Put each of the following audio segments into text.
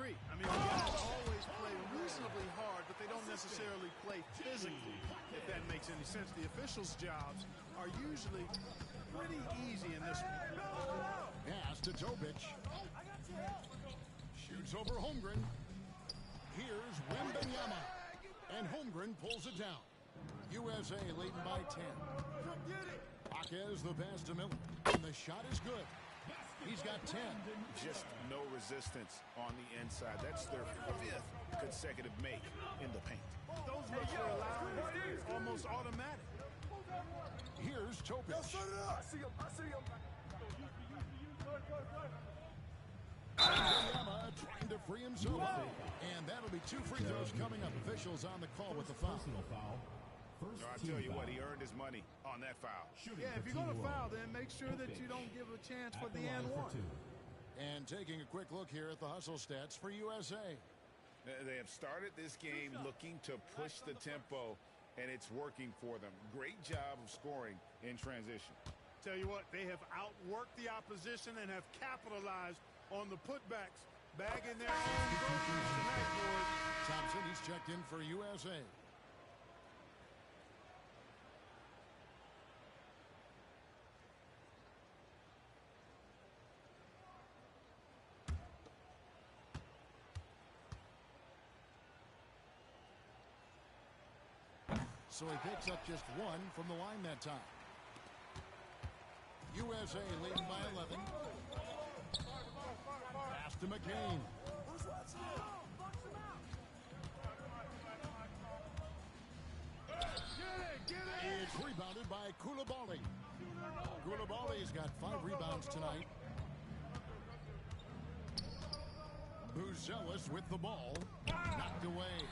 agree. I mean, the guys always play reasonably hard, but they don't necessarily play physically, if that makes any sense. The officials' jobs are usually pretty easy in this one. Pass to Topic. Shoots over Holmgren. Here's Wembanyama. And Holmgren pulls it down. USA leading by 10. Jaquez the pass to Miller. And the shot is good. He's got 10. Just no resistance on the inside. That's their 5th consecutive make in the paint. Those looks are allowed almost automatic. Here's Topic. I see him. Wembanyama trying to free himself. And that'll be 2 free throws coming up. Officials on the call with the foul. I'll tell you what, he earned his money on that foul. Yeah, if you're going to foul, then make sure that you don't give a chance for the and one. And taking a quick look here at the hustle stats for USA. They have started this game looking to push the tempo, and it's working for them. Great job of scoring in transition. Tell you what, they have outworked the opposition and have capitalized on the putbacks. Bagging their own goals tonight, boys. Thompson, he's checked in for USA. So he picks up just 1 from the line that time. USA leading by 11. Pass to McCain. It's rebounded by Coulibaly. Coulibaly's got 5 rebounds tonight. Buzelis with the ball. Knocked away.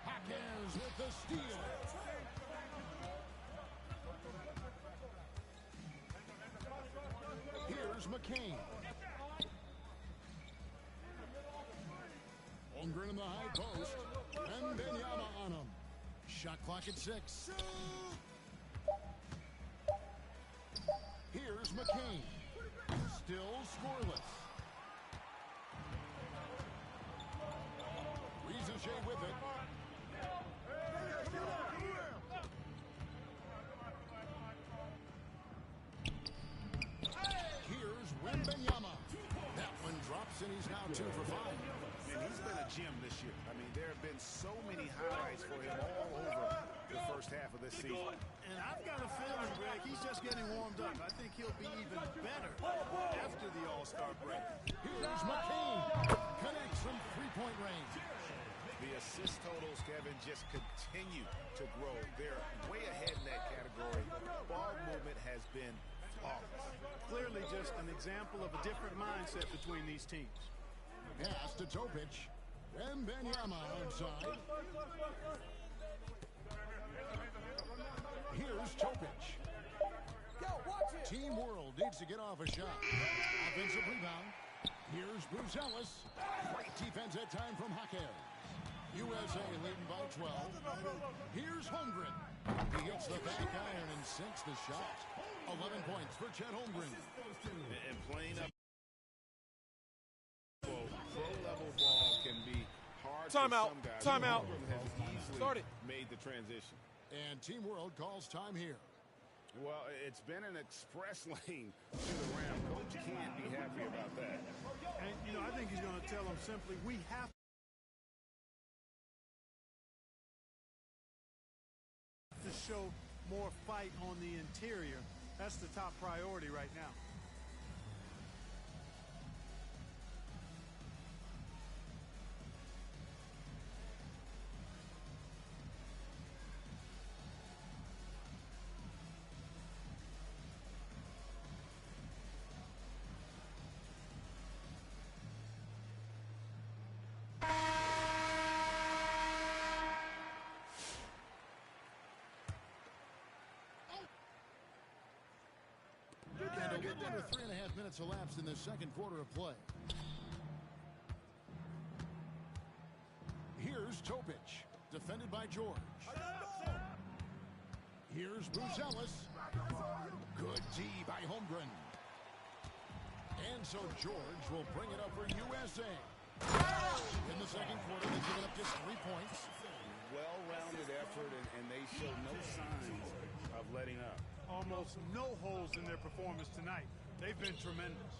Jaquez with the steal. Here's McCain. Holmgren in the high post. And Wembanyama on him. Shot clock at 6. Here's McCain. Still scoreless. Ricochet with it. Here's Wembanyama. That one drops and he's now 2 for 5. And he's been a gem this year. I mean, there have been so many highlights for him all over the first half of this season. And I've got a feeling, Greg, he's just getting warmed up. I think he'll be even better after the All-Star break. Here's McCain. Connects from 3-point range. The assist totals, Kevin, just continue to grow. They're way ahead in that category. Ball movement has been flawless. Clearly just an example of a different mindset between these teams. Pass to Topic. Wembanyama outside. Here's Topic. Team World needs to get off a shot. Offensive rebound. Here's Buzelis. Great defense at time from Jaquez. USA leading by 12. Here's Holmgren. He hits the back iron and sinks the shot. 11 points for Chet Holmgren. And playing up pro-level ball can be hard for some guys. Timeout. Has easily Started. made the transition. And Team World calls time here. Well, it's been an express lane to the rim. Coach can't be happy about that. And, you know, I think he's going to tell them simply, we have to show more fight on the interior. That's the top priority right now. And a little under 3.5 minutes elapsed in the second quarter of play. Here's Topic, defended by George. Here's Buzelis. Good D by Holmgren. And so George will bring it up for USA. In the second quarter, they've given up just 3 points. Well-rounded effort, and they show no signs of letting up. Almost no holes in their performance tonight. They've been tremendous.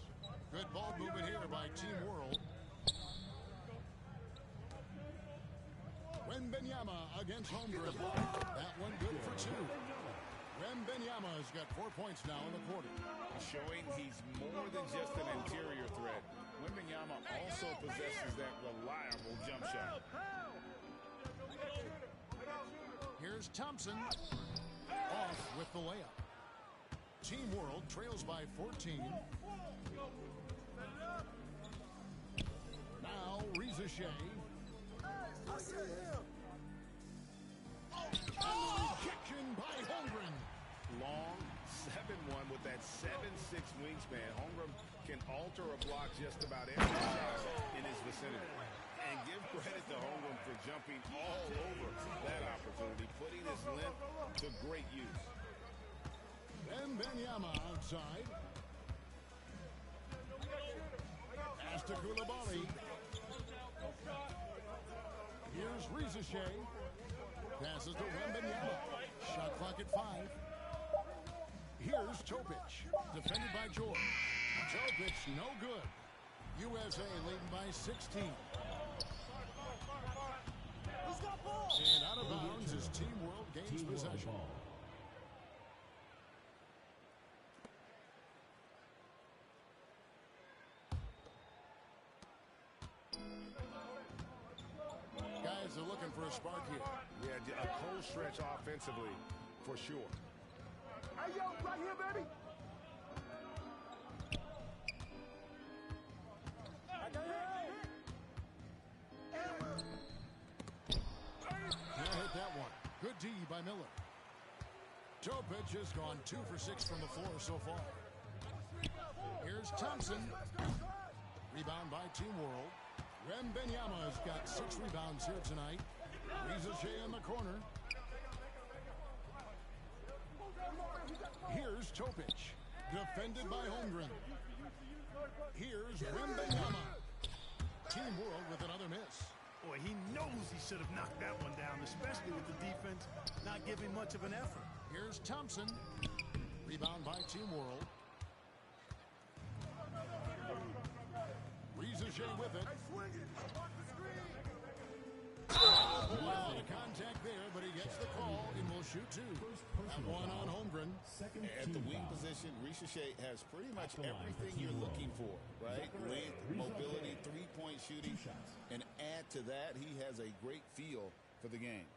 Good ball movement here by Team World. Wembanyama against Holmgren. That one good for 2. Wembanyama has got 4 points now in the quarter. Showing he's more than just an interior threat. Wembanyama also possesses that reliable jump shot. Here's Thompson. Off with the layup. Team World trails by 14. Now Reza Shea. Rejection by Holmgren. Long 7-1 with that 7'6" wingspan. Holmgren can alter a block just about every shot in his vicinity. And give credit to Holmgren for jumping all over that opportunity, putting his length to great use. Wembanyama outside. Pass to Coulibaly. Here's Reza Shea. Passes to Wembanyama. Shot clock at 5. Here's Topic. Defended by George. Topic no good. USA leading by 16. And out of bounds as Team World gains possession. Guys are looking for a spark here. Yeah, a cold stretch offensively for sure. Hey, yo, right here, baby. Can't hit that one. Good D by Miller. Topic has gone 2 for 6 from the floor so far. Here's Thompson. Rebound by Team World. Wembanyama's got 6 rebounds here tonight. Reza Shea in the corner. Here's Topic. Defended by Holmgren. Here's Wembanyama. Team World with another miss. Boy, he knows he should have knocked that one down, especially with the defense not giving much of an effort. Here's Thompson. Rebound by Team World. Reza Shea with it. A lot of contact there, but he gets the call and will shoot 2. That one on Holmgren. At the wing position, Reza Shea has pretty much everything you're looking for, right? Length, mobility, three-point shooting. And add to that, he has a great feel for the game.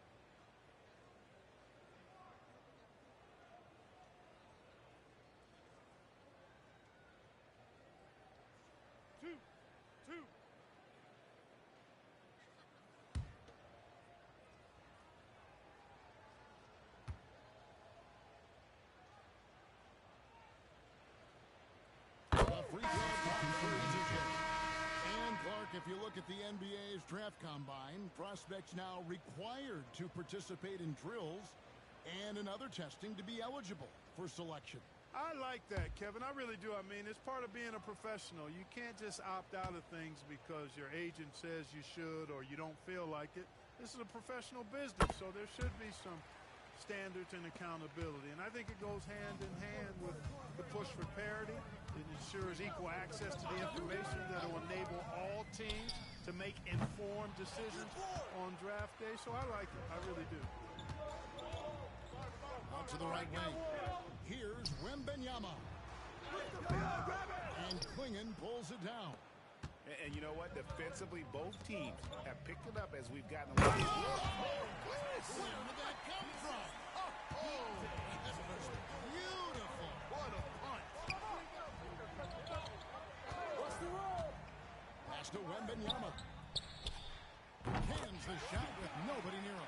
And Clark, if you look at the NBA's draft combine, prospects now required to participate in drills and in other testing to be eligible for selection. I like that, Kevin. I really do. I mean, it's part of being a professional. You can't just opt out of things because your agent says you should or you don't feel like it. This is a professional business, so there should be some standards and accountability. And I think it goes hand in hand with the push for parity. It ensures equal access to the information that will enable all teams to make informed decisions on draft day. So I like it. I really do. Out to the right wing. Here's Wembanyama. And Klingon pulls it down. And you know what? Defensively, both teams have picked it up as we've gotten a lot of Where did that come from? Oh, that was beautiful. What a punch. What's the roll? Pass to Wembanyama. Cans the shot with nobody near him.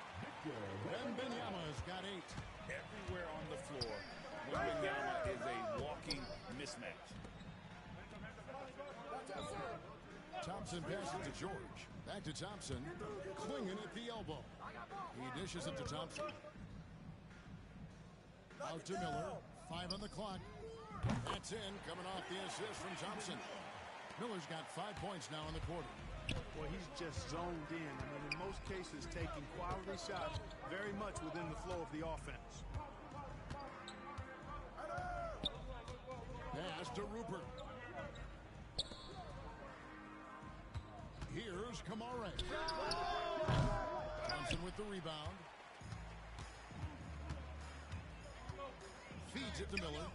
Wembanyama's got 8. everywhere on the floor. Wembanyama is a walking mismatch. Thompson passes to George. Back to Thompson. Klingon at the elbow. He dishes it to Thompson. Out to Miller. 5 on the clock. That's in, coming off the assist from Thompson. Miller's got 5 points now in the quarter. Well, he's just zoned in. I mean, in most cases, taking quality shots very much within the flow of the offense. Pass to Rupert. Here's Kamare. Thompson with the rebound. Feeds it to Miller.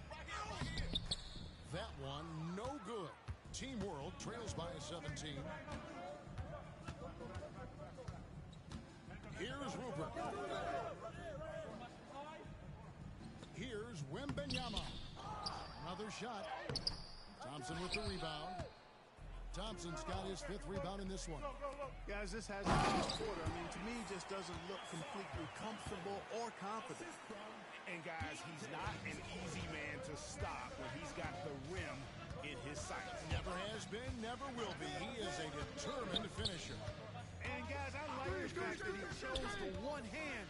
That one, no good. Team World trails by 17. Here's Rupert. Here's Wembanyama. Another shot. Thompson with the rebound. Thompson's got his 5th rebound in this one. Guys, this hasn't been his quarter. I mean, to me, just doesn't look completely comfortable or confident. And guys, he's not an easy man to stop when he's got the rim in his sights. Never has been, never will be. He is a determined finisher. And guys, I like the fact that he chose the one-hand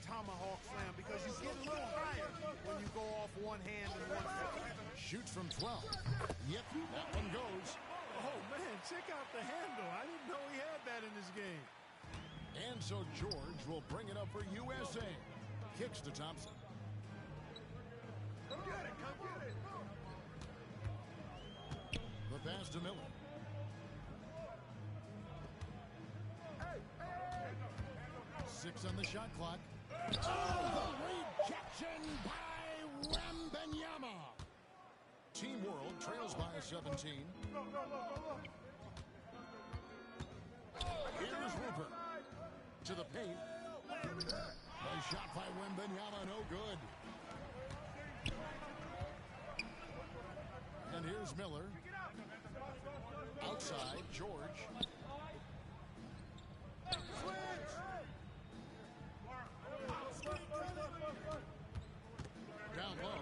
tomahawk slam because you get a little higher when you go off one hand and one foot. Shoots from 12. Yep, that one goes. Oh, man, check out the handle. I didn't know he had that in his game. And so George will bring it up for USA. Kicks to Thompson. Come get it, come get it. The pass to Miller. Hey, hey. 6 on the shot clock. Oh, the rejection by Wembanyama. Team World trails by 17. Here's Rupert. To the paint. Nice shot by Wembanyama, no good. And here's Miller. Outside, George. Down low.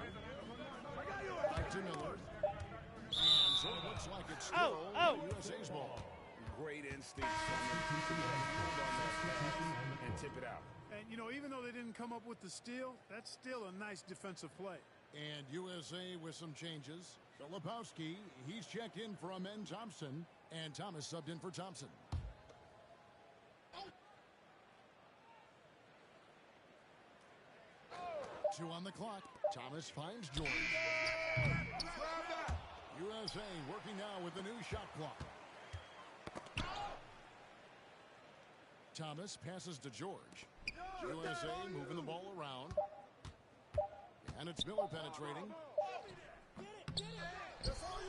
Back to Miller. And so it looks like it's still USA's ball. Great instinct from him to hold on that pass and tip it out. And, you know, even though they didn't come up with the steal, that's still a nice defensive play. And USA with some changes. Filipowski, he's checked in for Amen Thompson. And Thomas subbed in for Thompson. Two on the clock. Thomas finds George. USA working now with the new shot clock. Thomas passes to George. USA moving the ball around. And it's Miller penetrating.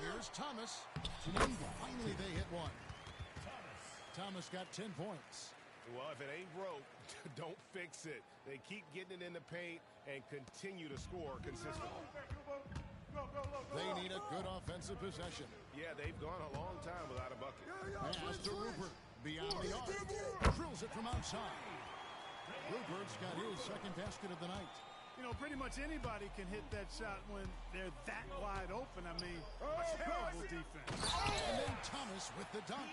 Here's Thomas. And finally they hit one. Thomas got 10 points. Well, if it ain't broke, don't fix it. They keep getting it in the paint and continue to score consistently. They need a good offensive possession. Yeah, they've gone a long time without a bucket. Pass to Rupert. Beyond the arc. Drills it from outside. Rupert's got his 2nd basket of the night. You know, pretty much anybody can hit that shot when they're that wide open. I mean, a terrible defense. And then Thomas with the dunk.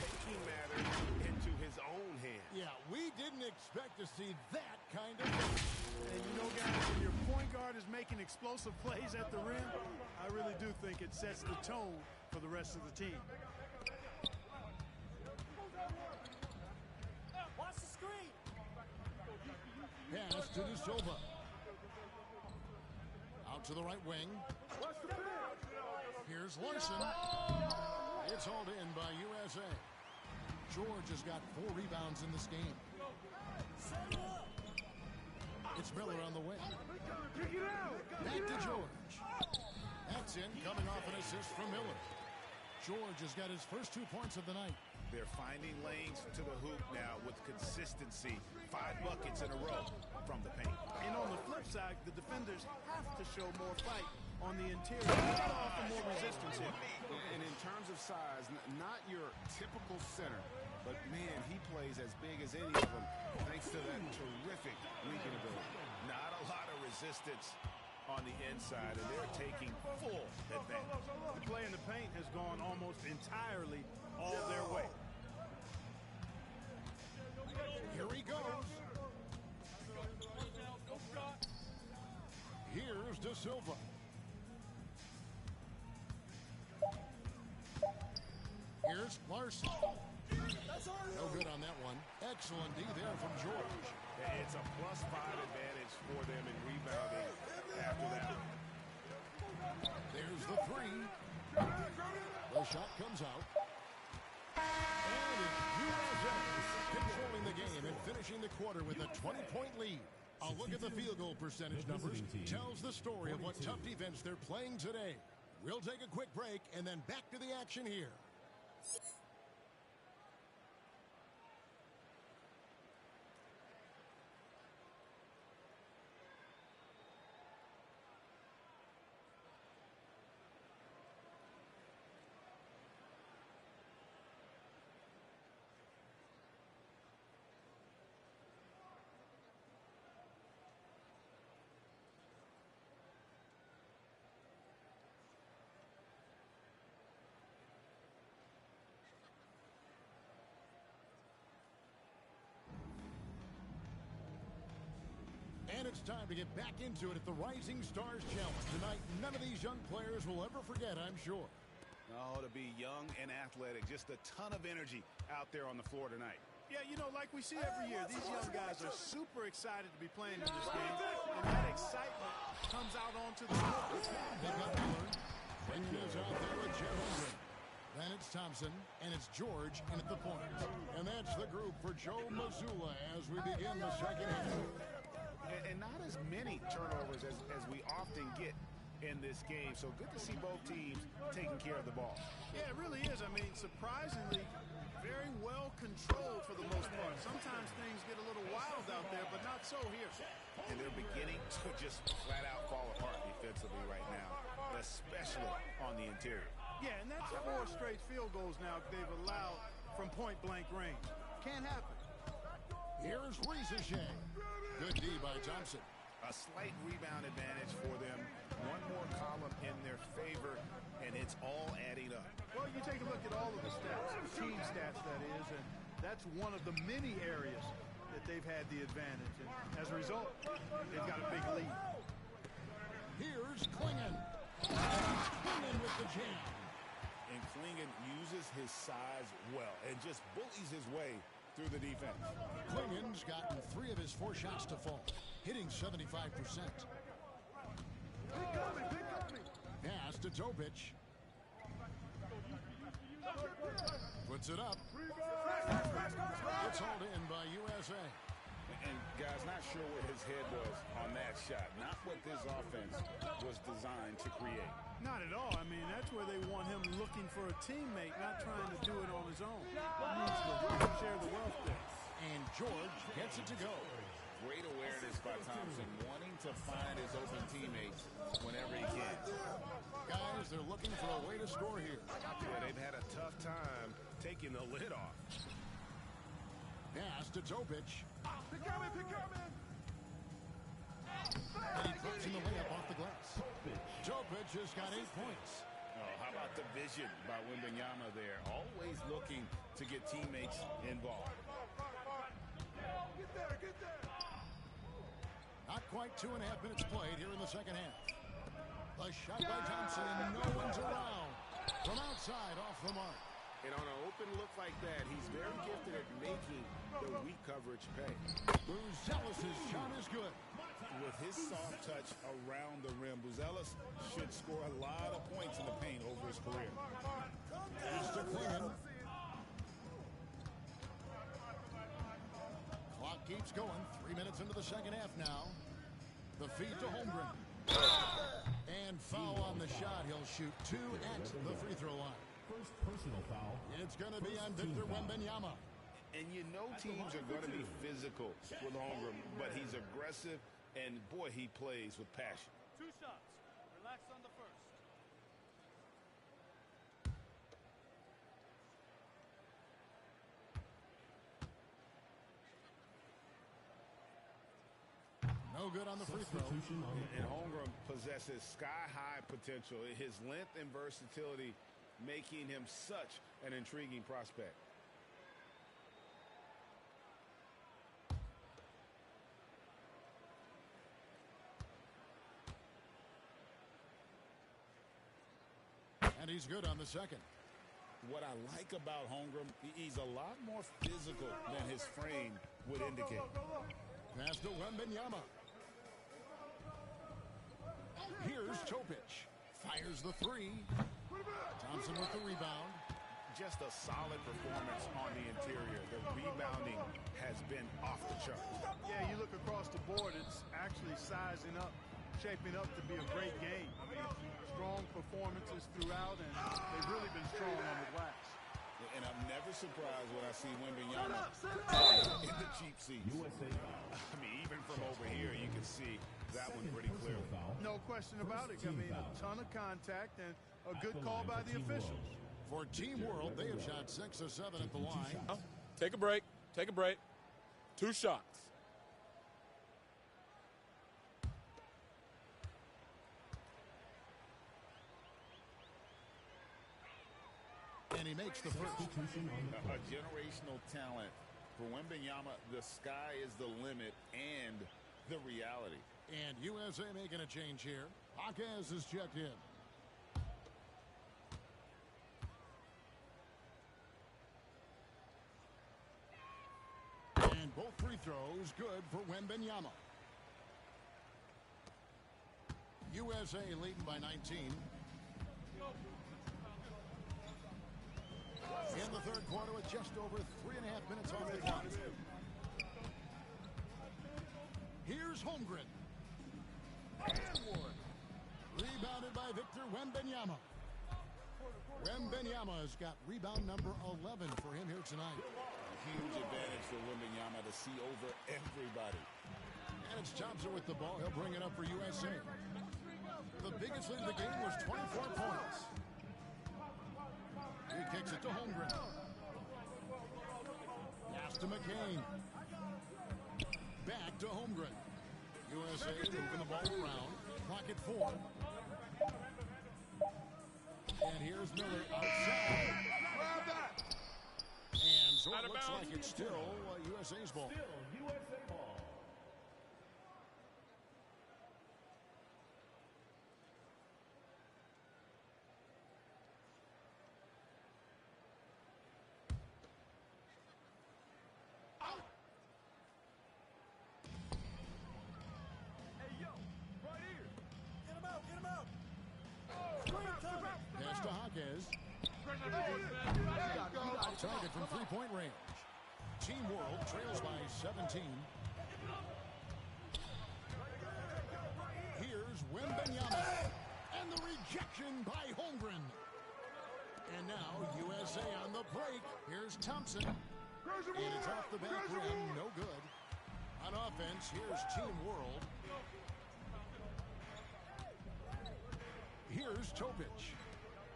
Taking matters into his own hands. Yeah, we didn't expect to see that kind of thing. And you know, guys, when your point guard is making explosive plays at the rim, I really do think it sets the tone for the rest of the team. Watch the screen. Pass to De Silva. Out to the right wing. Here's Larson. It's hauled in by USA. George has got 4 rebounds in this game. It's Miller on the wing. Back to George. That's in, coming off an assist from Miller. George has got his first 2 points of the night. They're finding lanes to the hoop now with consistency. 5 buckets in a row from the paint. And on the flip side, the defenders have to show more fight on the interior. They got to offer more resistance here. And in terms of size, not your typical center, but man, he plays as big as any of them thanks to that terrific leaping ability. Not a lot of resistance on the inside, and they're taking full advantage. The play in the paint has gone almost entirely all their way. Here he goes. Here's De Silva. Here's Larson. on that one. Excellent D there from George. It's a +5 advantage for them in rebounding after that. There's the three. The shot comes out. And it's USA controlling the game and finishing the quarter with a 20-point lead. A look at the field goal percentage numbers tells the story of what tough defense they're playing today. We'll take a quick break and then back to the action here. And it's time to get back into it at the Rising Stars Challenge. Tonight, none of these young players will ever forget, I'm sure. Oh, to be young and athletic. Just a ton of energy out there on the floor tonight. Yeah, you know, like we see every year, these young guys are super excited to be playing in this game. And that excitement comes out onto the court. They've got Miller. Bringing us out there with Chet Holmgren. Then it's Thompson, and it's George in at the point. And that's the group for Joe Mazzulla as we begin the second half. And not as many turnovers as we often get in this game. So good to see both teams taking care of the ball. Yeah, it really is. I mean, surprisingly, very well controlled for the most part. Sometimes things get a little wild out there, but not so here. And they're beginning to just flat out fall apart defensively right now, especially on the interior. Yeah, and that's 4 straight field goals now they've allowed from point-blank range. Can't happen. Here's Risacher. Good D by Thompson. A slight rebound advantage for them. One more column in their favor, and it's all adding up. Well, you take a look at all of the stats, team stats that is, and that's one of the many areas that they've had the advantage. And as a result, they've got a big lead. Here's Klingon. Klingon with the jam. And Klingon uses his size well and just bullies his way through the defense. Klingon's gotten 3 of his 4 shots to fall, hitting 75%. Pass to Topic. Puts it up. It's hauled in by USA. And guys, not sure where his head was on that shot. Not what this offense was designed to create. Not at all. I mean, that's where they want him looking for a teammate, not trying to do it on his own. He needs to share the wealth there. And George gets it to go. Great awareness by Thompson, wanting to find his open teammates whenever he can. Guys, they're looking for a way to score here. Yeah, they've had a tough time taking the lid off. Pass to Topic. Pick him in, pick him in. And he puts in the layup off the glass. Topic has got 8 points. Oh, how about the vision by Wembanyama there? Always looking to get teammates involved. Get there, get there. Not quite 2.5 minutes played here in the second half. The shot by Thompson, and no one's around. From outside, off the mark. And on an open look like that, he's very gifted at making the weak coverage pay. Buzelis' shot is good. With his soft touch around the rim, Buzelis should score a lot of points in the paint over his career. Pass to Klingon. Clock keeps going. 3 minutes into the second half now. The feed to Holmgren. And foul on the shot. He'll shoot 2 at the free throw line. First personal foul. It's going to be on Victor Wembanyama. And you know teams are going to be physical with Holmgren, but he's aggressive, and boy, he plays with passion. 2 shots. Relax on the first. No good on the free throw. Substitution on the And floor. Holmgren possesses sky-high potential. His length and versatility making him such an intriguing prospect. And he's good on the second. What I like about Holmgren, he's a lot more more physical than his frame would indicate. Pass to Wembanyama. Here's Topic. Fires the three. Thompson with the rebound. Just a solid performance on the interior. The rebounding has been off the charts. Yeah, you look across the board, it's actually sizing up, shaping up to be a great game. I mean, strong performances throughout, and they've really been strong on the glass. And I'm never surprised when I see Wembanyama in the cheap seats. I mean, even from over here, you can see that one pretty clearly. No question about it. I mean, a ton of contact and a good call by the officials. For Team World, they have shot 6 of 7 at the line. Take a break. Take a break. 2 shots. And he makes the first. A generational talent. For Wembanyama, the sky is the limit and the reality. And USA making a change here. Jaquez is checked in. And both free throws good for Wembanyama. USA leading by 19. In the third quarter with just over 3.5 minutes on the clock. Here's Holmgren. And one. Rebounded by Victor Wembanyama. Wembanyama has got rebound number 11 for him here tonight. Huge advantage for Wembanyama to see over everybody. And it's Thompson with the ball. He'll bring it up for USA. The biggest lead of the game was 24 points. He kicks it to Holmgren. Pass to McCain. Back to Holmgren. USA moving the ball around. Clock at 4. And here's Miller outside. And so it looks like it's still USA's ball. Pass to Jaquez. Target from three-point range. Team World trails by 17. Here's Wembanyama. And the rejection by Holmgren. And now USA on the break. Here's Thompson. And it's off the back rim. No good. On offense, here's Team World. Here's Topic.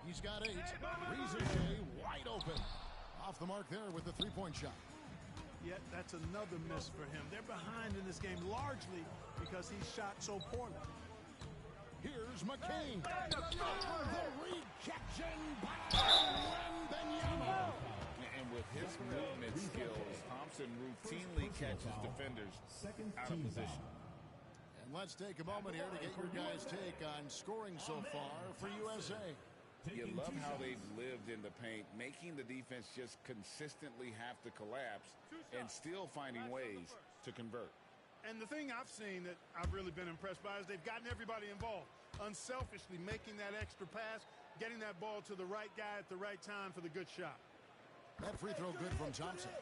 He's got 8. Rizachet wide open. Off the mark there with the three-point shot. Yet that's another miss for him. They're behind in this game largely because he shot so poorly. Here's McCain. The rejection by Wembanyama. And with his movement skills, Thompson routinely catches defenders out of position. And let's take a moment here to get your guys' take on scoring so far for USA. You love how they've lived in the paint, making the defense just consistently have to collapse and still finding ways to convert. And the thing I've seen that I've really been impressed by is they've gotten everybody involved, unselfishly making that extra pass, getting that ball to the right guy at the right time for the good shot. That free throw good from Thompson.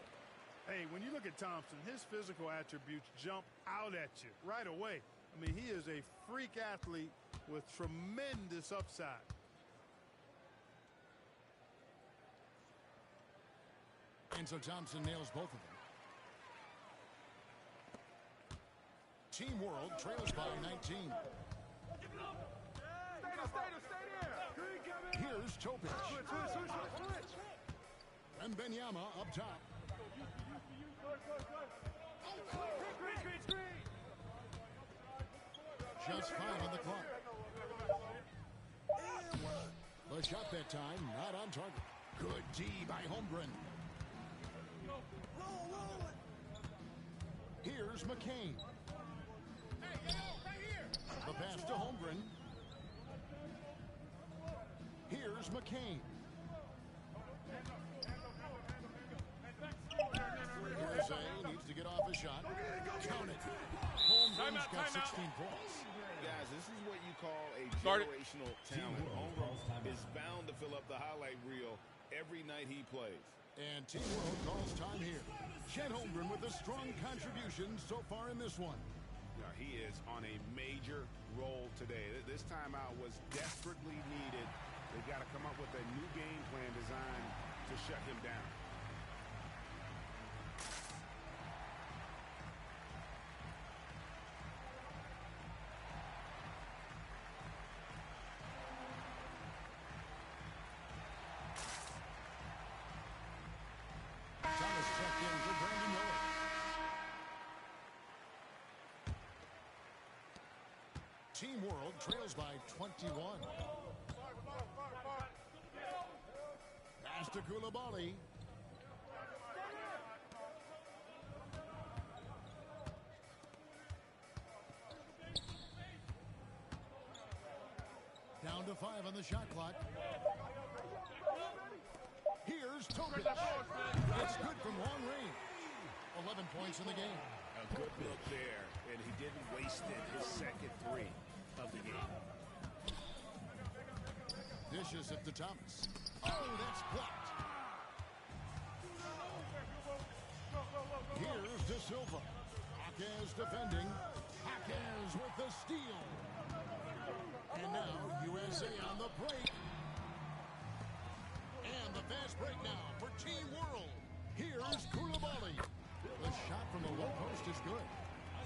Hey, when you look at Thompson, his physical attributes jump out at you right away. I mean, he is a freak athlete with tremendous upside. And so Thompson nails both of them. Team World trails by 19. Here's Topic. And Wembanyama up top. Just 5 on the clock. The shot that time, not on target. Good D by Holmgren. Here's McCain. The pass to Holmgren. Here's McCain. shot. Count it. Holmgren's got 16 points. Guys, this is what you call a Start it. generational talent. Holmgren is bound to fill up the highlight reel every night he plays. And Team World calls time here. Chet Holmgren with a strong contribution so far in this one. Now, he is on a major role today. This timeout was desperately needed. They've got to come up with a new game plan designed to shut him down. Thomas checked in for Brandon Miller. Team World trails by 21. Pass to Koulibaly. Down to 5 on the shot clock. Here's Topic. It's good from long range. 11 points in the game. A good look there, and he didn't waste it. His second three of the game. Dishes it to Thomas. Oh, that's blocked. Here's De Silva. Jaquez defending. Jaquez with the steal. And now USA on the break. And the fast break now for Team World. Here's Koulibaly. The shot from the low post is good.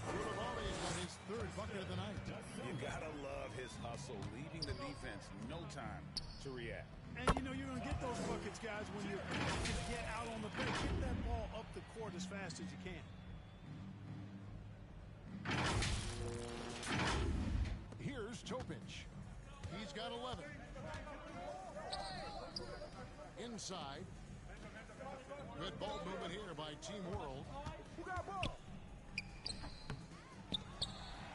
Koulibaly's got his third bucket of the night. You gotta love his hustle, leaving the defense no time to react. And you know you're going to get those buckets, guys, when you get out on the break. Get that ball up the court as fast as you can. Here's Topic. He's got 11. Inside. Good ball movement here by Team World. Who got ball?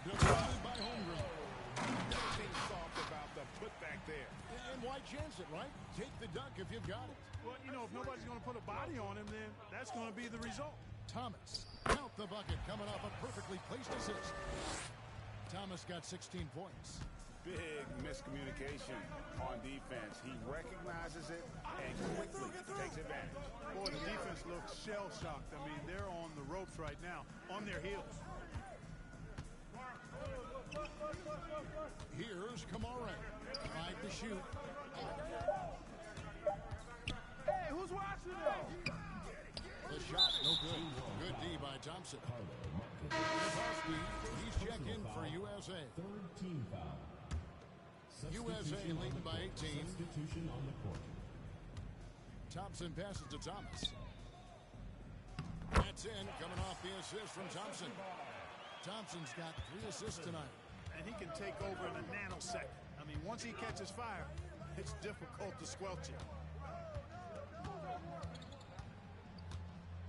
Defended by Holmgren. Nothing soft about the putback there. And why chance it, right? Take the dunk if you've got it. Well, you know, if nobody's going to put a body on him, then that's going to be the result. Thomas. Count the bucket coming off a perfectly placed assist. Thomas got 16 points. Big miscommunication on defense. He recognizes it and quickly takes advantage. Boy, the defense looks shell-shocked. I mean, they're on the ropes right now, on their heels. Here's Kamara. 5 to shoot. Hey, who's watching this? The shot, no good. Good D by Thompson. Kowalski, he's checked in for USA. Third team foul. USA leading by 18. Substitution on the court. Thompson passes to Thomas. That's in, coming off the assist from Thompson. Thompson's got 3 assists tonight. And he can take over in a nanosecond. I mean, once he catches fire, it's difficult to squelch it.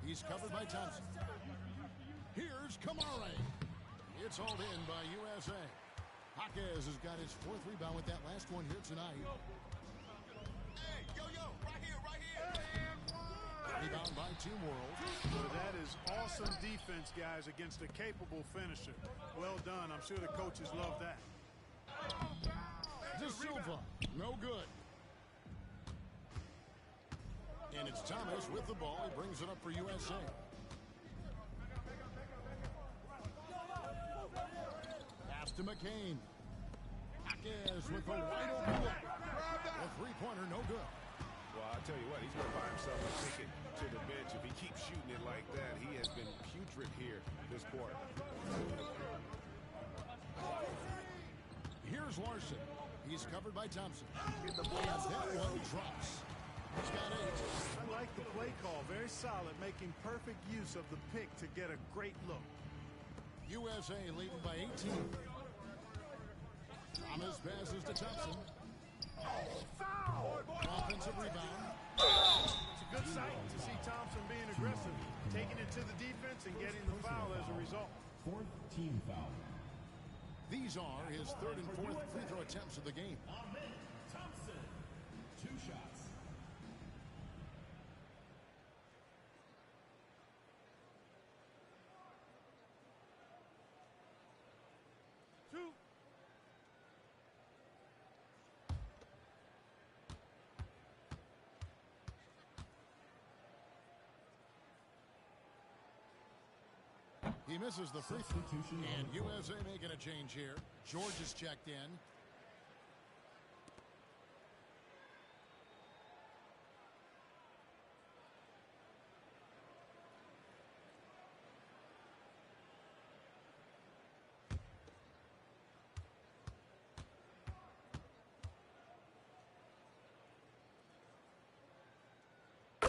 He's covered by Thompson. Here's Kamara. It's hauled in by USA. Jaquez has got his 4th rebound with that last one here tonight. Hey, yo, right here. Rebound by Team World. Well, that is awesome defense, guys, against a capable finisher. Well done. I'm sure the coaches love that. De Silva, no good. And it's Thomas with the ball. He brings it up for USA. Pass to McCain. Jaquez with the wide open look. A 3-pointer, no good. Well, I'll tell you what, he's going to find himself a ticket to the bench. If he keeps shooting it like that, he has been putrid here this quarter. Here's Larson. He's covered by Thompson. And that one drops. He's got 8. I like the play call. Very solid, making perfect use of the pick to get a great look. USA leading by 18. Thomas passes to Thompson. Offensive rebound. It's a good sight to see Thompson being aggressive, taking it to the defense and getting the foul as a result. 4th team foul. These are his 3rd and 4th free throw attempts of the game. Thompson. 2 shots. He misses the free throw. Substitution on And the court. USA making a change here. George is checked in.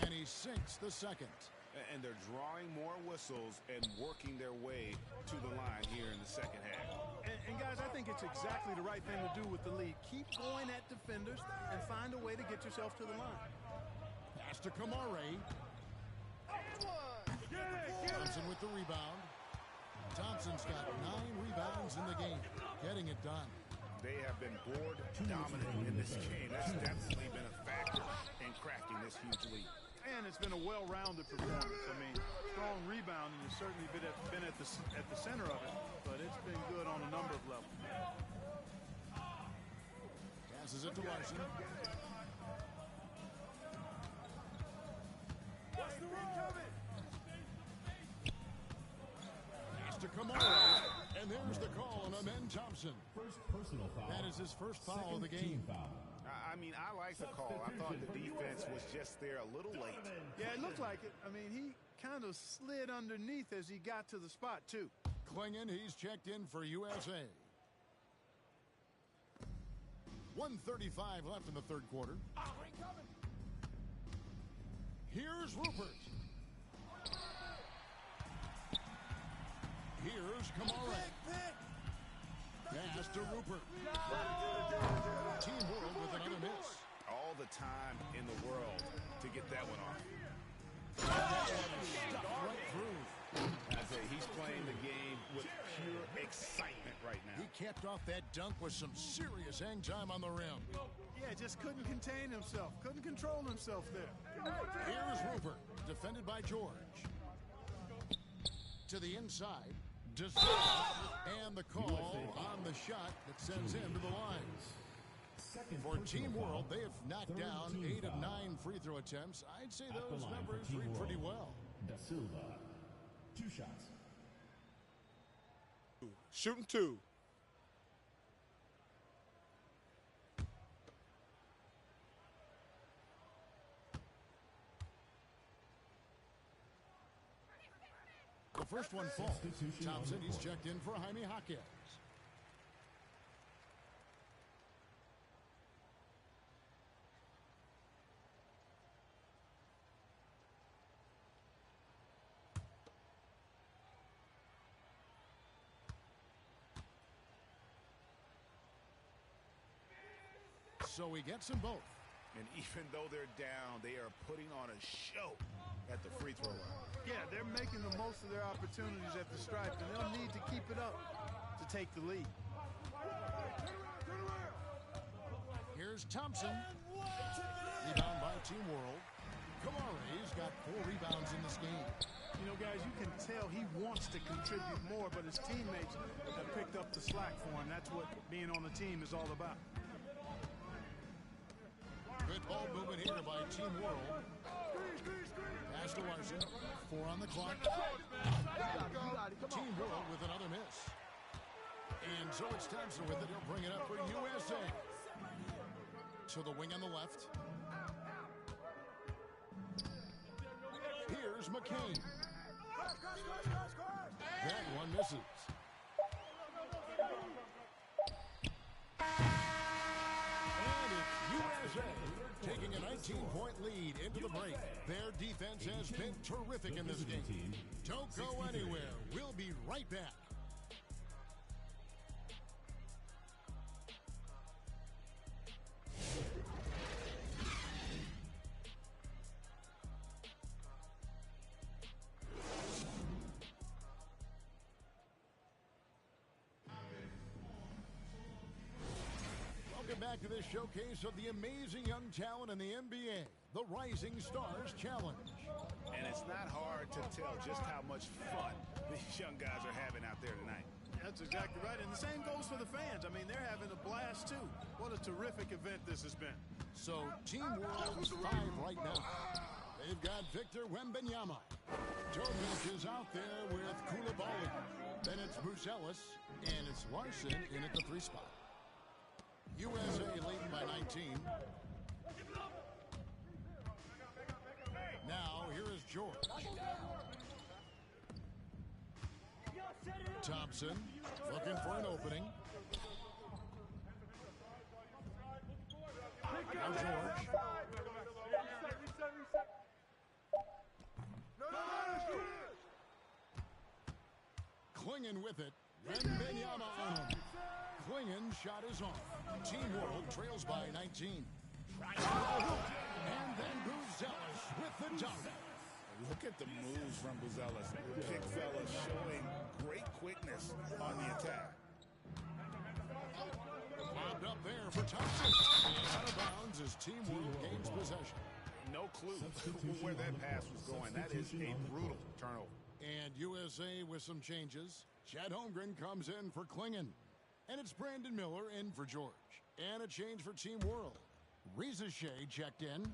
And he sinks the second. And they're drawing more whistles and working their way to the line here in the second half. And guys, I think it's exactly the right thing to do with the lead. Keep going at defenders and find a way to get yourself to the line. Pass to Kamare. Thompson with the rebound. Thompson's got 9 rebounds in the game. Getting it done. They have been board dominant in this game. That's definitely been a factor in cracking this huge lead. And it's been a well-rounded performance. I mean, strong rebounding has certainly been at the center of it, but it's been good on a number of levels. Passes it to Larson. Pass to Kamara. And there's the call on Amen Thompson. First personal foul. That is his first foul of the Second team game. foul. I mean, I like the call. I thought the defense was just there a little late. Yeah, it looked like it. I mean, he kind of slid underneath as he got to the spot, too. Klingon, he's checked in for USA. 1:35 left in the third quarter. Here's Rupert. Here's Kamara. Pass to Rupert. Team World with another miss. All the time in the world to get that one off. Right through. I say he's playing the game with pure excitement right now. He capped off that dunk with some serious hang time on the rim. Yeah, just couldn't contain himself. Couldn't control himself there. Here's Rupert, defended by George. To the inside, De Silva, and the call on the shot that sends him to the line. Second For personal Team foul. World, they have knocked Third down team 8 of foul. 9 free throw attempts. I'd say At the those line for numbers Team read pretty World. well. Da Silva. 2 shots. Shooting 2. The first one falls. Substitution on Thompson, the he's court. checked in for Jaime Jaquez. So he gets them both. And even though they're down, they are putting on a show at the free throw line. Yeah, they're making the most of their opportunities at the stripe, and they'll need to keep it up to take the lead. Here's Thompson. Rebound by Team World. Kamari's got 4 rebounds in this game. You know, guys, you can tell he wants to contribute more, but his teammates have picked up the slack for him. That's what being on the team is all about. Good ball movement here by Team World. Pass to Larson. 4 on the clock. Team World with another miss. And so it's Thompson with it. He'll bring it up for USA. To the wing on the left. Here's McCain. That one misses. And it's USA taking a 19-point lead into the break. Their defense has been terrific in this game. Don't go anywhere. We'll be right back. Welcome back to this showcase of the amazing young talent in the NBA, the Rising Stars Challenge. And it's not hard to tell just how much fun these young guys are having out there tonight. That's exactly right, and the same goes for the fans. I mean, they're having a blast, too. What a terrific event this has been. So Team World's 5 right now. They've got Victor Wembanyama. Topic is out there with Koulibaly. Then it's Buzelis, and it's Larson in at the 3 spot. USA leading by 19. Now, here is George. Thompson looking for an opening. Now George. Clingan with it. Wembanyama on him. Clingan shot is off. Team World trails by 19. And then Buzelis with the dunk. Look at the moves from Buzelis. Big fella showing great quickness on the attack. Lobbed up there for Thompson. Out of bounds as Team World gains possession. No clue where that pass was going. That is a brutal turnover. And USA with some changes. Chet Holmgren comes in for Clingan. And it's Brandon Miller in for George. And a change for Team World. Reza Shea checked in.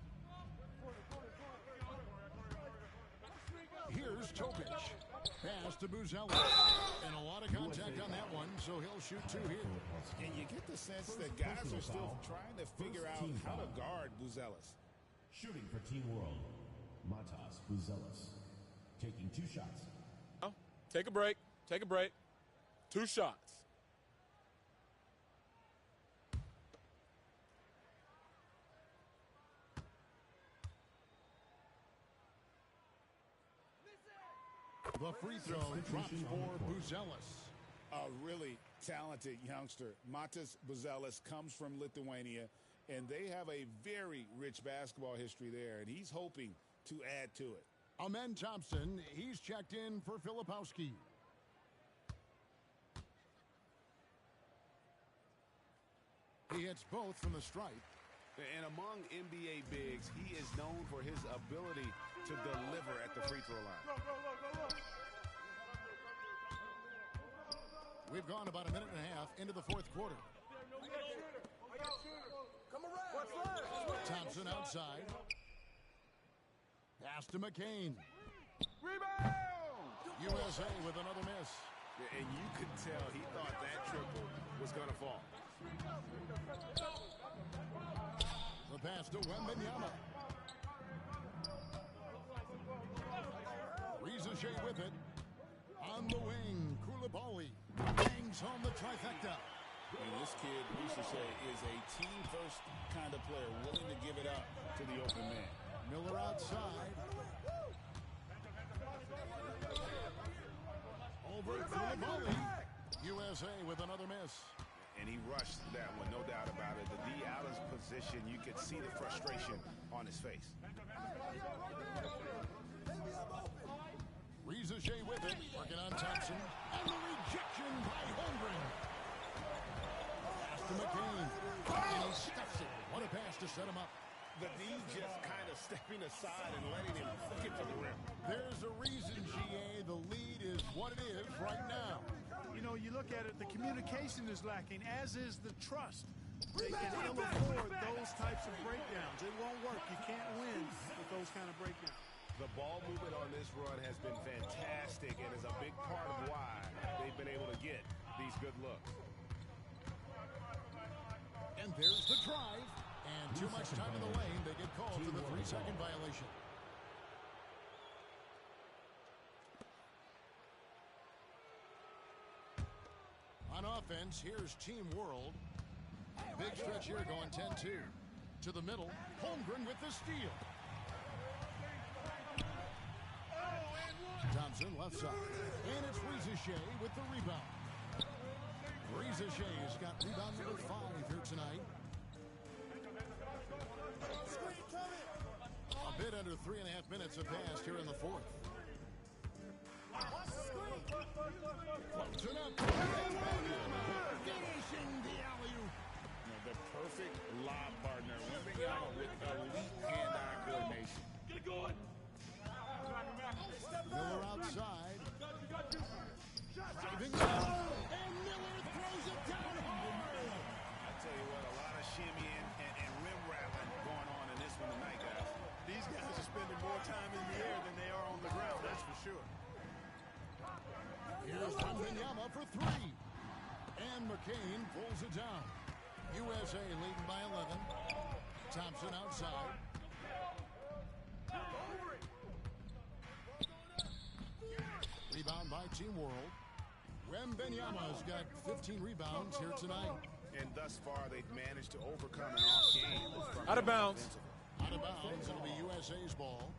Here's Topic. Pass to Buzelis. And a lot of contact on that one, so he'll shoot 2 here. And you get the sense that guys are still trying to figure out how to guard Buzelis. Shooting for Team World, Matas Buzelis. Taking 2 shots. Oh, take a break. Take a break. 2 shots. The free throw drops for Buzelis. A really talented youngster. Matas Buzelis comes from Lithuania, and they have a very rich basketball history there, and he's hoping to add to it. Amen Thompson, he's checked in for Filipowski. He hits both from the stripe. And among NBA bigs, he is known for his ability to deliver at the free throw line. We've gone about a minute and a half into the 4th quarter. Thompson outside. Pass to McCain. Rebound! USA with another miss. And you could tell he thought that triple was going to fall. The pass to Wembanyama. Reza Shea with it. On the wing, Koulibaly bangs home the trifecta. And this kid, Reza Shea, is a team-first kind of player, willing to give it up to the open man. Miller outside. Over Koulibaly. USA with another miss. And he rushed that one, no doubt about it. The D out of position, you could see the frustration on his face. Reza Shea with it, working on Thompson. And the rejection by Holmgren. Pass to McCain. And he stuffs it. What a pass to set him up. The D just kind of stepping aside and letting him get to the rim. There's a reason, GA, the lead is what it is right now. You know, you look at it, the communication is lacking, as is the trust. They can ill afford those types of breakdowns. It won't work. You can't win with those kind of breakdowns. The ball movement on this run has been fantastic and is a big part of why they've been able to get these good looks. And there's the drive. And too much time in the lane. They get called for the 3-second violation. On offense, here's Team World. Big stretch here going 10-2. To the middle, Holmgren with the steal. Thompson left side. And it's Reza Shea with the rebound. Reza Shea has got rebound number 5 here tonight. A bit under 3.5 minutes have passed here in the 4th. Close it up. Finishing the alley-oop. The perfect lob partner. Wembanyama with elite hand-eye coordination. Get going. Miller outside. Driving down. And Miller throws it down home. I tell you what, a lot of shimmying and rim wrapping going on in this one tonight, guys. These guys are spending more Wembanyama for three. And McCain pulls it down. USA leading by 11. Thompson outside. Rebound by Team World. Wembanyama's got 15 rebounds here tonight. And thus far, they've managed to overcome an off game. Out of bounds. Out of bounds. It'll be USA's ball.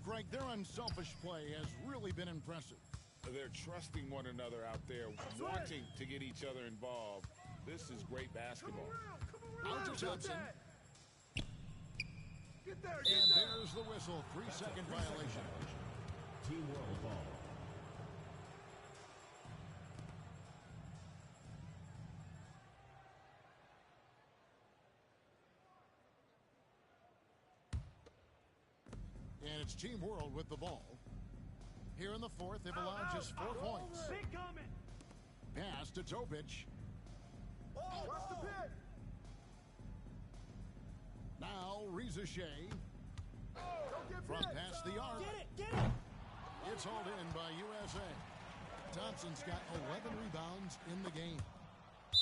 Greg, their unselfish play has really been impressive. They're trusting one another out there, wanting to get each other involved. This is great basketball. Out to Thompson. Get there, And there's the whistle. 3-second violation. Team World ball. And it's Team World with the ball. Here in the fourth, they've allowed just 4 points. Big coming. Pass to Topic. Watch the pit. Now Reza Shea. Don't get From bit. past the arc. Get it. It's hauled in by USA. Thompson's got 11 rebounds in the game.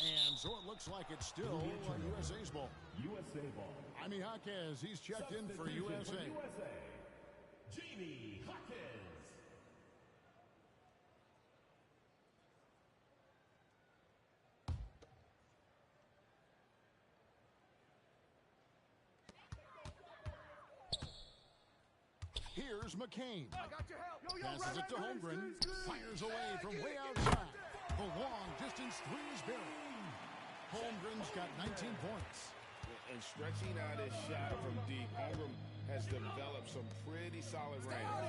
And so it looks like it's still USA's ball. USA ball. Jaime Jaquez, he's checked in for USA. Jamie Jaquez. Here's McCain. I got your help. Yo, Passes it to Holmgren. Fires away from way outside. The long distance three is buried. Holmgren's got 19 points. And stretching out his shot from deep, Holmgren has developed some pretty solid range.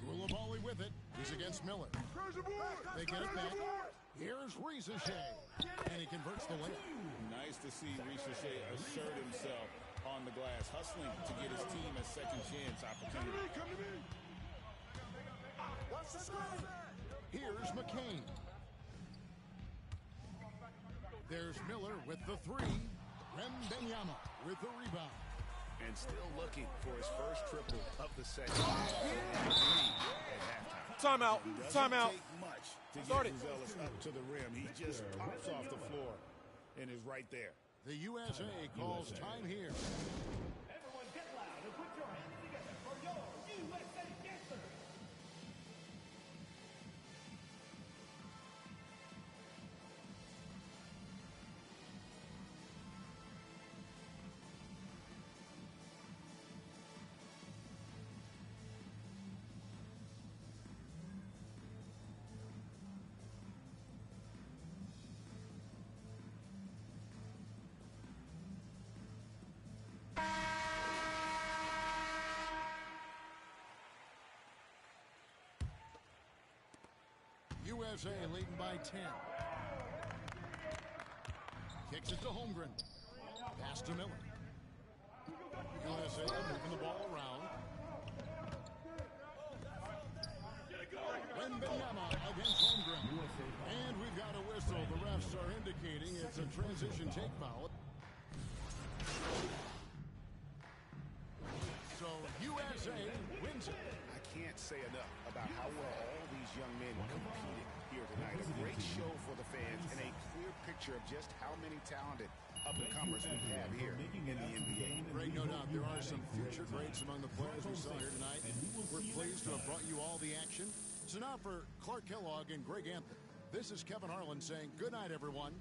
Koulibaly with it. He's against Miller. They get it back. Here's Reza Shea. And he converts the layup. Nice to see Reza Shea assert himself on the glass, hustling to get his team a second chance opportunity. Here's McCain. There's Miller with the three. Wembanyama with the rebound. And still looking for his first triple of the second. Timeout. Timeout. Take much to Start get it. Buzelis up to the rim. He just pops off the floor and is right there. The USA calls time here. Everyone get loud and put your hands together for your USA Gangster. USA leading by 10. Kicks it to Holmgren. Pass to Miller. USA moving the ball around. Wembanyama against Holmgren. And we've got a whistle. The refs are indicating it's a transition take foul. So USA wins it. I can't say enough about how well all these young men competed here tonight. A great show for the fans and a clear picture of just how many talented up-and-comers we have here in the NBA. Greg, no doubt there are some future greats among the players we saw here tonight. We're pleased to have brought you all the action. So now for Clark Kellogg and Greg Anthony, this is Kevin Harlan saying good night, everyone.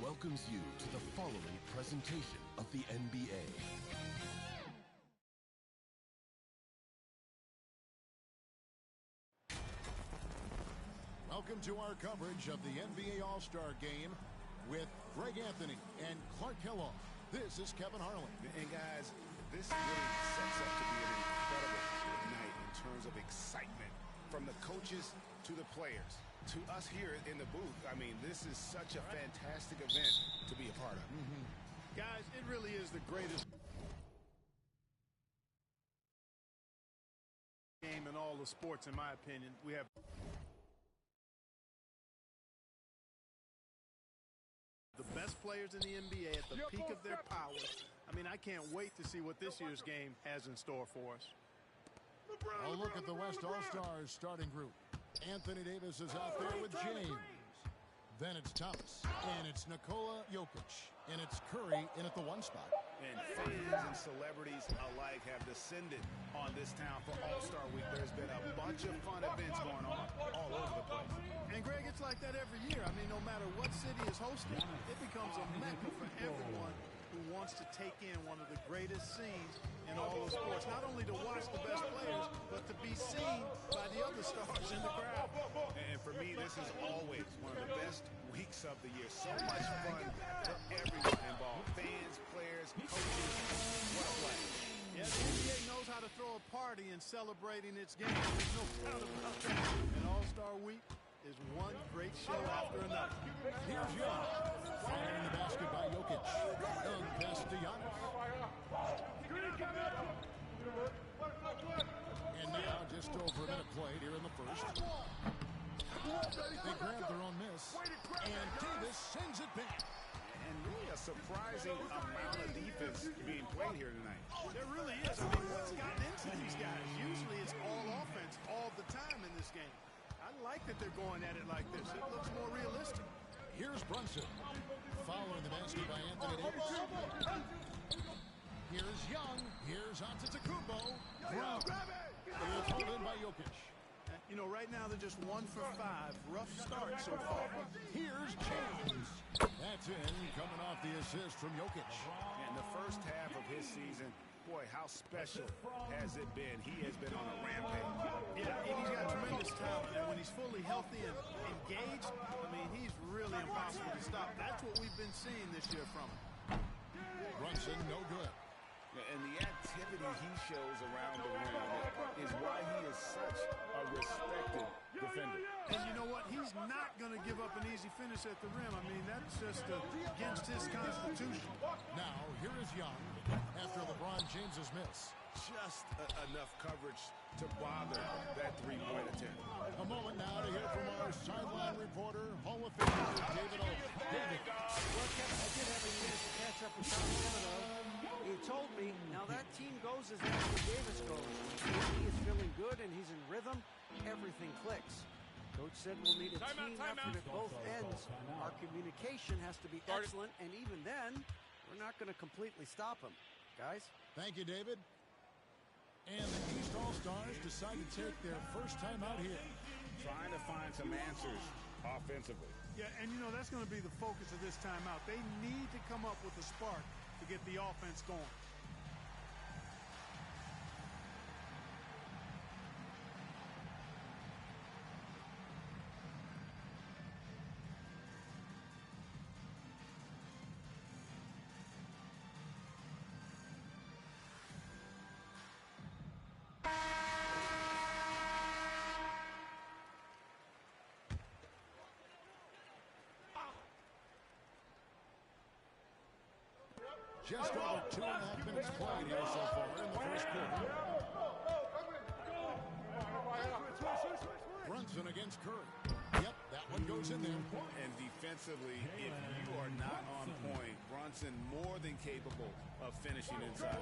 welcomes you to the following presentation of the NBA. Welcome to our coverage of the NBA All-Star Game with Greg Anthony and Clark Kellogg. This is Kevin Harlan. And guys, this really sets up to be an incredible night in terms of excitement from the coaches to the players. To us here in the booth, I mean, this is such a fantastic event to be a part of. Guys, it really is the greatest game in all the sports, in my opinion. We have the best players in the NBA at the peak of their powers. I mean, I can't wait to see what this year's game has in store for us. A look at the West All-Stars starting group. Anthony Davis is out there with James. Then it's Thomas. And it's Nikola Jokic. And it's Curry in at the 1 spot. And fans and celebrities alike have descended on this town for All-Star Week. There's been a bunch of fun events going on all over the place. And, Greg, it's like that every year. I mean, no matter what city is hosting, it becomes a mecca for everyone who wants to take in one of the greatest scenes in all of sports. Not only to watch the best players, but to be seen by the other stars in the crowd. And for me, this is always one of the best weeks of the year. So much fun for everyone involved. Fans, players, coaches. What a play. Yeah, the NBA knows how to throw a party in celebrating its game. There's no doubt about that. And All-Star Week is one great show after another. Here's Young. Firing the basket by Jokic. Young pass to Giannis. And now just over a minute played here in the first. They grab their own miss. And Davis sends it back. And really a surprising amount of defense being played here tonight. There really is. I mean, what's gotten into these guys? Usually it's all offense all the time in this game. I like that they're going at it like this. It looks more realistic. Here's Brunson. Following the basket by Anthony Davis. Here's Young. Here's Antetokounmpo. Brown. It's pulled in by Jokic. You know, right now they're just 1 for 5. Rough start so far. Here's James. That's in, coming off the assist from Jokic. And the first half of his season, boy, how special has it been? He has been on a rampage. Yeah, and he's got tremendous talent. And when he's fully healthy and engaged, I mean, he's really impossible to stop. That's what we've been seeing this year from him. Brunson, no good. And the activity he shows around the rim is why he is such a respected defender. And you know what? He's not going to give up an easy finish at the rim. I mean, that's just against his constitution. Now, here is Young after LeBron James's miss. Just enough coverage to bother that three-point attempt. A moment now to hear from our sideline reporter, Hall of Famer David O. David. Well, Kevin, I did have a chance to catch up with Tom Thibodeau. He told me, now that team goes as Anthony Davis goes. He is feeling good and he's in rhythm. Everything clicks. Coach said we'll need a team effort at both ends. Our communication has to be excellent, and even then, we're not going to completely stop him. Guys? Thank you, David. And the East All-Stars decide to take their first time out here. Trying to find some answers offensively. Yeah, and you know, that's going to be the focus of this timeout. They need to come up with a spark to get the offense going. Just over 2.5 minutes played here so far in the first quarter. Brunson against Curry. Yep, that one goes in there. And defensively, if you are not on point, Brunson more than capable of finishing inside.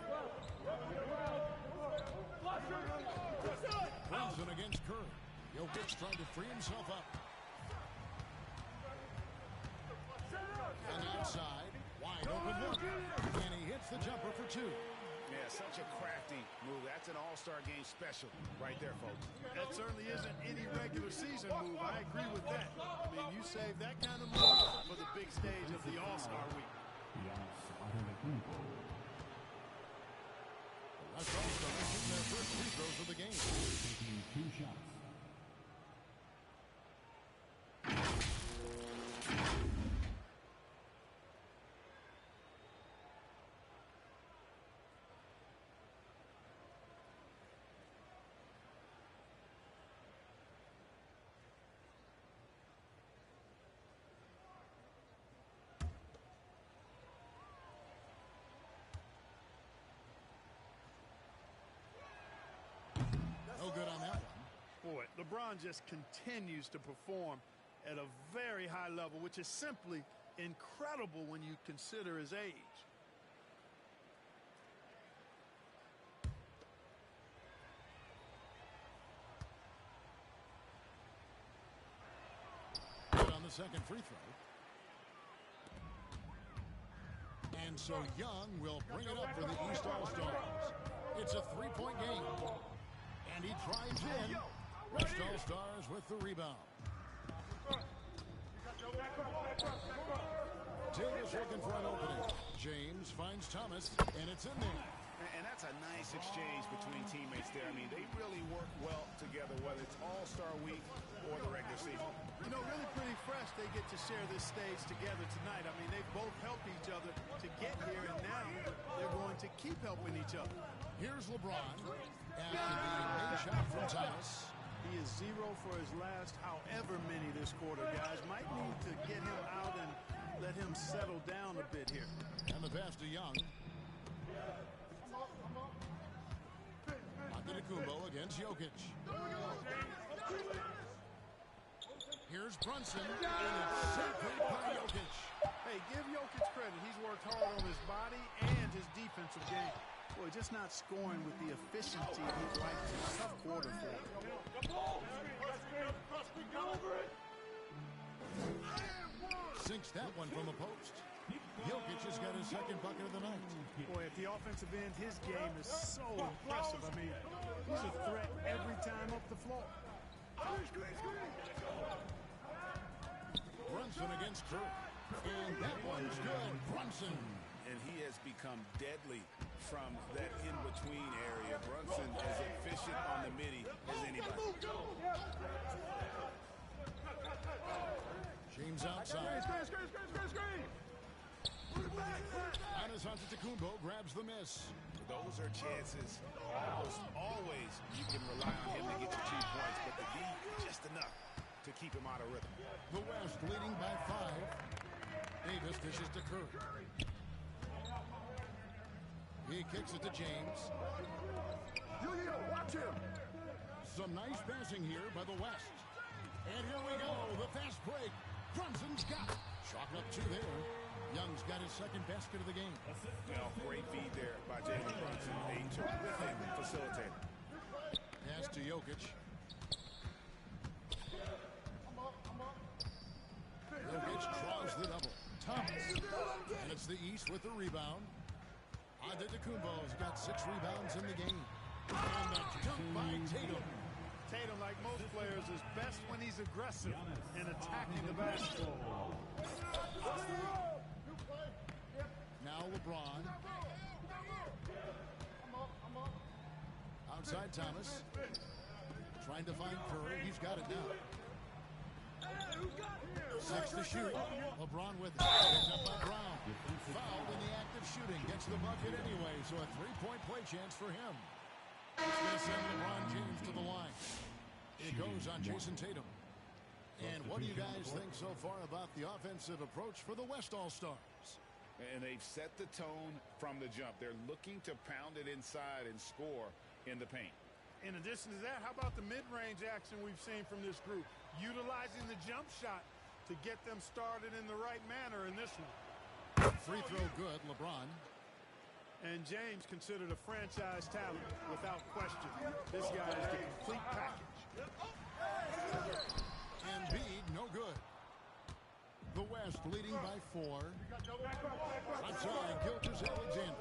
Brunson against Curry. Jokic trying to free himself up. On the outside, wide open look. And he hits the jumper for 2. Yeah, such a crafty move. That's an all-star game special right there, folks. That certainly isn't any regular season move. I agree with that. I mean, you save that kind of move for the big stage of the All-Star Week. That's All-Stars shooting their first free throws of the game. Taking 2 shots. No good on that one. Boy, LeBron just continues to perform at a very high level, which is simply incredible when you consider his age. Good on the second free throw. And so Young will bring it up for the East All-Stars. It's a 3-point game. And he drives in. West All-Stars with the rebound. Davis looking for an opening. James finds Thomas, and it's in there. And that's a nice exchange between teammates there. I mean, they really work well together, whether it's All-Star Week or the regular season. You know, really pretty fresh they get to share this stage together tonight. I mean, they've both helped each other to get here, and now they're going to keep helping each other. Here's LeBron after the made shot from Thomas. He is 0 for his last however many this quarter, guys. Might need to get him out and let him settle down a bit here. And the pass to Young. Antetokounmpo against Jokic. Here's Brunson, and it's sacred by Jokic. Hey, give Jokic credit. He's worked hard on his body and his defensive game. Boy, just not scoring with the efficiency he'd like to. Tough quarter for him. Sinks that one from the post. Jokic has got his second bucket of the night. Boy, at the offensive end, his game is so impressive. I mean, he's a threat every time up the floor. Brunson against Kerr. And that one's good. Brunson. And he has become deadly from that in-between area. Brunson as efficient on the midi as anybody. James outside. Giannis Antetokounmpo grabs the miss. Those are chances. Almost always you can rely on him to get you 2 points, but the D, just enough to keep him out of rhythm. The West leading by 5. Davis dishes to Kerr. He kicks it to James. Watch him. Some nice passing here by the West. And here we go, the fast break. Brunson's got it. Chalk up 2 there. Young's got his second basket of the game. Well, great feed there by Jalen Brunson, a terrific facilitator. Pass to Jokic. Jokic draws the double. Thomas. And it's the East with the rebound. Antetokounmpo's got 6 rebounds in the game. And the dunk by Tatum. Tatum, like most players, is best when he's aggressive in attacking the basket. Now LeBron. Outside Thomas. Trying to find Curry. He's got it now. 6 to shoot. LeBron with it. Picked up by Brown. Fouled in the act of shooting. Gets the bucket anyway, so a 3-point play chance for him. It's going to send LeBron James to the line. It goes on Jason Tatum. And what do you guys think so far about the offensive approach for the West All-Stars? And they've set the tone from the jump. They're looking to pound it inside and score in the paint. In addition to that, how about the mid-range action we've seen from this group? Utilizing the jump shot to get them started in the right manner in this one. Free throw good, LeBron. And James considered a franchise talent without question. This guy is the complete package. Embiid, no good. The West leading by 4. Outside, Gilgeous-Alexander.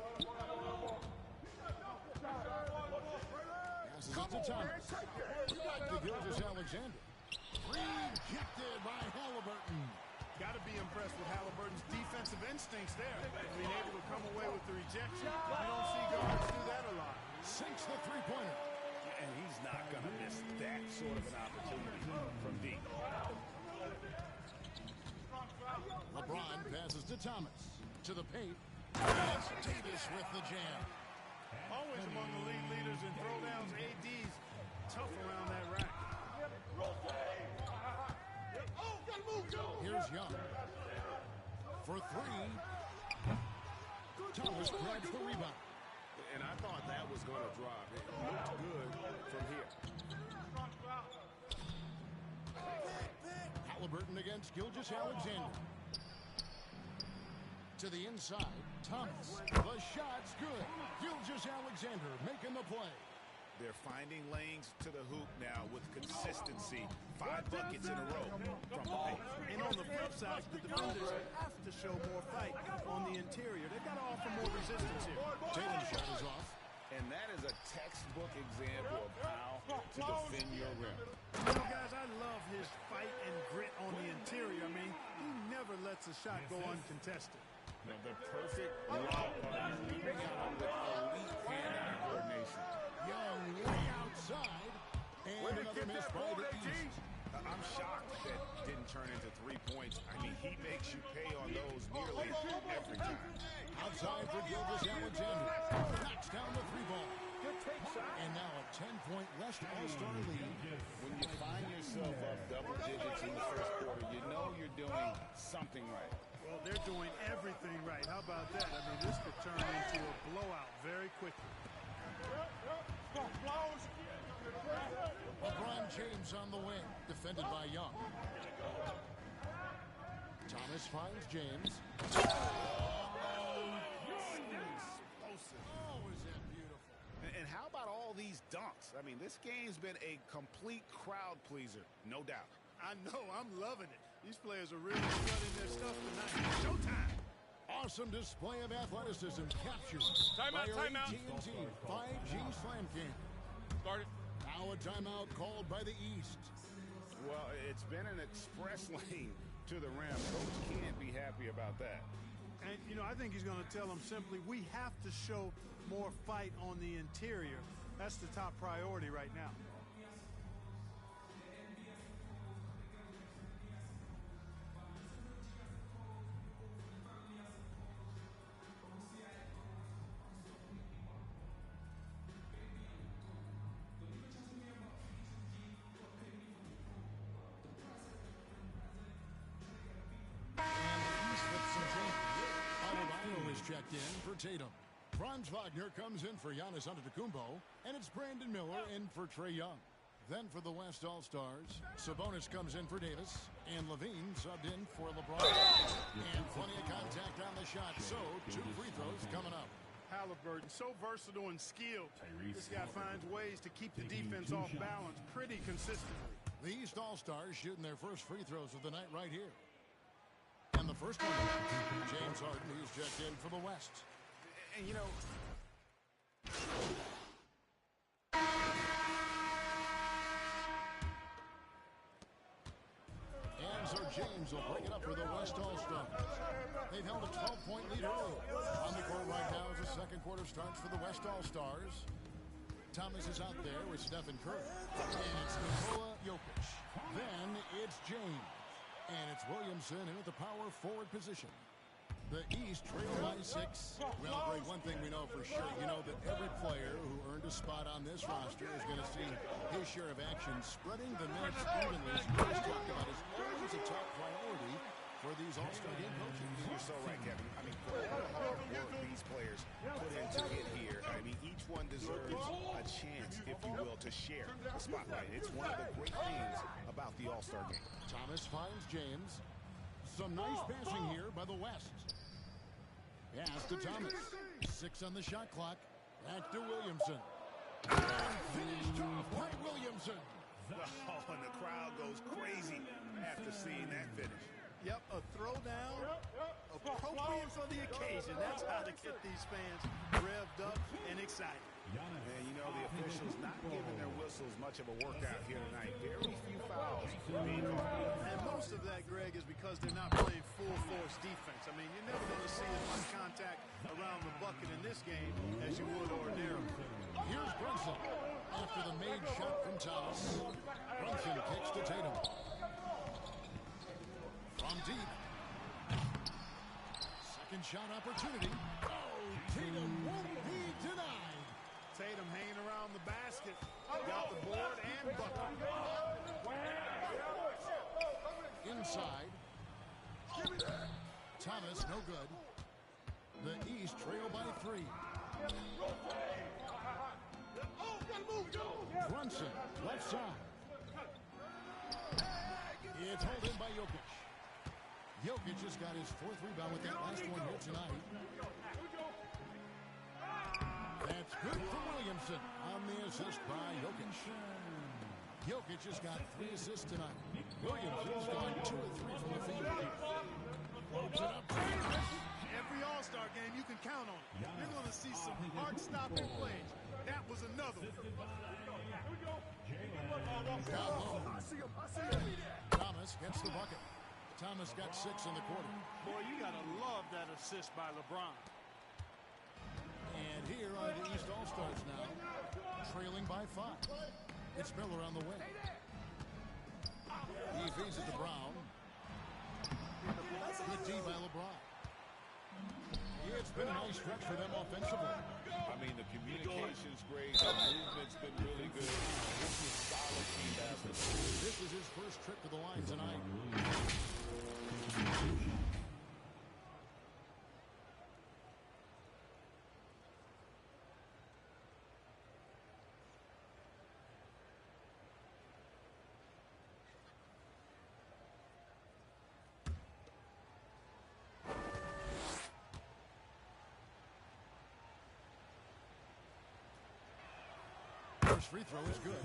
to Thomas. Back to Gilgeous-Alexander. Rejected by Halliburton. Got to be impressed with Halliburton's defensive instincts there. Being able to come away with the rejection. You don't see guards do that a lot. Sinks the three-pointer. And he's not going to miss that sort of an opportunity from deep. LeBron passes to Thomas. To the paint. It's Davis with the jam. Always among the league leaders in throwdowns. AD's tough around that rack. Here's Young. For three. Thomas grabs the rebound. And I thought that was going to drop. It looked good from here. Halliburton against Gilgeous-Alexander. To the inside, Thomas. The shot's good. Gilgeous-Alexander making the play. They're finding lanes to the hoop now with consistency. 5 buckets in a row from the paint. And on the flip side, the defenders have to show more fight on the interior. They've got to offer more resistance here. Tatum's shot is off. And that is a textbook example of how to defend your rim. You know, guys, I love his fight and grit on the interior. I mean, he never lets a shot go uncontested. Now, the perfect lob partner rebound with elite hand-eye coordination. Young way outside. And another miss by the East. I'm shocked that didn't turn into 3 points. I mean, he makes you pay on those nearly every time. Outside for Gilgeous-Alexander. Knocks down the three ball. And now a 10-point West All-Star lead. When you find yourself up double digits in the first quarter, you know you're doing something right. Well, they're doing everything right. How about that? I mean, this could turn into a blowout very quickly. LeBron James on the wing, defended by Young. Thomas finds James. Oh, is that beautiful. And how about all these dunks? I mean, this game's been a complete crowd pleaser, no doubt. I know. I'm loving it. These players are really studying their stuff tonight. Showtime. Awesome display of athleticism captured Timeout, by timeout. AT&T 5G Slam Cam. Started. Now a timeout called by the East. Well, it's been an express lane to the rim. Coach can't be happy about that. And, you know, I think he's going to tell them simply, we have to show more fight on the interior. That's the top priority right now. Checked in for Tatum. Franz Wagner comes in for Giannis Antetokounmpo, and it's Brandon Miller in for Trae Young. Then for the West All-Stars, Sabonis comes in for Davis, and Levine subbed in for LeBron. And plenty of contact on the shot, so 2 free throws coming up. Halliburton, so versatile and skilled. This guy finds ways to keep the defense off balance pretty consistently. The East All-Stars shooting their first free throws of the night right here. And the first one, James Harden, who's checked in for the West. And, you know, and so James will bring it up for the West All-Stars. They've held a 12-point lead early. On the court right now as the second quarter starts for the West All-Stars. Thomas is out there with Stephen Curry. And it's Nikola Jokic. Then it's James. And it's Williamson in at the power forward position. The East trail by 6. Well, Greg, one thing we know for sure, you know that every player who earned a spot on this roster is going to see his share of action. Spreading the minutes evenly, as we just talked about, is always a top priority for these All-Star game coaches. You're so right, Kevin. I mean, for all the hard work these players put in to get here, I mean, each one deserves a chance, if you will, to share the spotlight. It's one of the great things about the All-Star game. Thomas finds James. Some nice passing here by the West. Pass to Thomas. 6 on the shot clock. Back to Williamson. And finished off by Williamson. Oh, and the crowd goes crazy after seeing that finish. Yep, a throwdown appropriate for the occasion. That's how to get these fans revved up and excited. And you know, the officials not giving their whistles much of a workout here tonight. Very few fouls being called. And most of that, Greg, is because they're not playing full force defense. I mean, you're never going to see as much contact around the bucket in this game as you would ordinarily. Here's Brunson. After the made shot from Thomas. Brunson kicks to Tatum. From deep. Second shot opportunity. Oh, Tatum won't be denied. Tatum hanging around the basket. Got the board and bucket. Inside. Thomas, no good. The East trail by 3. Brunson, left side. It's held in by Jokic. Jokic just got his 4th rebound with that last one here tonight. That's good for Williamson on the assist by Jokic. Jokic just got 3 assists tonight. Williamson's gone 2 of 3 from the field. Loads it up. Every All-Star game, you can count on it. You're going to see some heart-stopping plays. That was another one. Down low. Thomas gets the bucket. Thomas got 6 in the quarter. Boy, you got to love that assist by LeBron. And here are the East All-Stars now, trailing by 5. It's Miller on the wing. He feeds it to Brown. Good D by LeBron. It's been a nice stretch for them offensively. I mean, the communication's great. The movement's been really good. This is solid team basketball. This is his first trip to the line tonight. First free throw is good.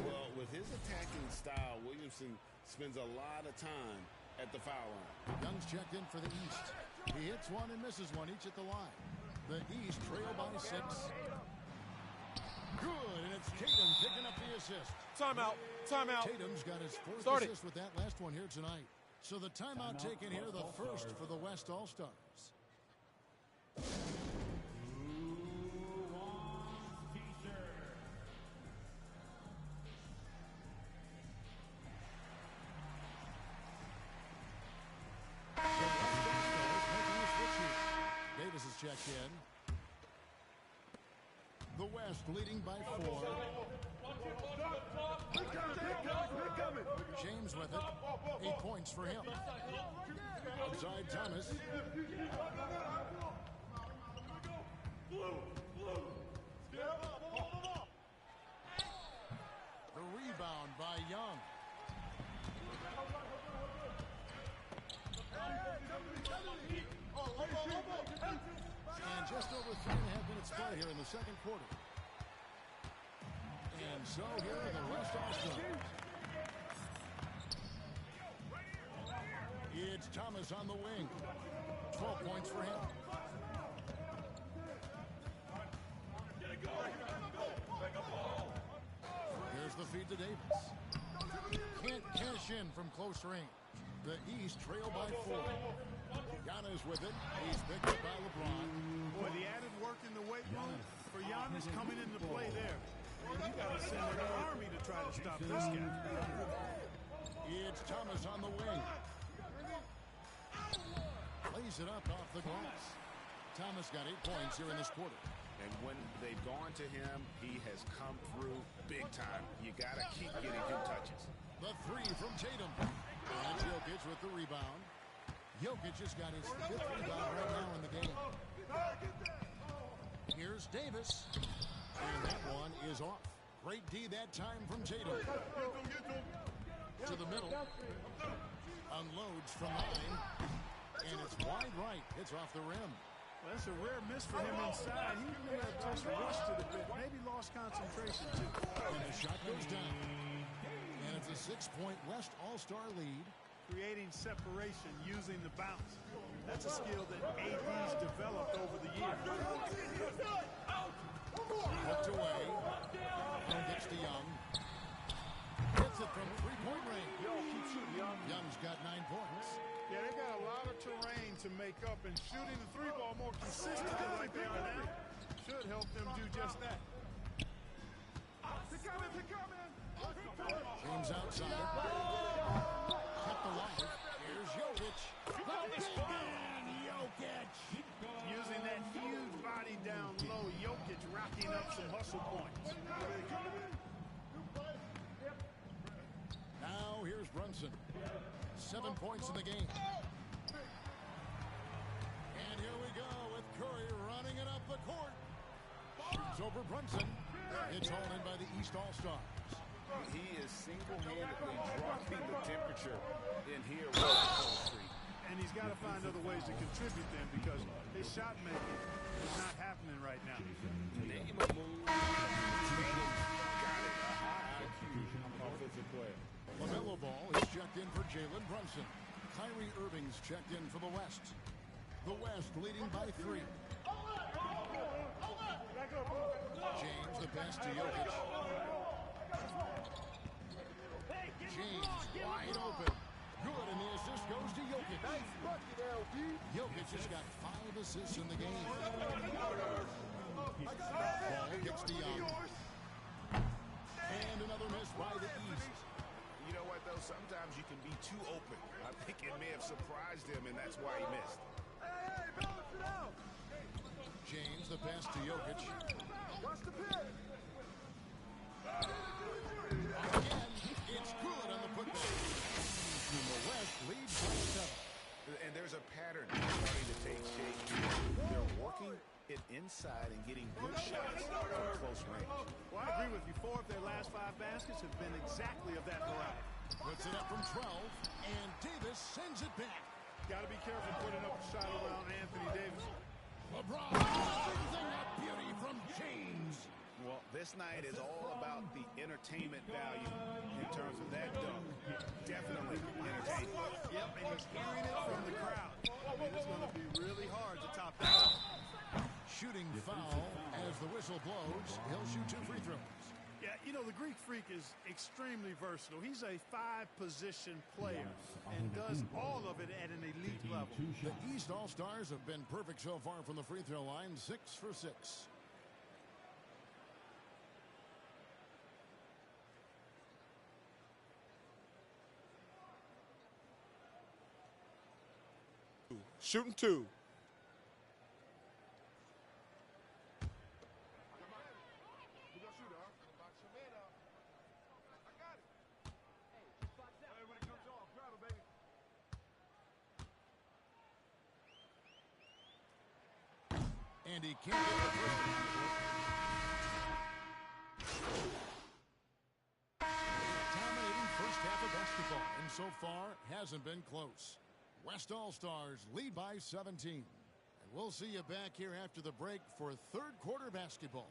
Well, with his attacking style, Williamson spends a lot of time at the foul line. Young's checked in for the East. He hits one and misses one, each at the line. The East trail by 6. Good, and it's Tatum picking up the assist. Timeout. Timeout. Tatum's got his 4th Start it. assist with that last one here tonight. So the timeout taken here, the first for the West All-Stars. Davis is checked in. The West leading by 4. James with it. 8 points for him. Outside Thomas. The rebound by Young. And just over 3.5 minutes play here in the second quarter. And so here are the West All-Stars. It's Thomas on the wing. 12 points for him. Here's the feed to Davis. Can't cash in from close range. The East trail by 4. Giannis with it. He's picked up by LeBron. Boy, the added work in the weight room for Giannis coming into play there. And you got to send an army to try to stop this guy. It's Thomas on the wing. Lays it up off the glass. Thomas got 8 points here in this quarter. And when they've gone to him, he has come through big time. You got to keep getting him touches. The 3 from Tatum. And Jokic with the rebound. Jokic just got his 5th rebound right now in the game. Here's Davis. And that one is off. Great D that time from Tatum. To the middle. Unloads from 9. And it's wide right. It's off the rim. Well, that's a rare miss for him inside. He may have just rushed it a bit. Maybe lost concentration, too. And the shot goes down. And it's a 6-point West All-Star lead. Creating separation using the bounce. That's a skill that AD's developed over the years. Hooked away. Young gets to Young. Hits it from three-point range. Young's got 9 points. Yeah, they got a lot of terrain to make up, and shooting the three ball more consistently like they are now should help them do just that. James outside. Kept alive. Here's Jokic. The big man, Jokic. Using that huge body down low, Jokic racking up some hustle points. Now here's Brunson. 7 points in the game. And here we go with Curry running it up the court. Shoots over Brunson. It's hauled in by the East All-Stars. He is single-handedly dropping the temperature in here with Cole Street. And he's got to find other ways to contribute then, because his shot making is not happening right now. Name a move. Got it. A high IQ offensive player. LaMelo Ball is checked in for Jalen Brunson. Kyrie Irving's checked in for the West. The West leading by 3. James, the pass to Jokic. James wide open. Good, and the assist goes to Jokic. Jokic has got 5 assists in the game. Ball gets to Young. And another miss by the East. You know what, though? Sometimes you can be too open. I think it may have surprised him, and that's why he missed. James, the pass to Jokic. Again, it's good on the putback. And the West leads by 7. And there's a pattern starting to take shape. They're working it inside and getting good shots from close range. Well, I agree with you. 4 of their last 5 baskets have been exactly of that variety. Puts it up from 12, and Davis sends it back. Got to be careful putting up a shot around Anthony Davis. LeBron brings that beauty from James. Well, this night is all about the entertainment value in terms of that dunk. Definitely entertaining. Yep, and he's hearing it from the crowd. I mean, it's going to be really hard to top that. Shooting foul as the whistle blows. He'll shoot 2 free throws. Yeah, you know, the Greek Freak is extremely versatile. He's a 5-position player and does all of it at an elite level. The East All-Stars have been perfect so far from the free throw line, 6 for 6. Shooting 2. And he can't get the first. Dominating first half of basketball, and so far hasn't been close. West All-Stars lead by 17. And we'll see you back here after the break for third quarter basketball.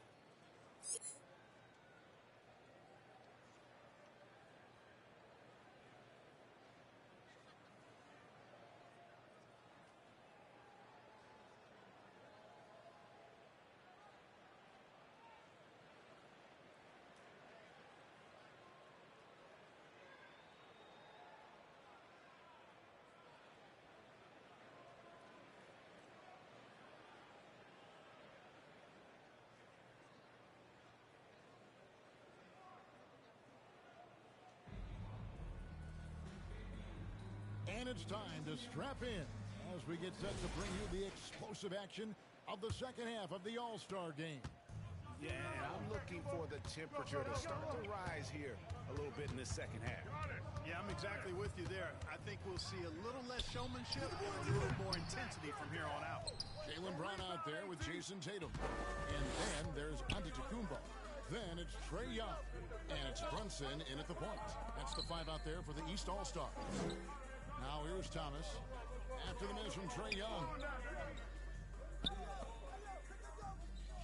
And it's time to strap in as we get set to bring you the explosive action of the second half of the All-Star game. Yeah, and I'm looking for the temperature to start to rise here a little bit in this second half. Yeah, I'm exactly with you there. I think we'll see a little less showmanship and a little more intensity from here on out. Jaylen Brown out there with Jason Tatum. And then there's Antetokounmpo. Then it's Trae Young. And it's Brunson in at the point. That's the 5 out there for the East All-Stars. Now here's Thomas. After the miss from Trae Young.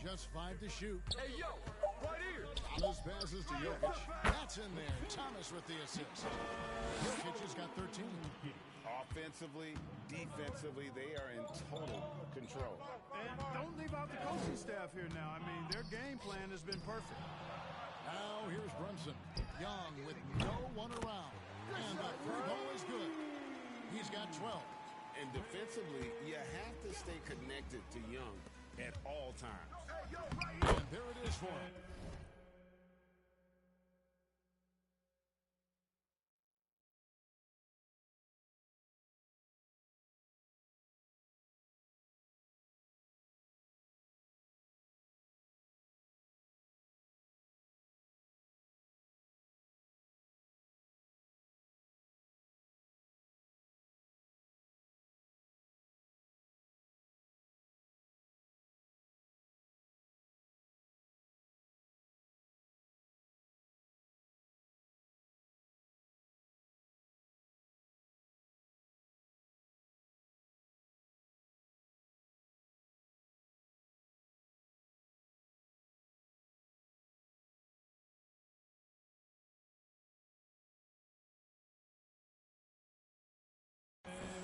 Just 5 to shoot. Hey, yo, right here. Thomas passes to Jokic. That's in there. Thomas with the assist. Jokic has got 13. Offensively, defensively, they are in total control. And don't leave out the coaching staff here now. I mean, their game plan has been perfect. Now here's Brunson. Young with no one around. And the third ball is good. He's got 12. And defensively, you have to stay connected to Young at all times. And there it is for him.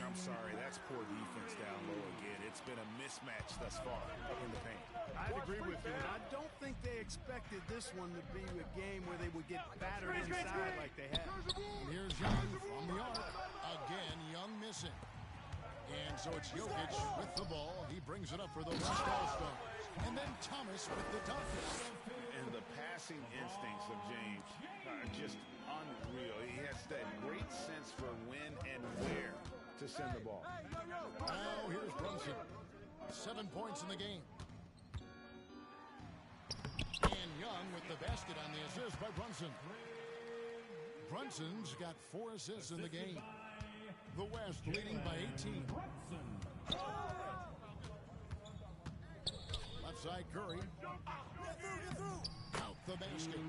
I'm sorry, that's poor defense down low again. It's been a mismatch thus far up in the paint. I'd agree with you. And I don't think they expected this one to be a game where they would get battered inside like they have. And here's Young from the arc. Again, Young missing. And so it's Jokic with the ball. He brings it up for the West All-Stars. And then Thomas with the dunk. And the passing instincts of James are just unreal. He has that great sense for when and where to send the ball. Now here's Brunson. 7 points in the game. And Young with the basket on the assist by Brunson. Brunson's got 4 assists in the game. The West leading by 18. Left side Curry. Out the basket.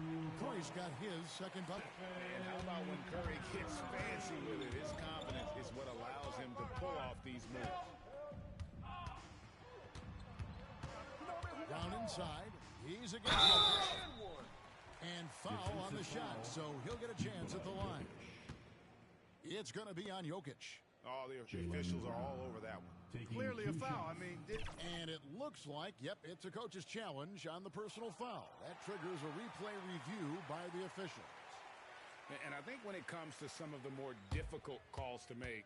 Curry's got his second bucket. And how about when Curry gets fancy with it? His confidence is what allows him to pull off these moves. Down inside. He's against Jokic. And foul on the shot, so he'll get a chance at the line. It's going to be on Jokic. Oh, the officials are all over that one. Clearly a foul. I mean, and it looks like, yep, it's a coach's challenge on the personal foul. That triggers a replay review by the officials. And I think when it comes to some of the more difficult calls to make,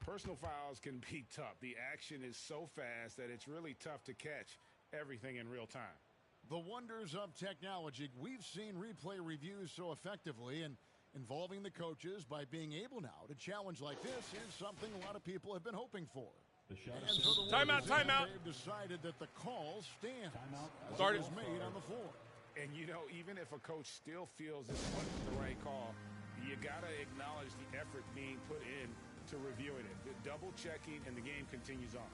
personal fouls can be tough. The action is so fast that it's really tough to catch everything in real time. The wonders of technology. We've seen replay reviews so effectively, and involving the coaches by being able now to challenge like this is something a lot of people have been hoping for. And so timeout. They've decided that the call stands. Start is made on the floor. And, you know, even if a coach still feels this wasn't the right call, you got to acknowledge the effort being put in to reviewing it. The double checking, and the game continues on.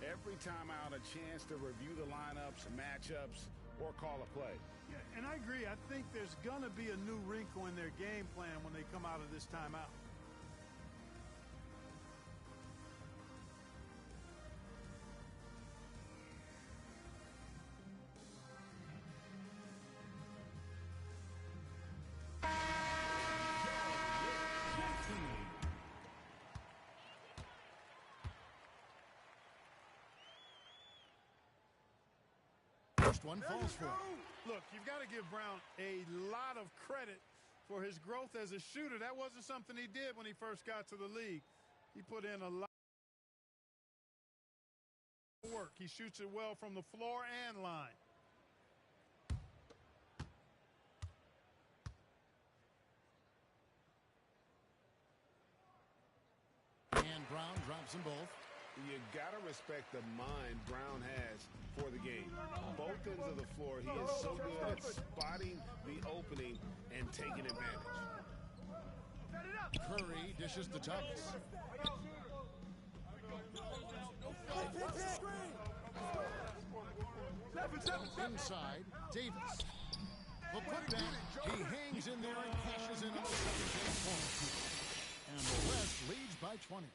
Every time out, a chance to review the lineups, matchups, or call a play. Yeah, and I agree. I think there's going to be a new wrinkle in their game plan when they come out of this timeout. First one falls for him. Look, you've got to give Brown a lot of credit for his growth as a shooter. That wasn't something he did when he first got to the league. He put in a lot of work. He shoots it well from the floor and line. And Brown drops them both. You got to respect the mind Brown has for the game. Both ends of the floor, he is so good at spotting the opening and taking advantage. Curry dishes to Thomas. Inside, Davis. The putback, he hangs in there and cashes in on the second game point. And the West leads by 20.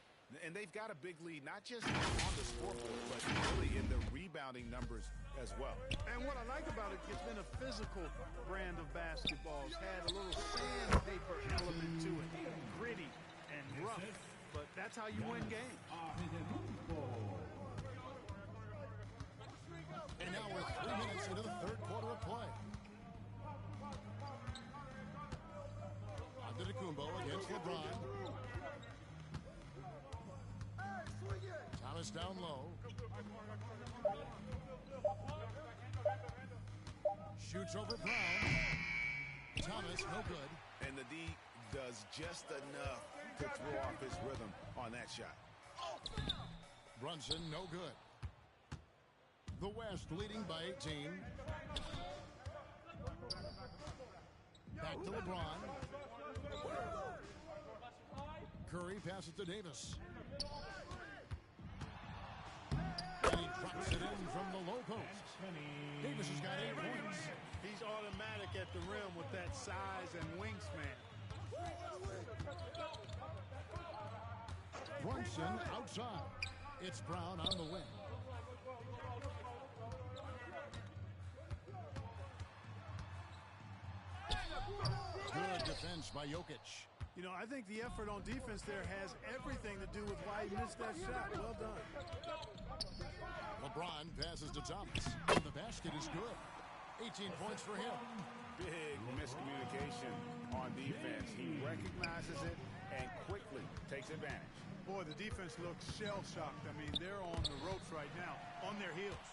And they've got a big lead, not just on the scoreboard, but really in the rebounding numbers as well. And what I like about it, it's been a physical brand of basketball. It's had a little sandpaper element to it, gritty and rough. but that's how you win games. And now we're 3 minutes into the third quarter of play. Antetokounmpo against LeBron. Thomas down low. Shoots over Brown. Thomas, no good. And the D does just enough to throw off his rhythm on that shot. Brunson, no good. The West leading by 18. Back to LeBron. Curry passes to Davis. And he drops it in from the low post. Davis has got 8 points. He's automatic at the rim with that size and wingspan. Brunson outside. It's Brown on the wing. Good defense by Jokic. You know, I think the effort on defense there has everything to do with why he missed that shot. Well done. LeBron passes to Thomas. The basket is good. 18 points for him. Big miscommunication on defense. He recognizes it and quickly takes advantage. Boy, the defense looks shell-shocked. I mean, they're on the ropes right now, on their heels.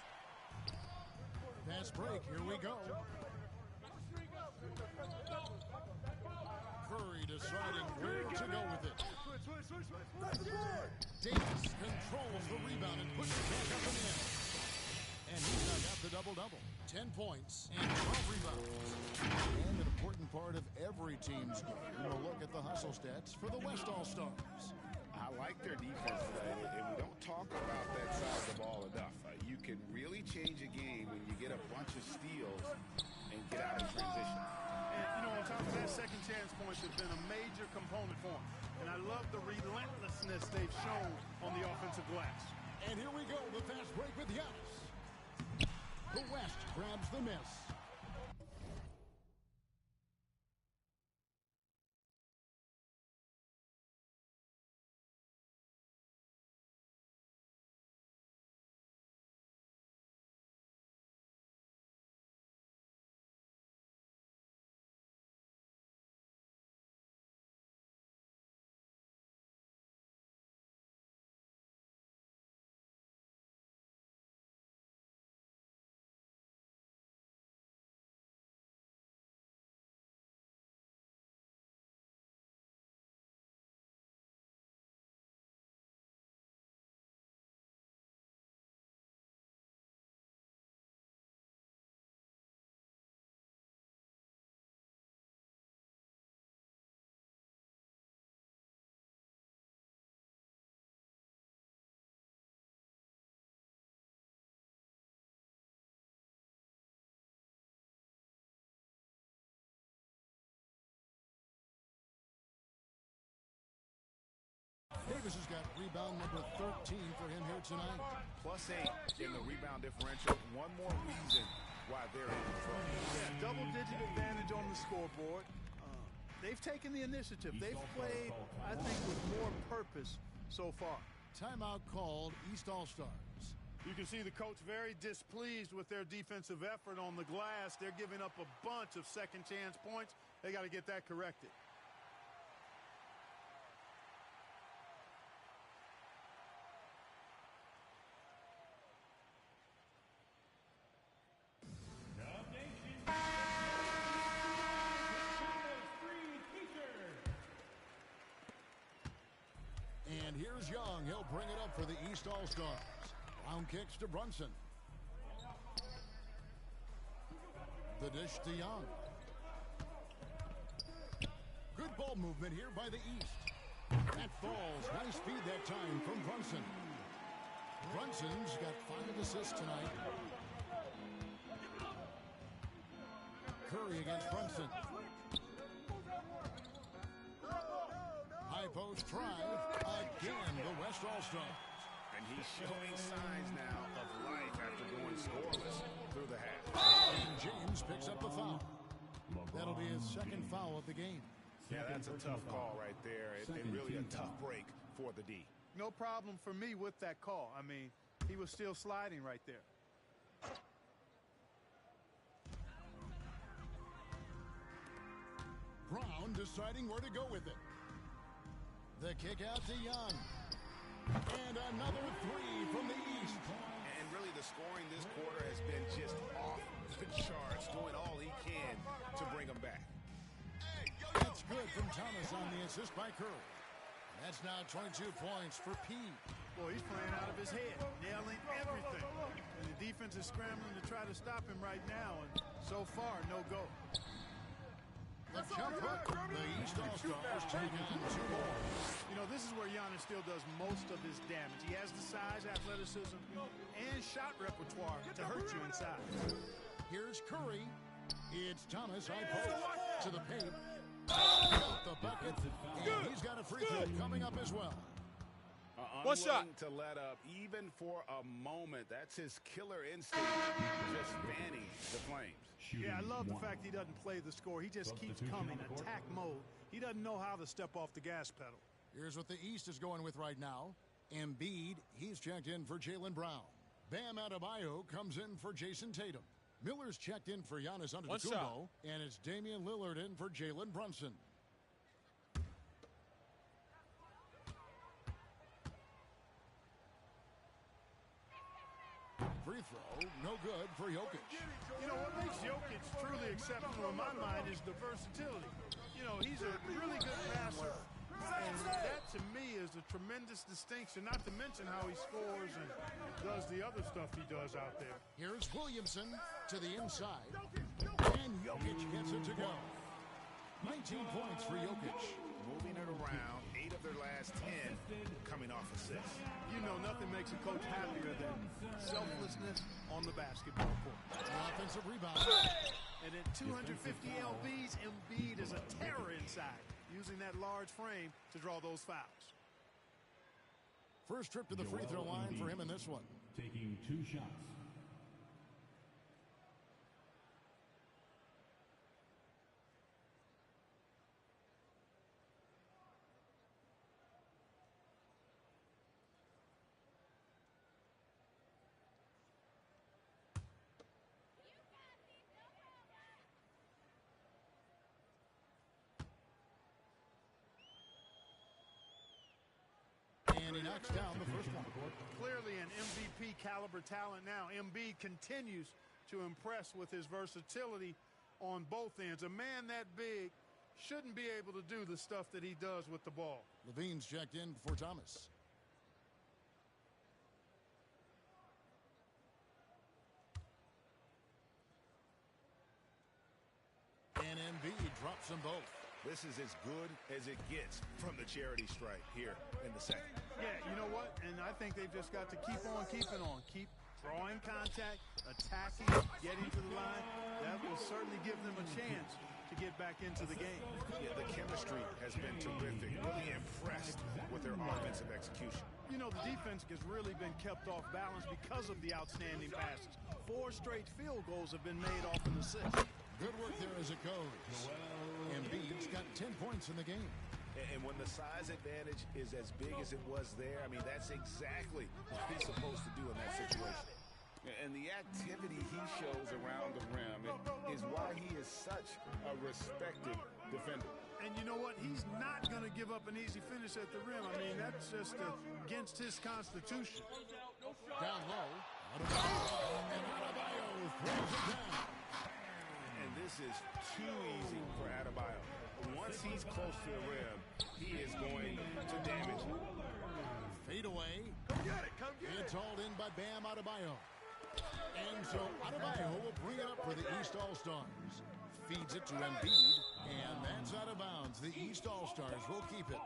Fast break. Here we go. Curry deciding where to go with it. Davis controls the rebound and puts it back up and in. And he's now got the double-double. 10 points and 12 rebounds. And an important part of every team's game. We'll look at the hustle stats for the West All-Stars. I like their defense today, and we don't talk about that side of the ball enough. You can really change a game when you get a bunch of steals and get out in transition. And, you know, on top of that, second chance points have been a major component for them. And I love the relentlessness they've shown on the offensive glass. And here we go, the fast break with Giannis. The West grabs the miss. Davis has got rebound number 13 for him here tonight. +8 in the rebound differential. One more reason why they're in control. Yeah, double-digit advantage on the scoreboard. They've taken the initiative. They've played, I think, with more purpose so far. Timeout called, East All-Stars. You can see the coach very displeased with their defensive effort on the glass. They're giving up a bunch of second chance points. They got to get that corrected. And here's Young. He'll bring it up for the East All-Stars. Round kicks to Brunson. The dish to Young. Good ball movement here by the East. That falls. Nice feed that time from Brunson. Brunson's got 5 assists tonight. Curry against Brunson. High post drive. Again, the West All-Stars. And he's showing signs now of life after going scoreless through the half. And James picks up the foul. That'll be his second foul of the game. Yeah, that's a tough call right there. And really a tough break for the D. No problem for me with that call. I mean, he was still sliding right there. Brown deciding where to go with it. The kick out to Young. And another three from the East. And really the scoring this quarter has been just off the charts, doing all he can to bring them back. That's good from Thomas on the assist by Curry. That's now 22 points for P. Boy, he's playing out of his head, nailing everything. And the defense is scrambling to try to stop him right now, and so far, no go. The jump hook, the East All-Stars take on 2 more. You know, this is where Giannis still does most of his damage. He has the size, athleticism, and shot repertoire to hurt you inside. Here's Curry. It's Thomas, high post, to the paint. The bucket, and he's got a free throw coming up as well. One shot. To let up, even for a moment. That's his killer instinct, just fanning the flames. Yeah, I love the fact he doesn't play the score. He just keeps coming, attack mode. He doesn't know how to step off the gas pedal. Here's what the East is going with right now. Embiid, he's checked in for Jaylen Brown. Bam Adebayo comes in for Jason Tatum. Miller's checked in for Giannis Antetokounmpo, and it's Damian Lillard in for Jalen Brunson. Free throw, no good for Jokic. You know, what makes Jokic truly exceptional in my mind is the versatility. You know, he's a really good passer. And that, to me, is a tremendous distinction, not to mention how he scores and does the other stuff he does out there. Here's Williamson to the inside. And Jokic gets it to go. 19 points for Jokic. Moving it around, 8 of their last 10 coming off assists. You know, nothing makes a coach happier than selflessness on the basketball court. An offensive rebound. And at 250 lbs, Embiid is a terror inside, using that large frame to draw those fouls. First trip to the free throw line for him in this one. Taking 2 shots. And he knocks down the first one. Clearly an MVP caliber talent now. Embiid continues to impress with his versatility on both ends. A man that big shouldn't be able to do the stuff that he does with the ball. Levine's checked in for Thomas. And Embiid drops them both. This is as good as it gets from the charity stripe here in the second. Yeah, you know what? And I think they've just got to keep on keeping on. Keep drawing contact, attacking, getting to the line. That will certainly give them a chance to get back into the game. Yeah, the chemistry has been terrific. Really impressed with their offensive execution. You know, the defense has really been kept off balance because of the outstanding passes. 4 straight field goals have been made off an assist. Good work there as it goes. Embiid's got 10 points in the game. And when the size advantage is as big as it was there, I mean, that's exactly what he's supposed to do in that situation. And the activity he shows around the rim is why he is such a respected defender. And you know what? He's not going to give up an easy finish at the rim. I mean, that's just against his constitution. Down low. And Adebayo throws it down. And this is too easy for Adebayo. Once he's close to the rim, he is going to damage him. Fade away. Come get it, come get it. It's hauled in by Bam Adebayo. And so Adebayo will bring it up for the East All-Stars. Feeds it to Embiid, and that's out of bounds. The East All-Stars will keep it.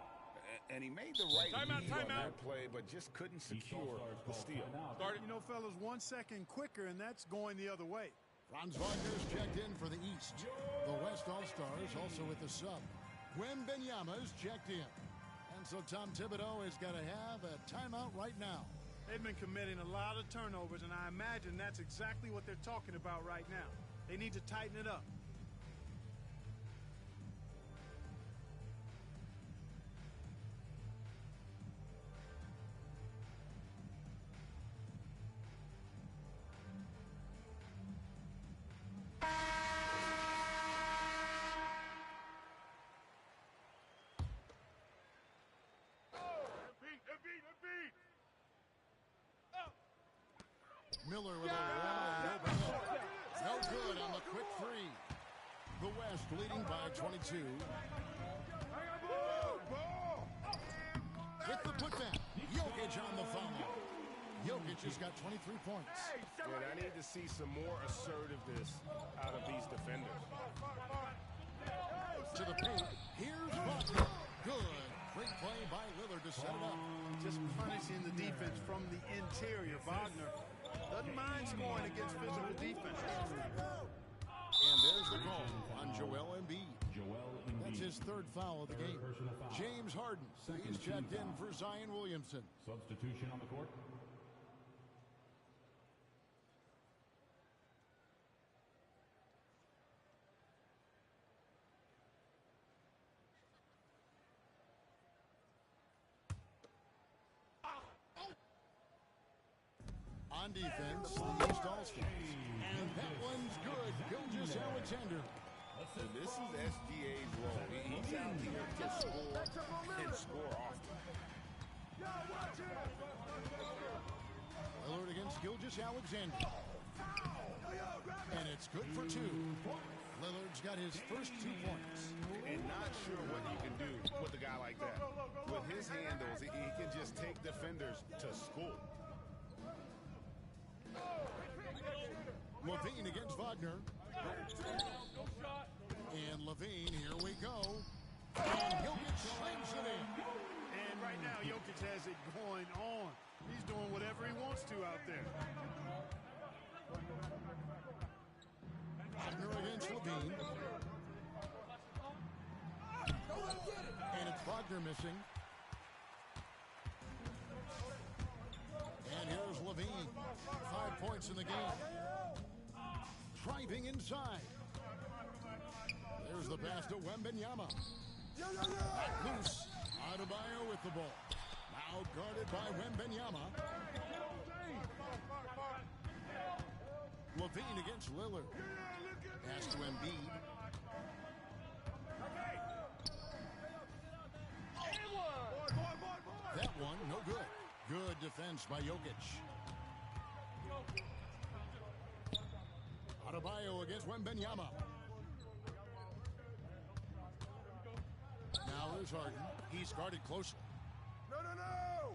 And he made the right read on that play, but just couldn't secure the steal. You know, fellas, 1 second quicker, and that's going the other way. Franz Wagner's checked in for the East. The West All-Stars also with the sub. Wembanyama's checked in. And so Tom Thibodeau has got to have a timeout right now. They've been committing a lot of turnovers, and I imagine that's exactly what they're talking about right now. They need to tighten it up. Miller with a wide open look. No good on the quick three. The West leading by 22. With the putback, Jokic on the follow. Jokic has got 23 points. Man, I need to see some more assertiveness out of these defenders. To the paint, here's Butler. Good. Great play by Lillard to set it up. Just punishing the defense from the interior. Wagner doesn't mind scoring against physical defense. And there's the call on Joel Embiid. That's his third foul of the game. James Harden, he's checked in for Zion Williamson. Substitution on the court. On defense, the East All-Stars. And that one's good. Gilgeous-Alexander. And this is SGA's role. He's out here to score and score often. Lillard against Gilgeous-Alexander. And it's good for two. Lillard's got his first 2 points. And not sure what you can do with a guy like that. With his handles, he can just take defenders to school. Levine against Wagner. And Levine, here we go. And Jokic slams it in. And right now, Jokic has it going on. He's doing whatever he wants to out there. Wagner against Levine. And it's Wagner missing. And here's Levine. 5 points in the game. Driving inside. There's the pass to Wembanyama. Loose. Adebayo with the ball. Now guarded by Wembanyama. Levine against Lillard. Pass to Embiid. That one, no good. Good defense by Jokic. Adebayo against Wembanyama. Now here's Harden. He's guarded closely. No!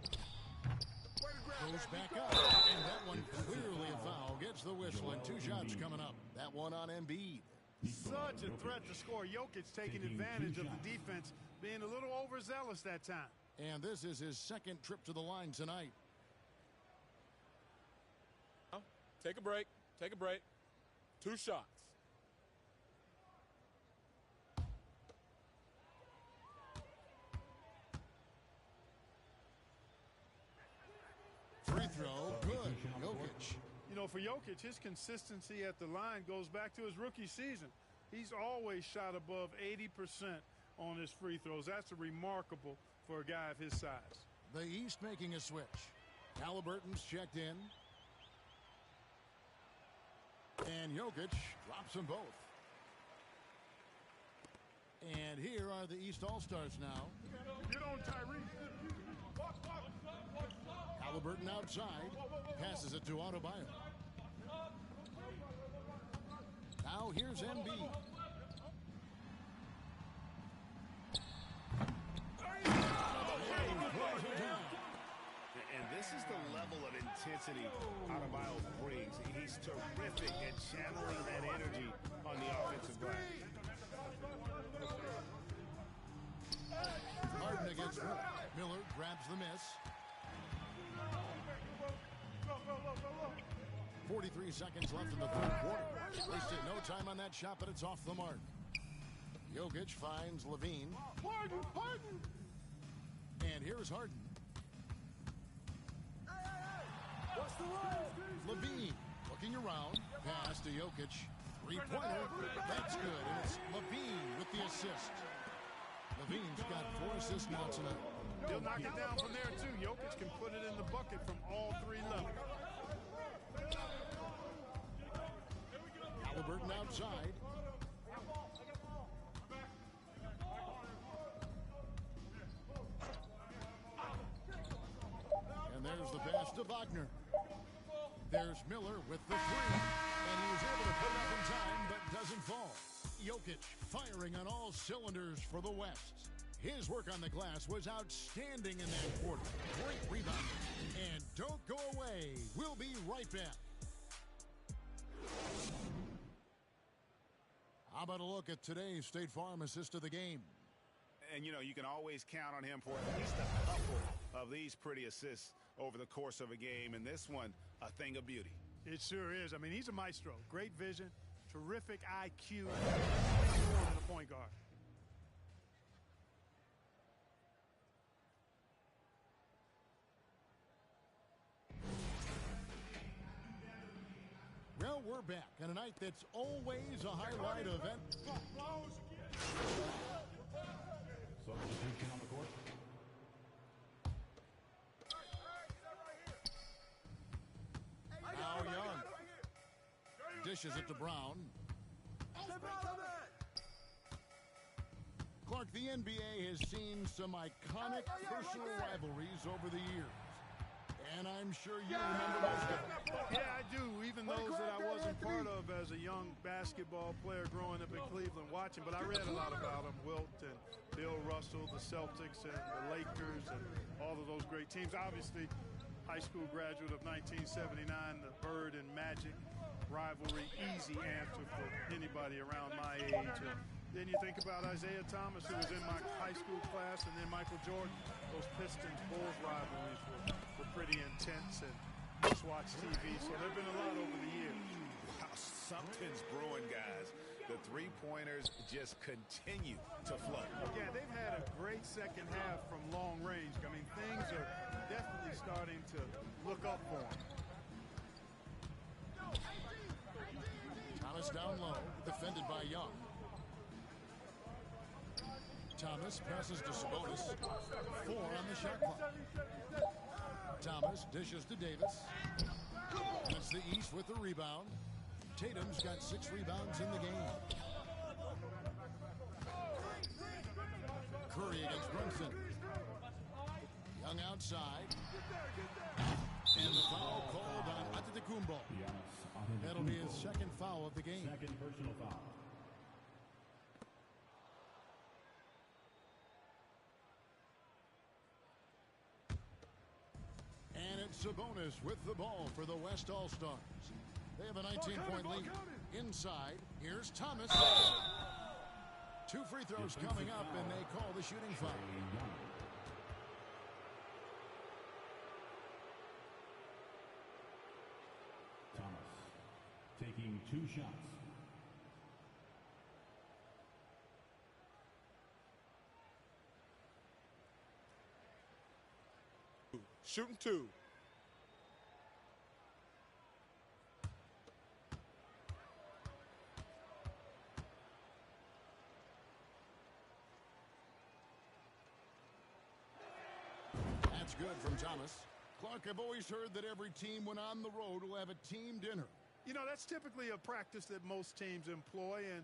Goes back up. And that one clearly a foul. Gets the whistle and 2 shots coming up. That one on Embiid. Such a threat to score. Jokic taking advantage of the defense, being a little overzealous that time. And this is his second trip to the line tonight. Take a break. Take a break. 2 shots. Free throw, good. Jokic. You know, for Jokic, his consistency at the line goes back to his rookie season. He's always shot above 80% on his free throws. That's remarkable for a guy of his size. The East making a switch. Halliburton's checked in. And Jokic drops them both. And here are the East All-Stars now. Get on, Tyrese. Halliburton outside. Passes it to Adebayo. Now here's Embiid. And this is the level of intensity Adebayo brings. He's terrific at channeling that energy on the offensive glass. Harden against Miller. Miller grabs the miss. 43 seconds left in the third quarter. Wasted no time on that shot, but it's off the mark. Jokic finds Levine. Harden! And here's Harden. What's the rule? Levine looking around. Pass to Jokic. 3-pointer. That's good. And it's Levine with the assist. Levine's got 4 assists now tonight. He'll knock it down from there, too. Jokic can put it in the bucket from all 3 levels. Halliburton outside. And there's the pass to Wagner. There's Miller with the three, and he was able to put it up in time, but doesn't fall. Jokic firing on all cylinders for the West. His work on the glass was outstanding in that quarter. Great rebound. And don't go away. We'll be right back. How about a look at today's State Farm assist of the game? And, you know, you can always count on him for at least a couple of these pretty assists over the course of a game. And this one, a thing of beauty. It sure is. I mean, he's a maestro. Great vision, terrific IQ, more than a point guard. Well, we're back on a night that's always a highlight event. Substitution on the court. Now Young dishes it to Brown. Clark, the NBA has seen some iconic personal rivalries over the years. And I'm sure you remember most of them. Yeah, I do, even those that I wasn't part of as a young basketball player growing up in Cleveland watching. But I read a lot about them, Wilt and Bill Russell, the Celtics and the Lakers and all of those great teams. Obviously, high school graduate of 1979, the Bird and Magic rivalry, easy answer for anybody around my age. And then you think about Isaiah Thomas, who was in my high school class, and then Michael Jordan. Those Pistons-Bulls rivalries were pretty intense and must-watch TV. So there have been a lot over the years. Wow, something's brewing, guys. The three-pointers just continue to flow. Yeah, they've had a great second half from long range. I mean, things are definitely starting to look up for them. Thomas down low, defended by Young. Thomas passes to Sabonis. 4 on the shot clock. Thomas dishes to Davis. That's the East with the rebound. Tatum's got 6 rebounds in the game. Curry against Brunson. Young outside. And the foul called on Antetokounmpo. That'll be his second foul of the game. Second personal foul. And it's Sabonis with the ball for the West All-Stars. They have a 19-point lead. Inside, here's Thomas. 2 free throws coming up, and they call the shooting foul. Thomas taking 2 shots. Shooting 2. That's good from Thomas. Clark, I've always heard that every team when on the road will have a team dinner. You know, that's typically a practice that most teams employ, and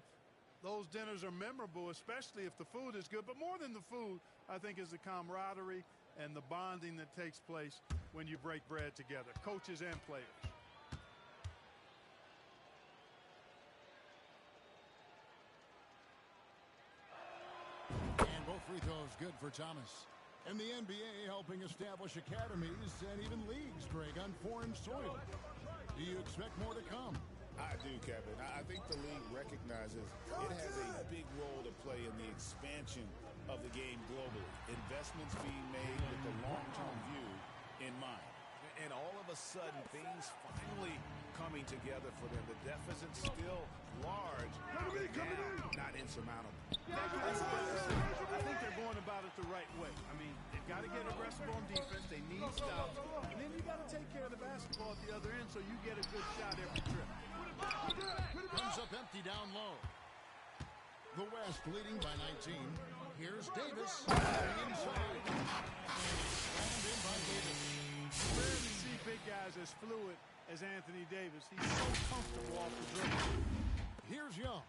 those dinners are memorable, especially if the food is good. But more than the food, I think, is the camaraderie and the bonding that takes place when you break bread together, coaches and players. And both free throws good for Thomas. And the NBA helping establish academies and even leagues, Greg, on foreign soil. Do you expect more to come? I do, Kevin. I think the league recognizes it has a big role to play in the expansion of the game globally. Investments being made with the long-term view in mind. And all of a sudden, things finally coming together for them. The deficit's still large, but now not insurmountable. I think they're going about it the right way. I mean, they've got to get aggressive on defense. They need stops. And then you got to take care of the basketball at the other end so you get a good shot every trip. Comes up empty down low. The West leading by 19. Here's Davis. Inside. And in by Davis. Rare to see big guys as fluid as Anthony Davis. He's so comfortable off the dribble. Here's Young.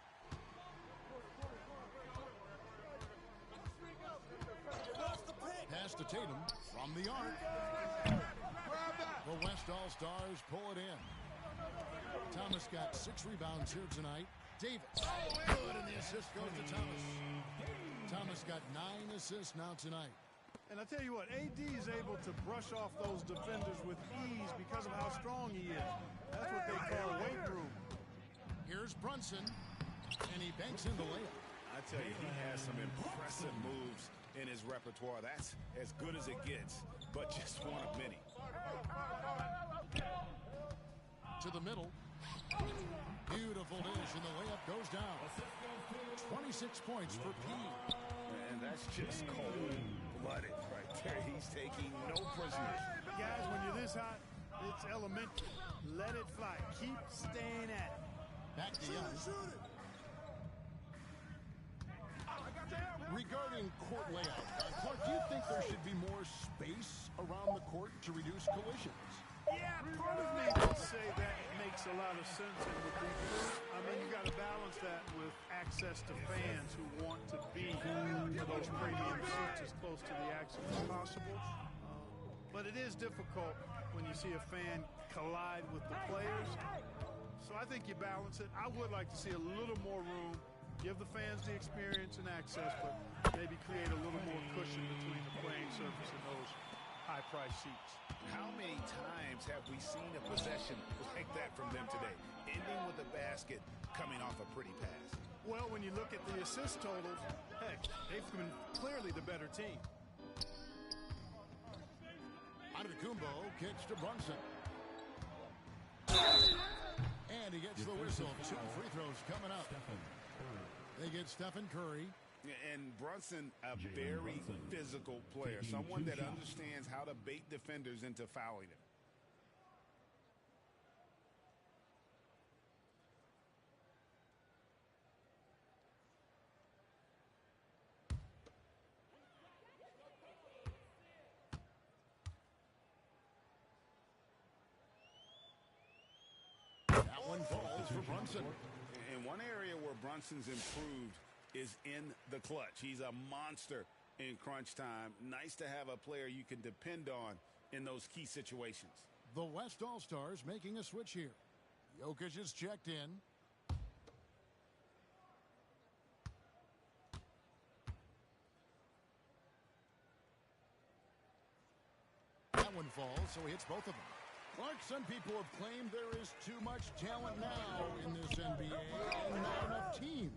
Pass to Tatum from the arc. The West All-Stars pull it in. Thomas got 6 rebounds here tonight. Davis, good, and the assist goes to Thomas. Thomas got 9 assists now tonight. And I tell you what, AD is able to brush off those defenders with ease because of how strong he is. That's what they call weight room. Here's Brunson, and he banks in the layup. I tell you, he has some impressive moves in his repertoire. That's as good as it gets, but just one of many. To the middle. Beautiful dish, and the layup goes down. 26 points for P. And that's just cold-blooded right there. He's taking no prisoners. Guys, when you're this hot, it's elementary. Let it fly. Keep staying at it. Back to Young. Regarding court layout, Clark, do you think there should be more space around the court to reduce collisions? Yeah, part of me would say that makes a lot of sense and would be good. I mean, you got to balance that with access to fans who want to be to those premium seats as close to the action as possible. But it is difficult when you see a fan collide with the players. So I think you balance it. I would like to see a little more room, give the fans the experience and access, but maybe create a little more cushion between the playing surface and those high-priced seats. How many times have we seen a possession like that from them today, ending with a basket coming off a pretty pass? Well, when you look at the assist totals, heck, they've been clearly the better team. Antetokounmpo kicks to Brunson. And he gets the whistle. 2 free throws coming up. They get Stephen Curry. And Brunson, a very physical player, someone that understands how to bait defenders into fouling him. That one falls for Brunson. And one area where Brunson's improved is in the clutch. He's a monster in crunch time. Nice to have a player you can depend on in those key situations. The West All-Stars making a switch here. Jokic is checked in. That one falls, so he hits both of them. Clark, some people have claimed there is too much talent now in this NBA and not enough teams.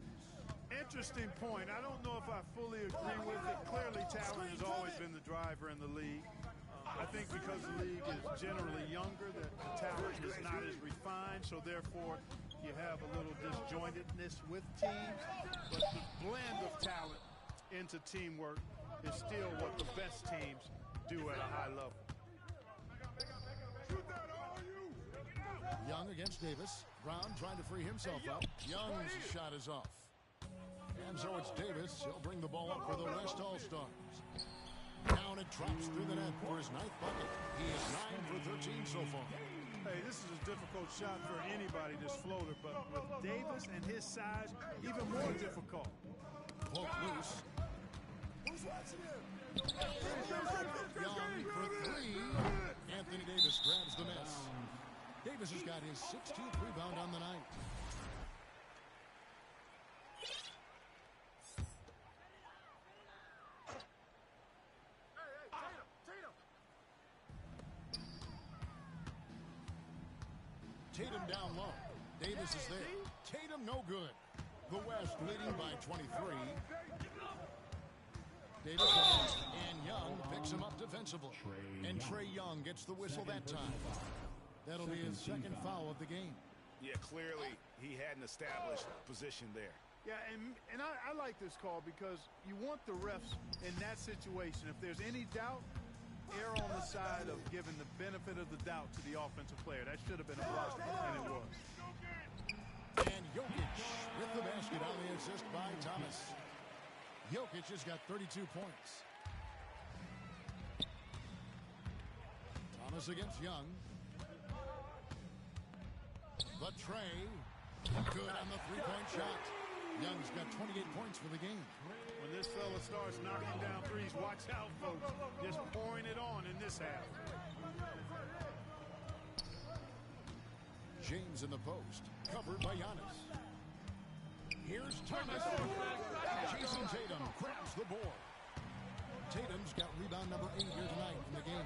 Interesting point. I don't know if I fully agree with it. Clearly, talent has always been the driver in the league. I think because the league is generally younger, that the talent is not as refined, so therefore you have a little disjointedness with teams. But the blend of talent into teamwork is still what the best teams do at a high level. Young against Davis. Brown trying to free himself up. Young's shot is off. And so it's Davis. He'll bring the ball up for the West All-Stars. Down it drops through the net for his 9th bucket. He is 9 for 13 so far. Hey, this is a difficult shot for anybody, this floater, but with Davis and his size, even more difficult. Poke loose. Young for 3. Anthony Davis grabs the miss. Davis has got his 16th rebound on the night. Tatum down low. Davis is there. Tatum no good. The West leading by 23. Davis and Young picks him up defensively. And Trae Young gets the whistle that time. That'll be his 2nd foul of the game. Yeah, clearly he had an established position there. Yeah, and I like this call because you want the refs in that situation. If there's any doubt, err on the side of giving the benefit of the doubt to the offensive player. That should have been a block, and it was. And Jokic with the basket on the assist by Thomas. Jokic has got 32 points. Thomas against Young. But Trae, good on the 3-point shot. Young's got 28 points for the game. When this fella starts knocking down threes, watch out, folks. Just pouring it on in this half. James in the post, covered by Giannis. Here's Thomas. Jason Tatum grabs the board. Tatum's got rebound number 8 here tonight in the game.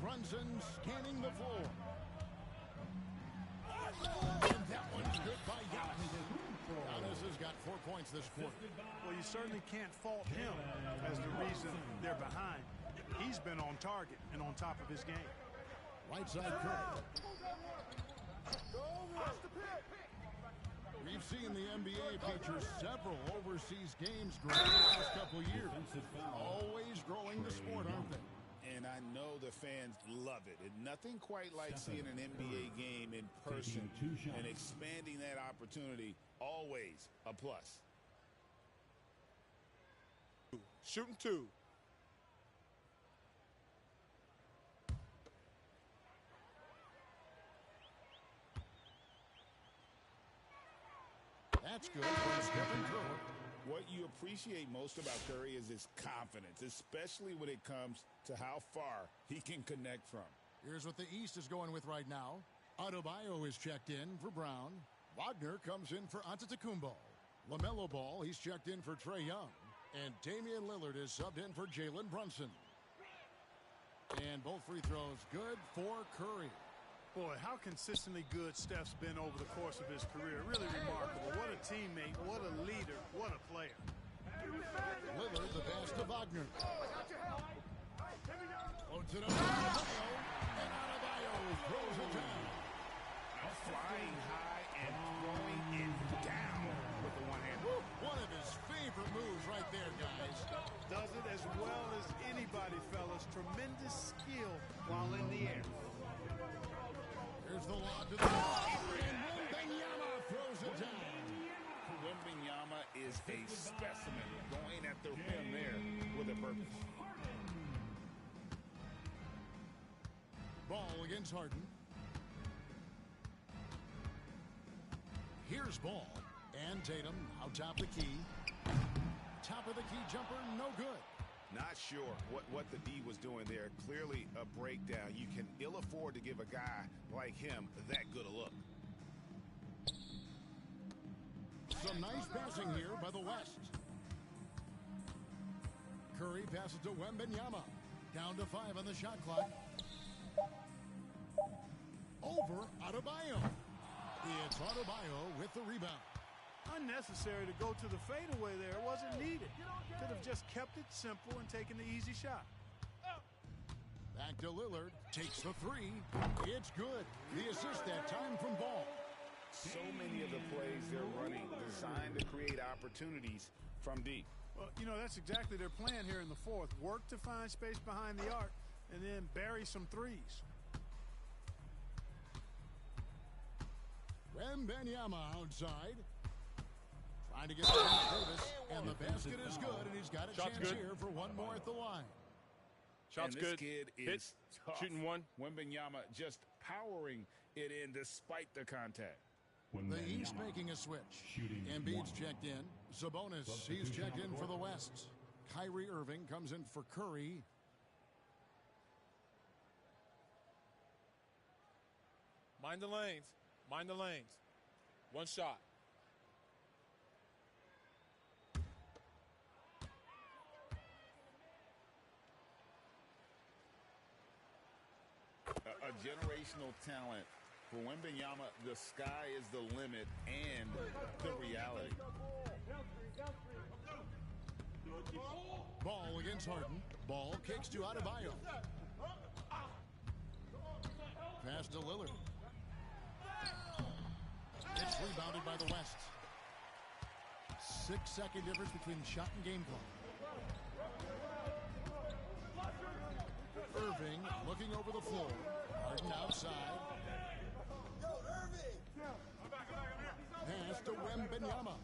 Brunson scanning the floor. And that one's good by Giannis. Giannis has got 4 points this quarter. Well, you certainly can't fault him as the reason they're behind. He's been on target and on top of his game. Right side Curry. We've seen the NBA feature several overseas games growing the last couple years. Always growing the sport, aren't they? And I know the fans love it. And nothing quite like seeing an NBA game in person and expanding that opportunity. Always a plus. Shooting 2. That's good for Stephen Curry. What you appreciate most about Curry is his confidence, especially when it comes to how far he can connect from. Here's what the East is going with right now. Adebayo is checked in for Brown. Wagner comes in for Antetokounmpo. LaMelo Ball, he's checked in for Trae Young. And Damian Lillard is subbed in for Jalen Brunson. And both free throws good for Curry. Boy, how consistently good Steph's been over the course of his career. Really remarkable. What a teammate, what a leader, what a player. Lillard, the pass to Wagner. Floats it up to Adebayo, and Adebayo throws it down. Flying high and throwing it down with the one hand. One of his favorite moves right there, guys. Does it as well as anybody, fellas. Tremendous skill while in the air. Here's the lob to the ball, and Wembanyama throws it down. Wembanyama is a specimen going at the rim there with a purpose. Ball against Harden. Here's Ball and Tatum out top the key. Top of the key jumper, no good. Not sure what the D was doing there. Clearly a breakdown. You can ill afford to give a guy like him that good a look. Some nice passing here by the West. Curry passes to Wembanyama. Down to 5 on the shot clock. Over Adebayo. It's Adebayo with the rebound. Unnecessary to go to the fadeaway there. It wasn't needed. Could have just kept it simple and taken the easy shot. Back to Lillard. Takes the 3. It's good. The assist that time from Ball. So many of the plays they're running designed to create opportunities from deep. Well, you know, that's exactly their plan here in the fourth. Work to find space behind the arc and then bury some threes. Wembanyama outside. Trying to get Davis, and the basket is good, and he's got a Shot's chance good. here for one more at the line. Shot's And this good. kid Hit. is tough. Shooting 1. Wembanyama just powering it in despite the contact. The East making a switch. Embiid's checked in. Sabonis, he's checked in for the West. Kyrie Irving comes in for Curry. Mind the lanes. Mind the lanes. One shot. A generational talent. For Wembanyama, the sky is the limit and the reality. Ball against Harden. Ball kicks to Adebayo. Pass to Lillard. It's rebounded by the West. 6-second difference between shot and game clock. Irving looking over the floor. Harden outside. Pass to Wembanyama.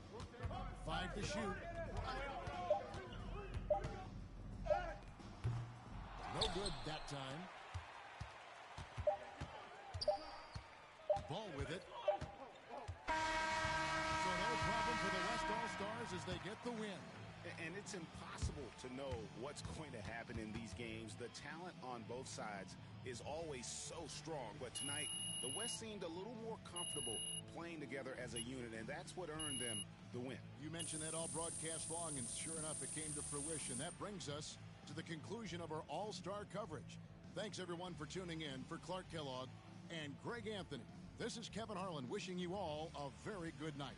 5 to shoot. No good that time. Ball with it. So no problem for the West All-Stars as they get the win. And it's impossible to know what's going to happen in these games. The talent on both sides is always so strong, but tonight the West seemed a little more comfortable playing together as a unit, and that's what earned them the win. You mentioned that all broadcast long, and sure enough, it came to fruition. That brings us to the conclusion of our all-star coverage. Thanks, everyone, for tuning in. For Clark Kellogg and Greg Anthony, this is Kevin Harlan wishing you all a very good night.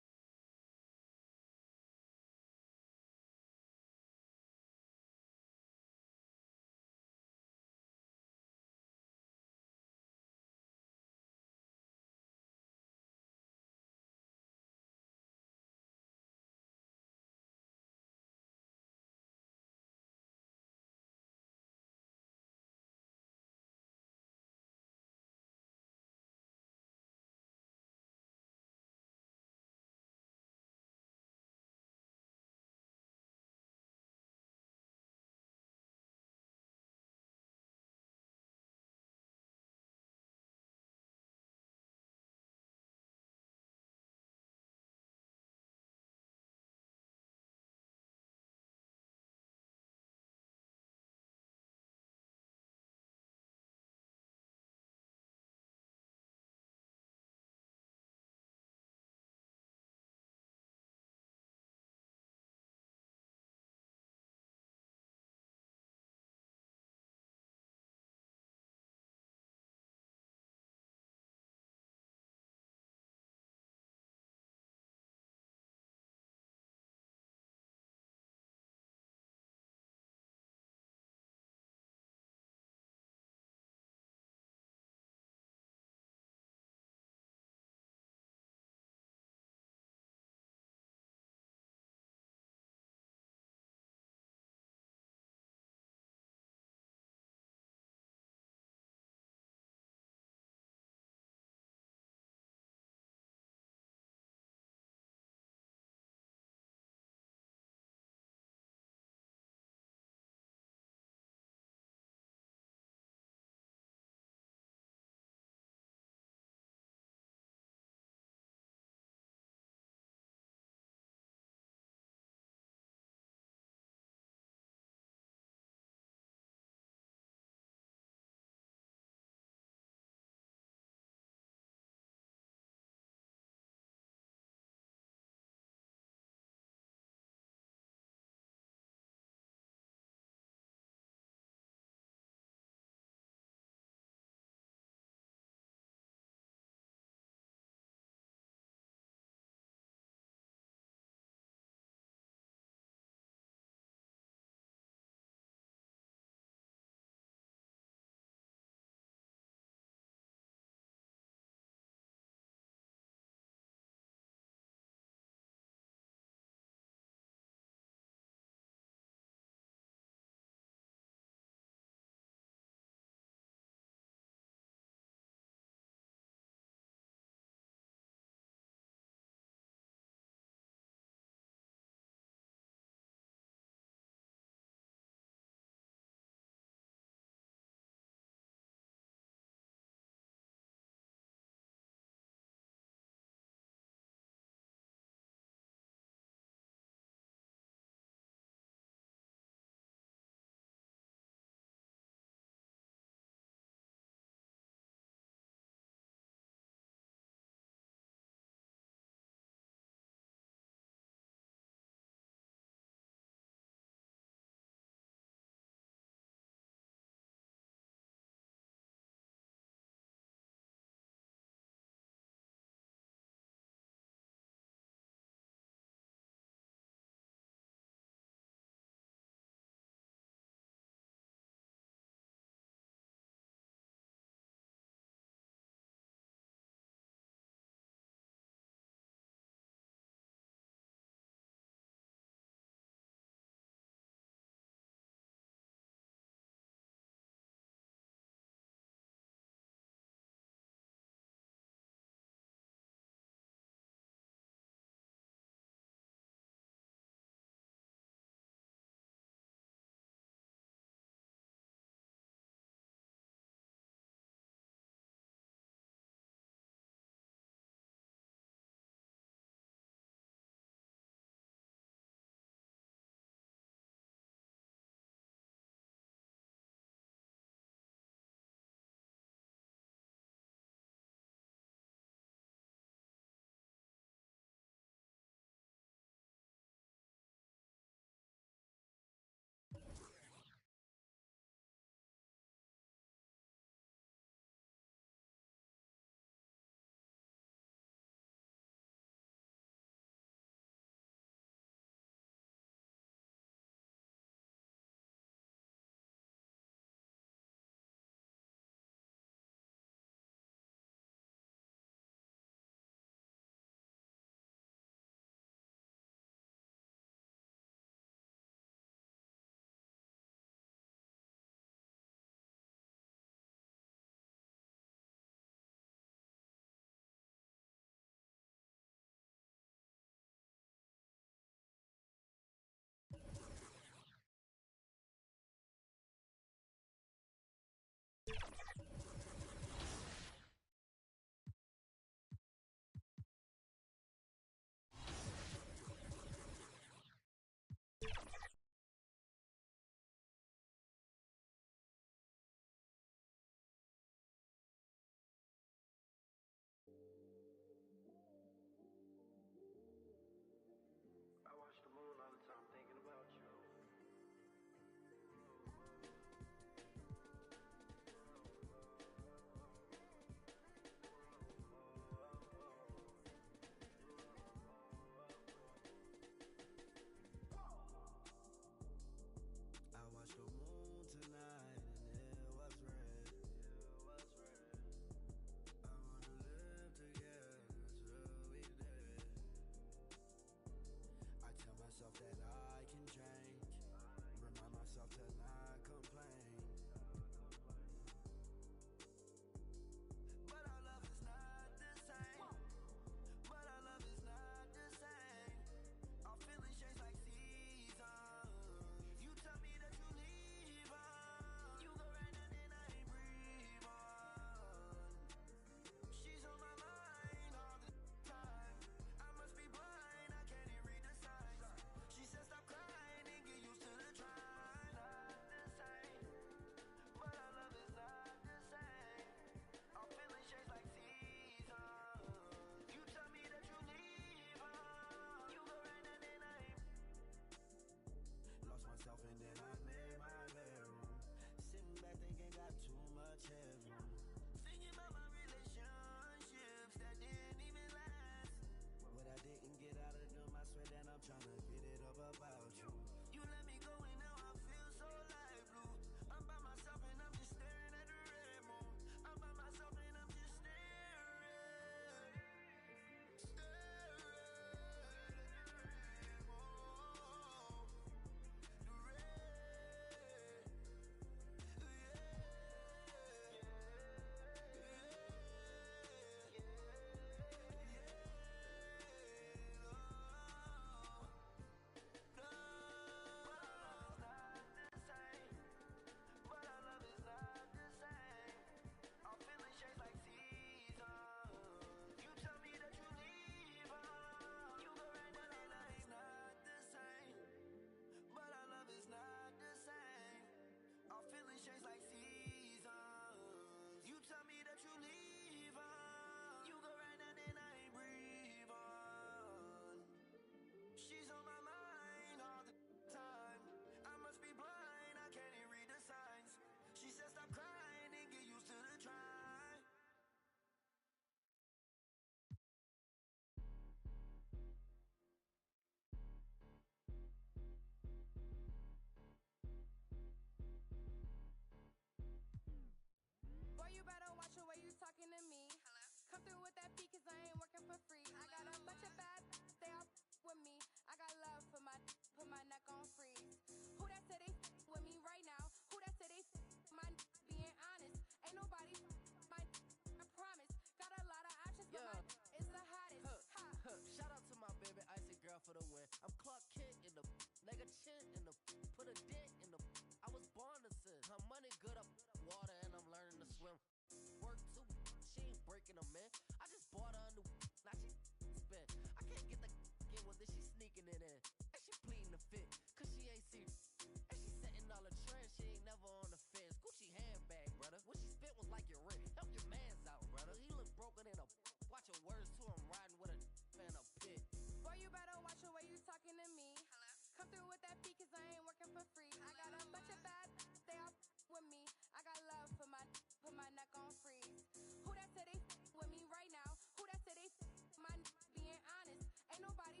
Come through with that beat, cause I ain't working for free. I got a bunch of bad, they all with me. I got love for put my neck on freeze. Who that said they with me right now? Who that said they my being honest? Ain't nobody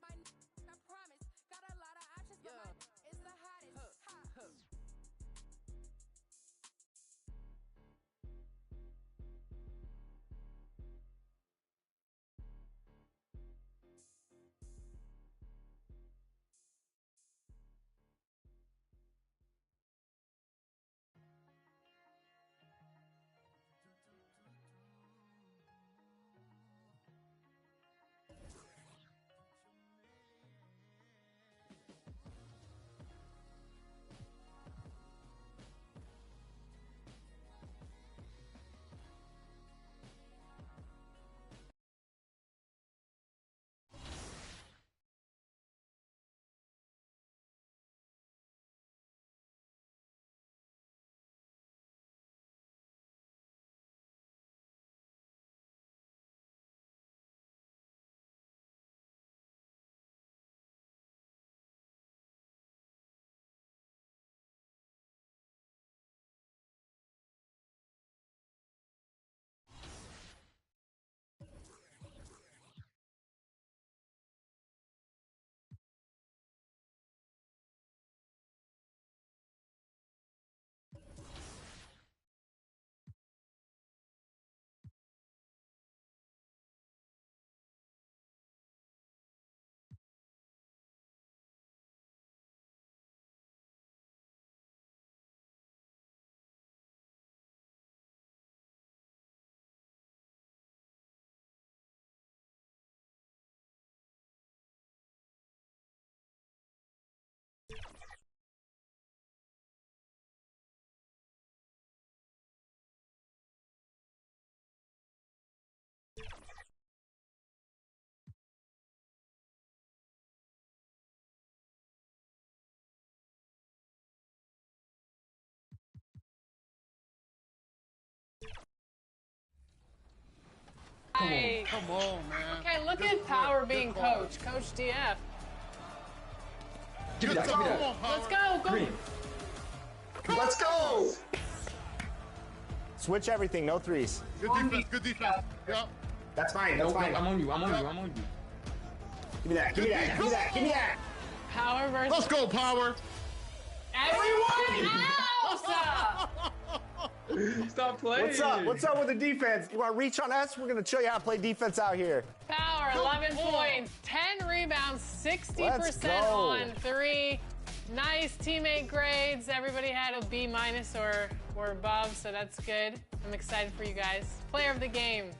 my I promise. Got a lot of options, but my is the hottest. Ha. Hey. Come on, man. Okay, look at Power being coach. Coach DF. Give me that, give me that. Let's go, go. Let's go! Switch everything, no threes. Good defense, good defense. Yep. That's fine, that's fine. I'm on you, I'm on you, I'm on you. Give me that, give me that, give me that, give me that! Power versus... Let's go, Power! Everyone else! Stop playing. What's up? What's up with the defense? You want to reach on us? We're going to show you how to play defense out here. Power, 11 points, 10 rebounds, 60% on 3. Nice teammate grades. Everybody had a B- or above, so that's good. I'm excited for you guys. Player of the game,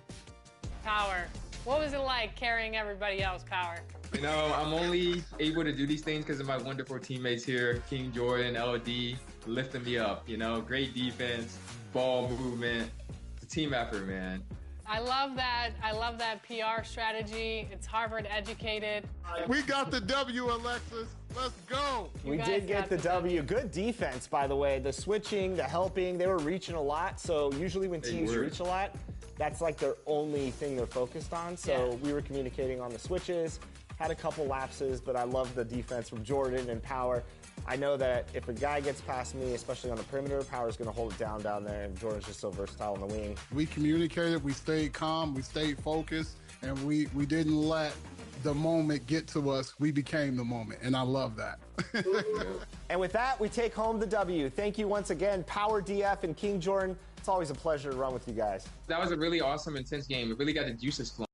Power. What was it like carrying everybody else, Power? You know, I'm only able to do these things because of my wonderful teammates here, King Jordan, LD, lifting me up. You know, great defense, ball movement. It's a team effort, man. I love that. I love that PR strategy. It's Harvard educated. We got the W, Alexis. Let's go. We did get the W. Good defense, by the way. The switching, the helping, they were reaching a lot. So usually when teams reach a lot, that's like their only thing they're focused on. So we were communicating on the switches, had a couple lapses, but I love the defense from Jordan and Power. I know that if a guy gets past me, especially on the perimeter, Power's going to hold it down there, and Jordan's just so versatile on the wing. We communicated, we stayed calm, we stayed focused, and we didn't let the moment get to us. We became the moment, and I love that. And with that, we take home the W. Thank you once again, Power DF and King Jordan. It's always a pleasure to run with you guys. That was a really awesome, intense game. It really got the juices flowing.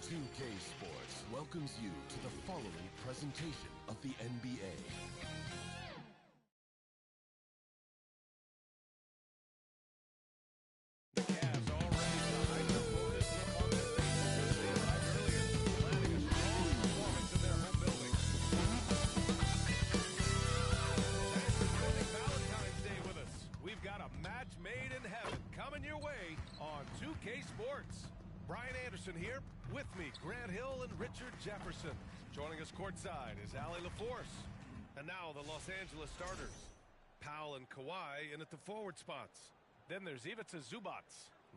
2K Sports welcomes you to the following presentation of the NBA. Brian Anderson here, with me, Grant Hill and Richard Jefferson. Joining us courtside is Allie LaForce. And now the Los Angeles starters, Powell and Kawhi in at the forward spots. Then there's Ivica Zubac.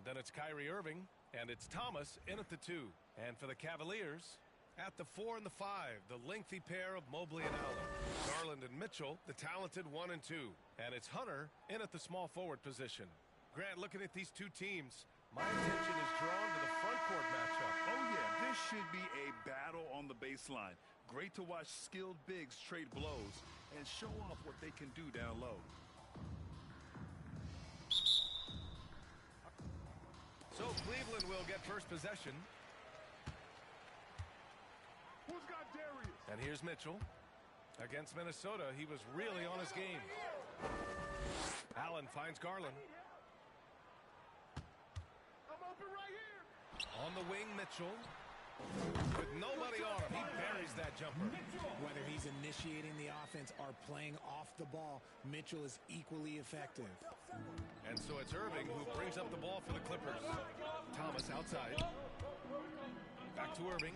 Then it's Kyrie Irving And it's Thomas in at the 2. And for the Cavaliers, at the 4 and the 5, the lengthy pair of Mobley and Allen. Garland and Mitchell, the talented 1 and 2. And it's Hunter in at the small forward position. Grant, looking at these two teams, my attention is drawn to the front court matchup. Oh, yeah, this should be a battle on the baseline. Great to watch skilled bigs trade blows and show off what they can do down low. So Cleveland will get first possession. Who's got Darius? And here's Mitchell. Against Minnesota, he was really on his game. Allen finds Garland. I'm open right here. On the wing, Mitchell. With nobody on him, he buries that jumper. Whether he's initiating the offense or playing off the ball, Mitchell is equally effective. And so it's Irving who brings up the ball for the Clippers. Thomas outside. Back to Irving.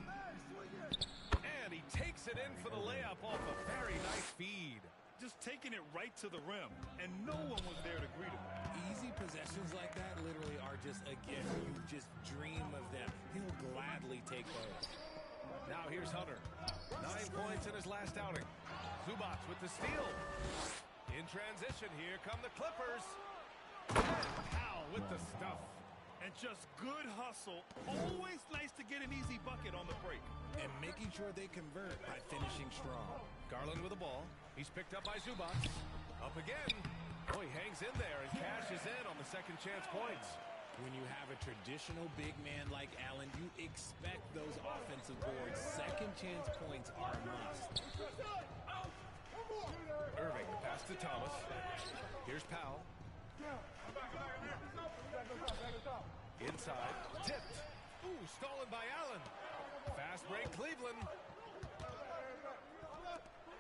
And he takes it in for the layup off a very nice feed. Just taking it right to the rim, and no one was there to greet him. Easy possessions like that literally are just a gift. You just dream of them. He'll gladly take those. Now here's Hunter. 9 points in his last outing. Zubac with the steal. In transition, here come the Clippers. And Powell with the stuff. And just good hustle. Always nice to get an easy bucket on the break. And making sure they convert by finishing strong. Garland with the ball. He's picked up by Zubac. Up again. Oh, he hangs in there and cashes in on the second chance points. When you have a traditional big man like Allen, you expect those offensive boards. Second chance points are a must. Irving, pass to Thomas. Here's Powell. Inside, tipped. Ooh, stolen by Allen. Fast break, Cleveland.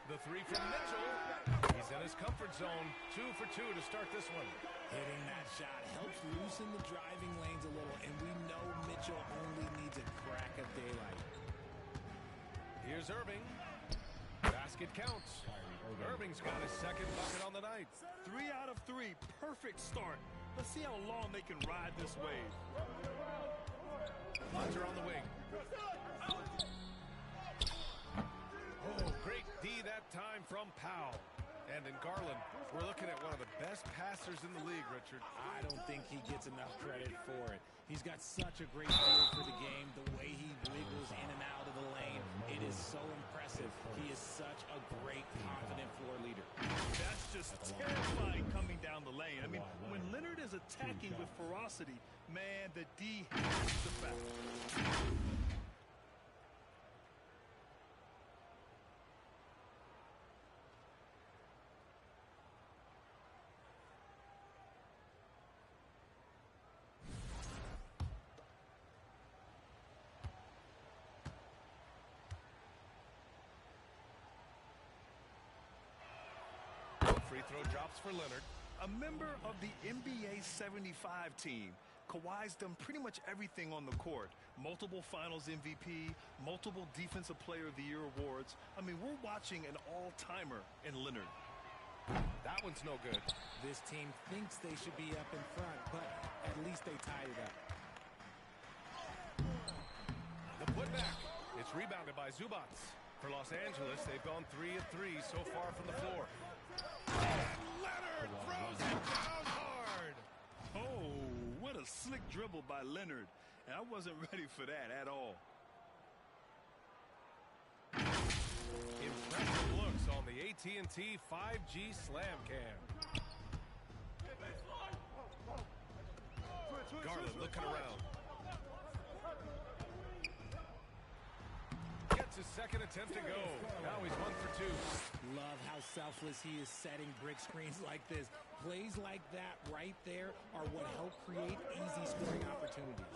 The 3 from Mitchell. He's in his comfort zone. 2 for 2 to start this one. Hitting that shot helps loosen the driving lanes a little, and we know Mitchell only needs a crack of daylight. Here's Irving. Basket counts. Irving's got his second bucket on the night. 3 out of 3. Perfect start. Let's see how long they can ride this wave. Hunter on the wing. Oh, great D that time from Powell. And in Garland, we're looking at one of the best passers in the league, Richard. I don't think he gets enough credit for it. He's got such a great feel for the game, the way he wiggles in and out of the lane. It is so impressive. He is such a great, confident floor leader. That's just terrifying coming down the lane. I mean, when Leonard is attacking with ferocity, man, the D has to foul. Free throw drops for Leonard. A member of the NBA 75 team. Kawhi's done pretty much everything on the court. Multiple finals MVP, multiple Defensive Player of the Year awards. I mean, we're watching an all-timer in Leonard. That one's no good. This team thinks they should be up in front, but at least they tied it up. The putback. It's rebounded by Zubac. For Los Angeles, they've gone 3 of 3 so far from the floor. And Leonard throws it down hard. Oh, what a slick dribble by Leonard. And I wasn't ready for that at all. Impressive looks on the AT&T 5G Slam Cam. Garland looking around. Gets his second attempt to go. Now he's 1 for 2. Love how selfless he is setting brick screens like this. Plays like that right there are what help create easy scoring opportunities.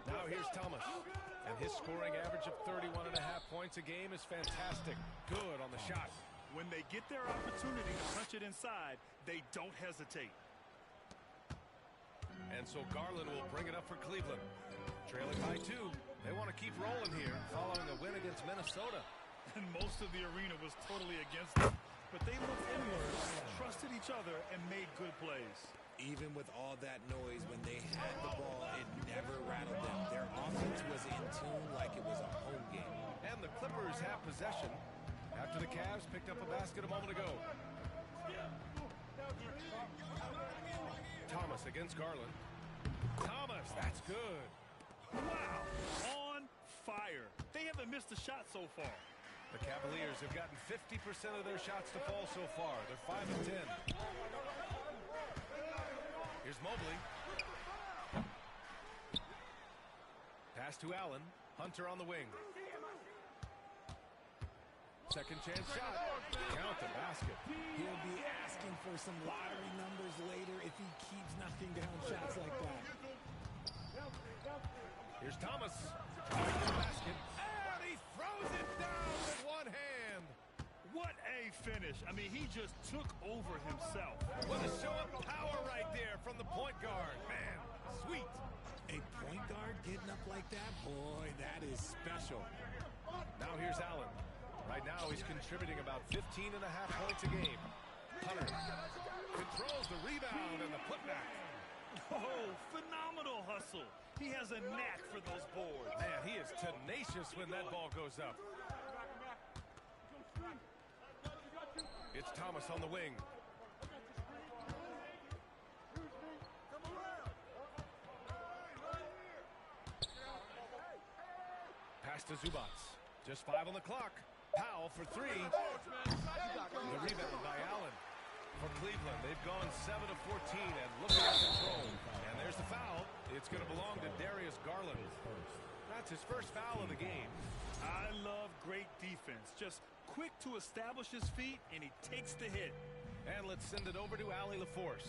Now here's Thomas. And his scoring average of 31.5 points a game is fantastic. Good on the shot. When they get their opportunity to punch it inside, they don't hesitate. And so Garland will bring it up for Cleveland. Trailing by 2. They want to keep rolling here following a win against Minnesota. And most of the arena was totally against them. But they looked inward, trusted each other, and made good plays. Even with all that noise, when they had the ball, it never rattled them. Their offense was in tune like it was a home game. And the Clippers have possession after the Cavs picked up a basket a moment ago. Thomas against Garland. Thomas, that's good. Wow, on fire. They haven't missed a shot so far. The Cavaliers have gotten 50% of their shots to fall so far. They're 5 of 10. Here's Mobley. Pass to Allen. Hunter on the wing. Second chance shot. Count the basket. He'll be asking for some lottery numbers later if he keeps knocking down shots like that. Here's Thomas. Trying to the basket. And he throws it down with one hand. What a finish. I mean, he just took over himself. What a show of power right there from the point guard. Man, sweet. A point guard getting up like that? Boy, that is special. Now here's Allen. Right now he's contributing about 15.5 points a game. Hunter controls the rebound and the putback. Oh, phenomenal hustle. He has a knack for those boards. Man, he is tenacious when that ball goes up. It's Thomas on the wing. Pass to Zubats. Just 5 on the clock. Powell for 3. The rebound by Allen. For Cleveland, they've gone 7 of 14 and looking at control. And there's the foul. It's going to belong to Darius Garland. That's his first foul of the game. I love great defense. Just quick to establish his feet, and he takes the hit. And let's send it over to Allie LaForce.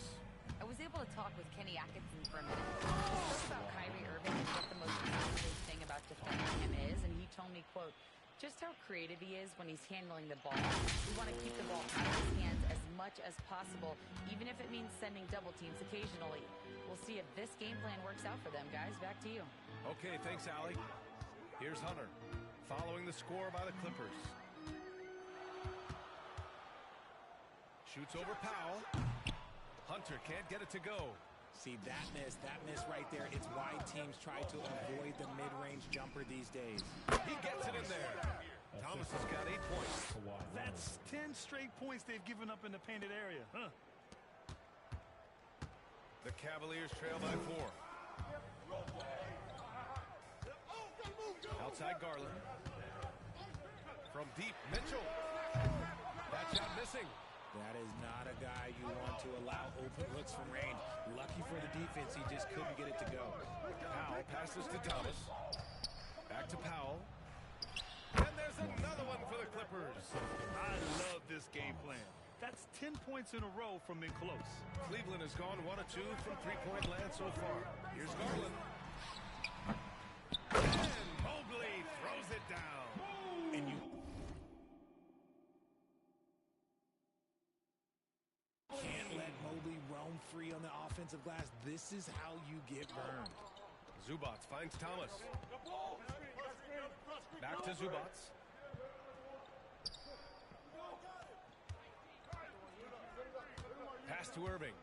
I was able to talk with Kenny Atkinson for a minute. He spoke about Kyrie Irving and what the most important thing about defending him is, and he told me, quote, just how creative he is when he's handling the ball. We want to keep the ball out of his hands as much as possible, even if it means sending double teams occasionally. We'll see if this game plan works out for them, guys. Back to you. Okay, thanks, Allie. Here's Hunter, following the score by the Clippers. Shoots over Powell. Hunter can't get it to go. See, that miss right there, it's why teams try to avoid the mid-range jumper these days. He gets it in there. Thomas has got 8 points. That's 10 straight points they've given up in the painted area, huh? The Cavaliers trail by 4. Outside Garland. From deep, Mitchell. That shot missing. That is not a guy you want to allow open looks from range. Lucky for the defense, he just couldn't get it to go. Powell passes to Thomas. Back to Powell. And there's another one for the Clippers. I love this game plan. That's 10 points in a row from in close. Cleveland has gone 1 of 2 from three-point land so far. Here's Garland. And Mobley throws it down. And you can't let Mobley roam free on the offensive glass. This is how you get burned. Zubats finds Thomas. Back to Zubats. Pass to Irving.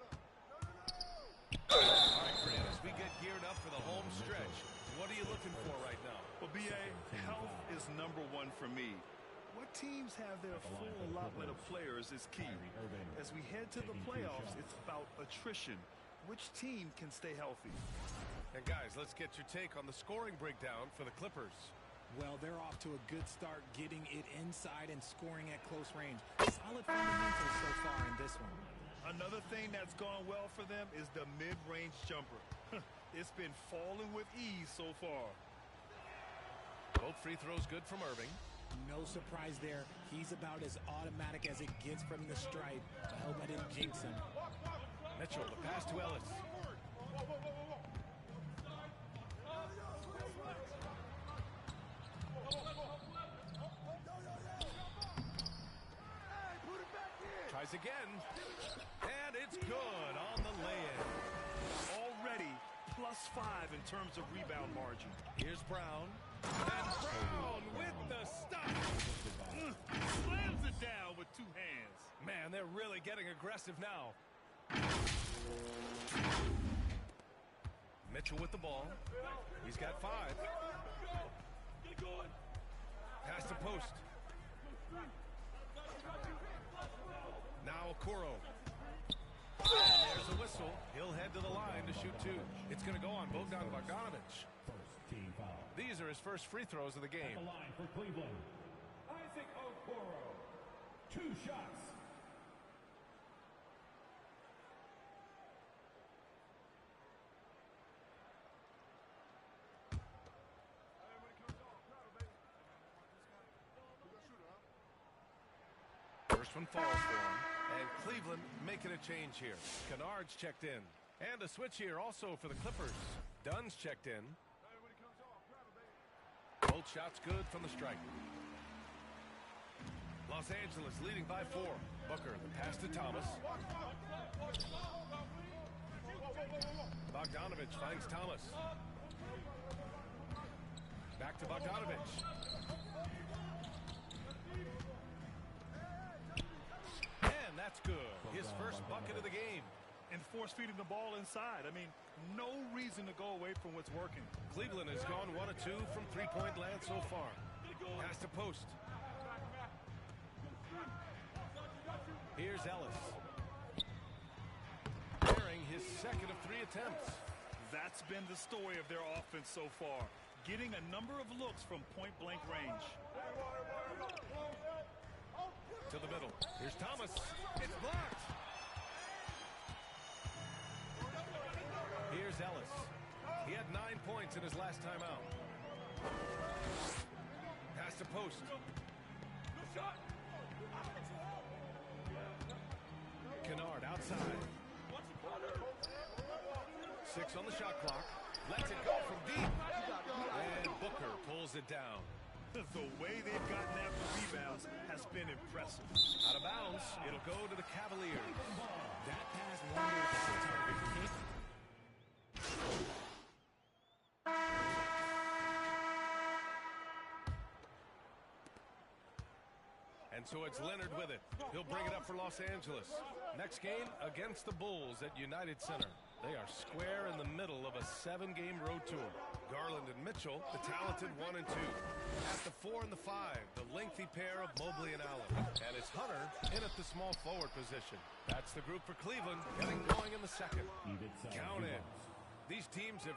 All right, Fran, as we get geared up for the home stretch, what are you looking for right now? Well, B.A., health is number 1 for me. What teams have their full allotment of players is key. As we head to the playoffs, it's about attrition. Which team can stay healthy? And guys, let's get your take on the scoring breakdown for the Clippers. Well, they're off to a good start getting it inside and scoring at close range. Solid fundamentals so far in this one. Another thing that's gone well for them is the mid-range jumper. It's been falling with ease so far. Both free throws good from Irving. No surprise there. He's about as automatic as it gets from the stripe. I hope I didn't jinx him. Mitchell, the pass to Ellis. Tries again. And it's good on the lay-in. Already +5 in terms of rebound margin. Here's Brown. And Brown with the stuff. Slams it down with 2 hands. Man, they're really getting aggressive now. Mitchell with the ball. He's got 5. Pass to post. Now Okoro. And there's a whistle. He'll head to the line to shoot 2. It's going to go on Bogdan Bogdanovic. These are his first free throws of the game. The line for Cleveland, Isaac Okoro. 2 shots. First one falls for him. And Cleveland making a change here. Kennard's checked in. And a switch here also for the Clippers. Dunn's checked in. Both shots good from the stripe. Los Angeles leading by 4. Booker, the pass to Thomas. Bogdanovic finds Thomas. Back to Bogdanovic. And that's good. His first bucket of the game. And force feeding the ball inside. I mean, no reason to go away from what's working. Cleveland has gone 1 of 2 from three-point land so far. Pass to post. Here's Ellis. Bearing his second of 3 attempts. That's been the story of their offense so far. Getting a number of looks from point-blank range. To the middle. Here's Thomas. It's blocked. Here's Ellis. He had 9 points in his last time out. Pass to post. Kennard outside. 6 on the shot clock. Lets it go from deep. And Booker pulls it down. The way they've gotten after rebounds has been impressive. Out of bounds, it'll go to the Cavaliers. That pass wonders at the target kick. And so it's Leonard with it. He'll bring it up for Los Angeles. Next game against the Bulls at United Center. They are square in the middle of a 7-game road tour. Garland and Mitchell, the talented 1 and 2. At the 4 and the 5, the lengthy pair of Mobley and Allen. And it's Hunter in at the small forward position. That's the group for Cleveland, getting going in the second. Count in. These teams have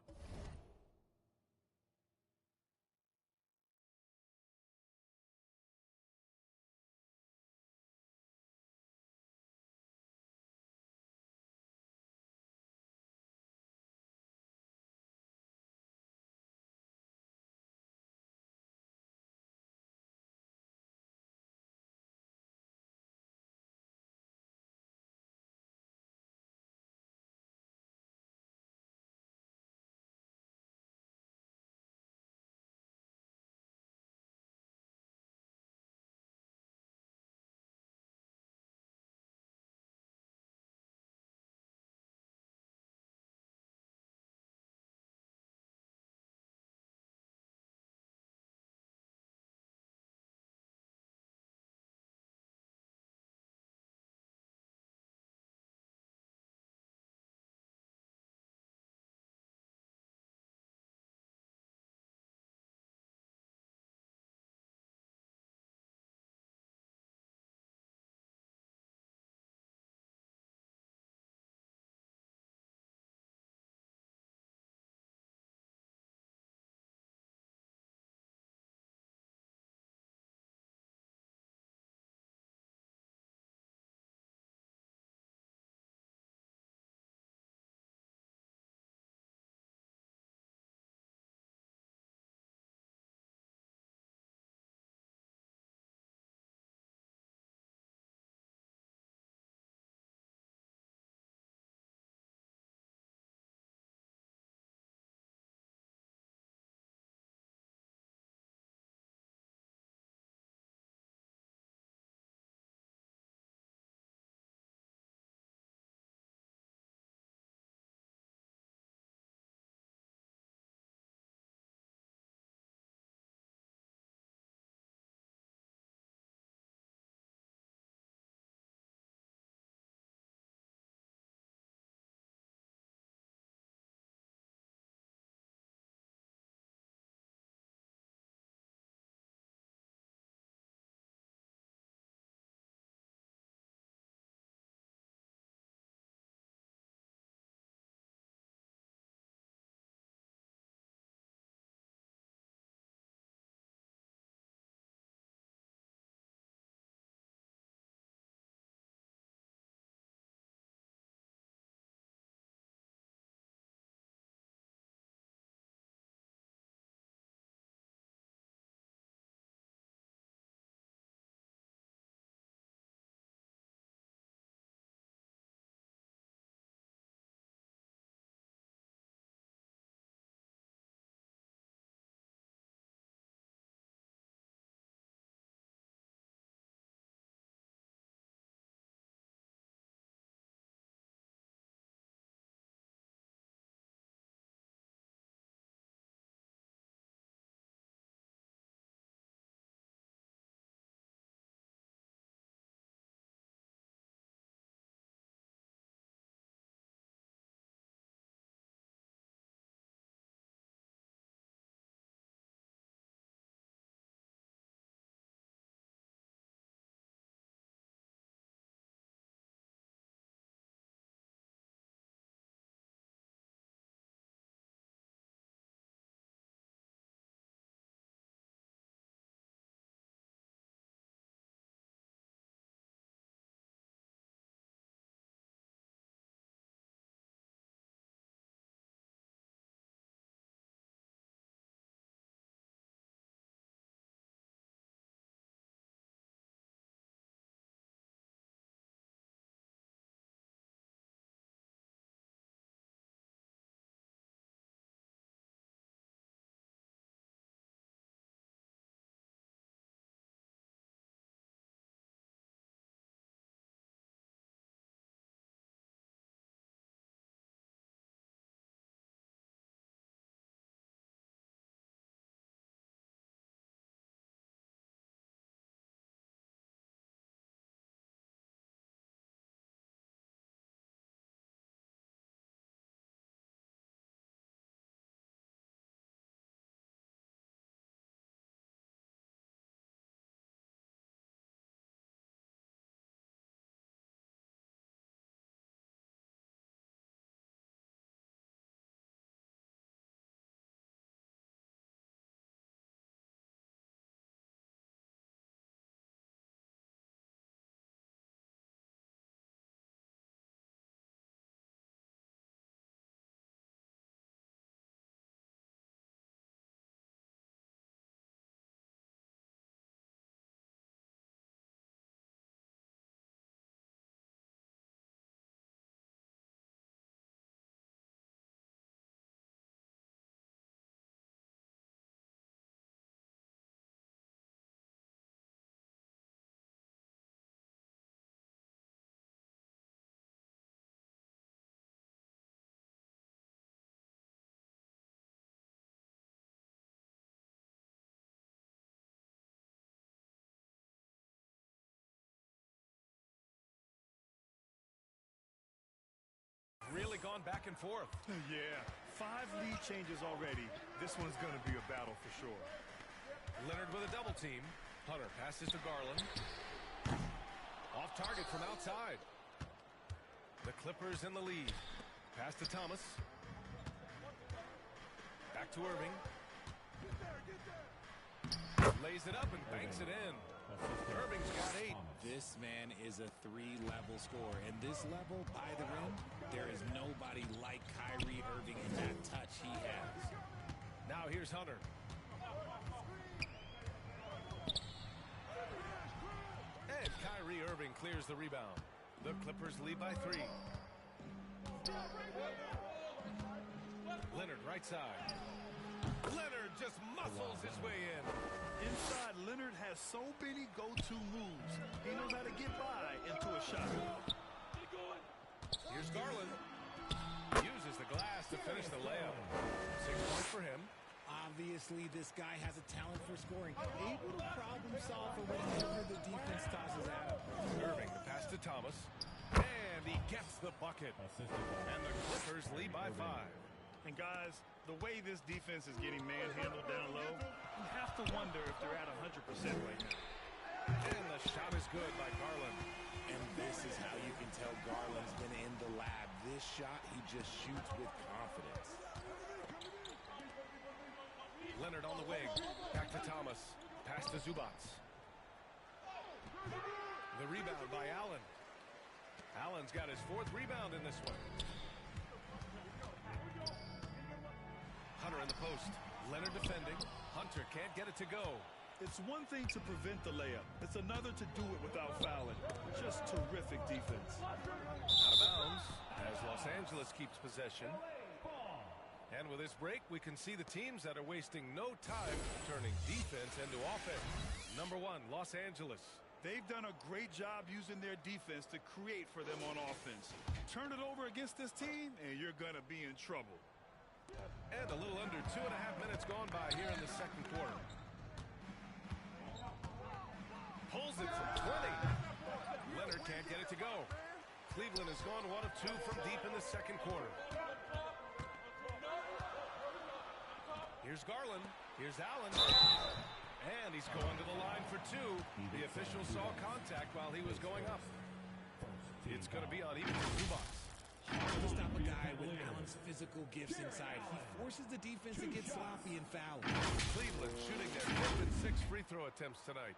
gone back and forth. Yeah, 5 lead changes already. This one's going to be a battle for sure. Leonard with a double team. Hunter passes to Garland. Off target from outside. The Clippers in the lead. Pass to Thomas. Back to Irving. Lays it up and banks it in. Irving's got 8. This man is a 3-level scorer. And this level by the rim, there is nobody like Kyrie Irving in that touch he has. Now here's Hunter. And Kyrie Irving clears the rebound. The Clippers lead by 3. Leonard right side. Leonard just muscles his way in. Inside, Leonard has so many go-to moves. He knows how to get by into a shot. Here's Garland. Uses the glass to finish the layup. 6 points for him. Obviously, this guy has a talent for scoring. Able to problem solve for whatever the defense tosses at him. Irving, the pass to Thomas. And he gets the bucket. And the Clippers lead by 5. And guys, the way this defense is getting manhandled down low, you have to wonder if they're at 100% right now. And the shot is good by Garland. And this is how you can tell Garland's been in the lab. This shot, he just shoots with confidence. Leonard on the wing. Back to Thomas. Pass to Zubats. The rebound by Allen. Allen's got his 4th rebound in this one. Hunter in the post. Leonard defending. Hunter can't get it to go. It's one thing to prevent the layup. It's another to do it without fouling. Just terrific defense. Out of bounds as Los Angeles keeps possession. And with this break, we can see the teams that are wasting no time turning defense into offense. Number 1, Los Angeles. They've done a great job using their defense to create for them on offense. Turn it over against this team, and you're going to be in trouble. And a little under 2.5 minutes gone by here in the second quarter. Pulls it from 20. Leonard can't get it to go. Cleveland has gone 1 of 2 from deep in the second quarter. Here's Garland. Here's Allen. And he's going to the line for 2. The official saw contact while he was going up. It's going to be on even to Zubats. Hard to stop a guy with Allen's physical gifts inside. He forces the defense to get sloppy and foul. Cleveland shooting their 5th and 6th free throw attempts tonight.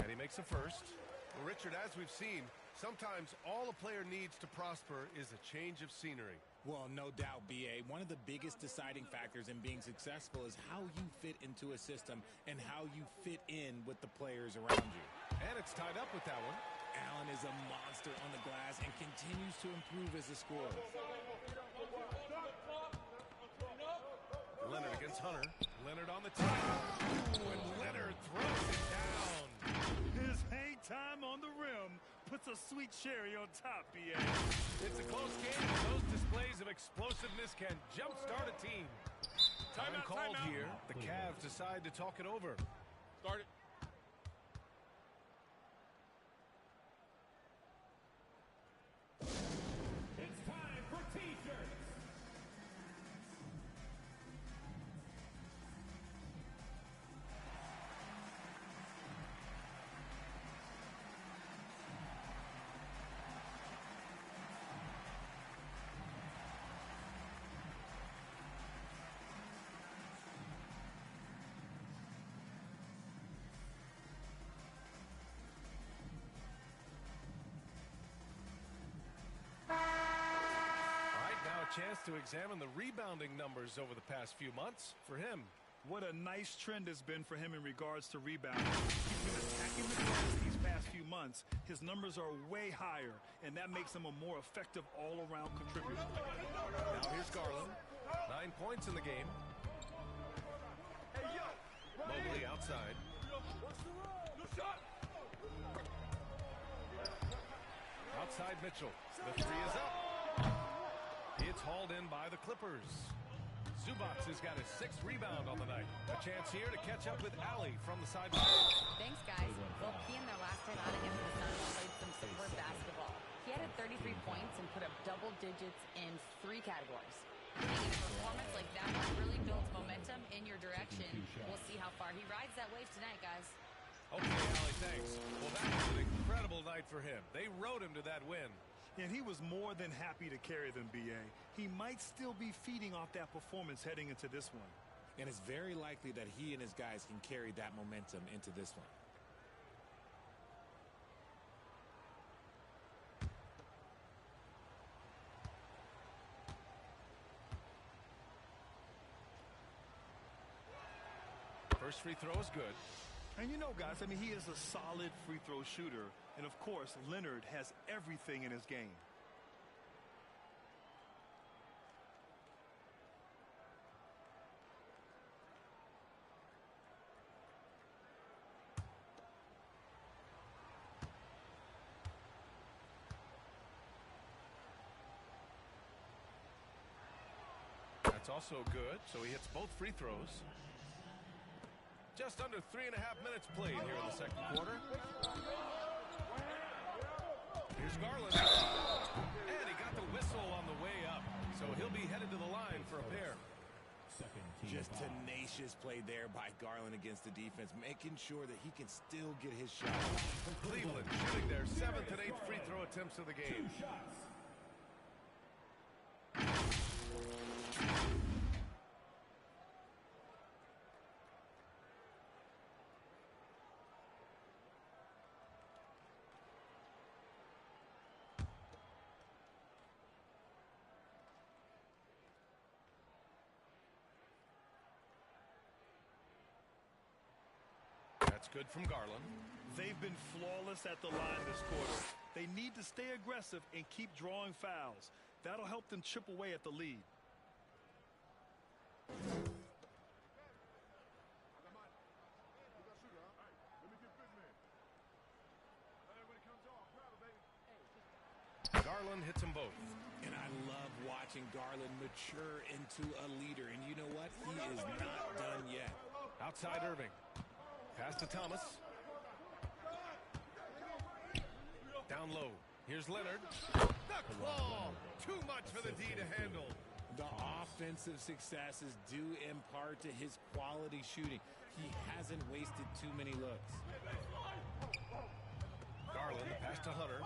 And he makes a first. Well, Richard, as we've seen, sometimes all a player needs to prosper is a change of scenery. Well, no doubt, B.A. One of the biggest deciding factors in being successful is how you fit into a system and how you fit in with the players around you. And it's tied up with that one. Allen is a monster on the glass and continues to improve as a scorer. Leonard against Hunter. Leonard on the tee. And Leonard throws it down. His hang time on the rim puts a sweet cherry on top, B.A. It's a close game, and those displays of explosiveness can jumpstart a team. Time called here. The Cavs decide to talk it over. Start it. It's time for T-shirts. Chance to examine the rebounding numbers over the past few months for him. What a nice trend has been for him in regards to rebounding. He's been attacking the glass these past few months. His numbers are way higher, and that makes him a more effective all-around contributor. Now here's Garland. 9 points in the game. Mobley outside. Outside Mitchell. The three is up. It's hauled in by the Clippers. Zubac has got his 6th rebound on the night. A chance here to catch up with Ali from the sideline. Thanks, guys. Well, he in their last time out against the Suns played some superb basketball. He had 33 points and put up double digits in 3 categories. Putting in a performance like that one really builds momentum in your direction. We'll see how far he rides that wave tonight, guys. Okay, Ali, thanks. Well, that was an incredible night for him. They rode him to that win. And he was more than happy to carry them, B.A. He might still be feeding off that performance heading into this one. And it's very likely that he and his guys can carry that momentum into this one. First free throw is good. And you know, guys, I mean, he is a solid free throw shooter. And, of course, Leonard has everything in his game. That's also good, so he hits both free throws. Just under 3.5 minutes played here in the second quarter. Here's Garland. And he got the whistle on the way up. So he'll be headed to the line for a pair. Just tenacious play there by Garland against the defense, making sure that he can still get his shot. Cleveland shooting their 7th and 8th free throw attempts of the game. That's good from Garland. They've been flawless at the line this quarter. They need to stay aggressive and keep drawing fouls. That'll help them chip away at the lead. Garland hits them both. And I love watching Garland mature into a leader. And you know what? He is not done yet. Outside Irving. Pass to Thomas. Down low. Here's Leonard. The claw. Too much for the D to handle. The offensive successes due in part to his quality shooting. He hasn't wasted too many looks. Garland, the pass to Hunter.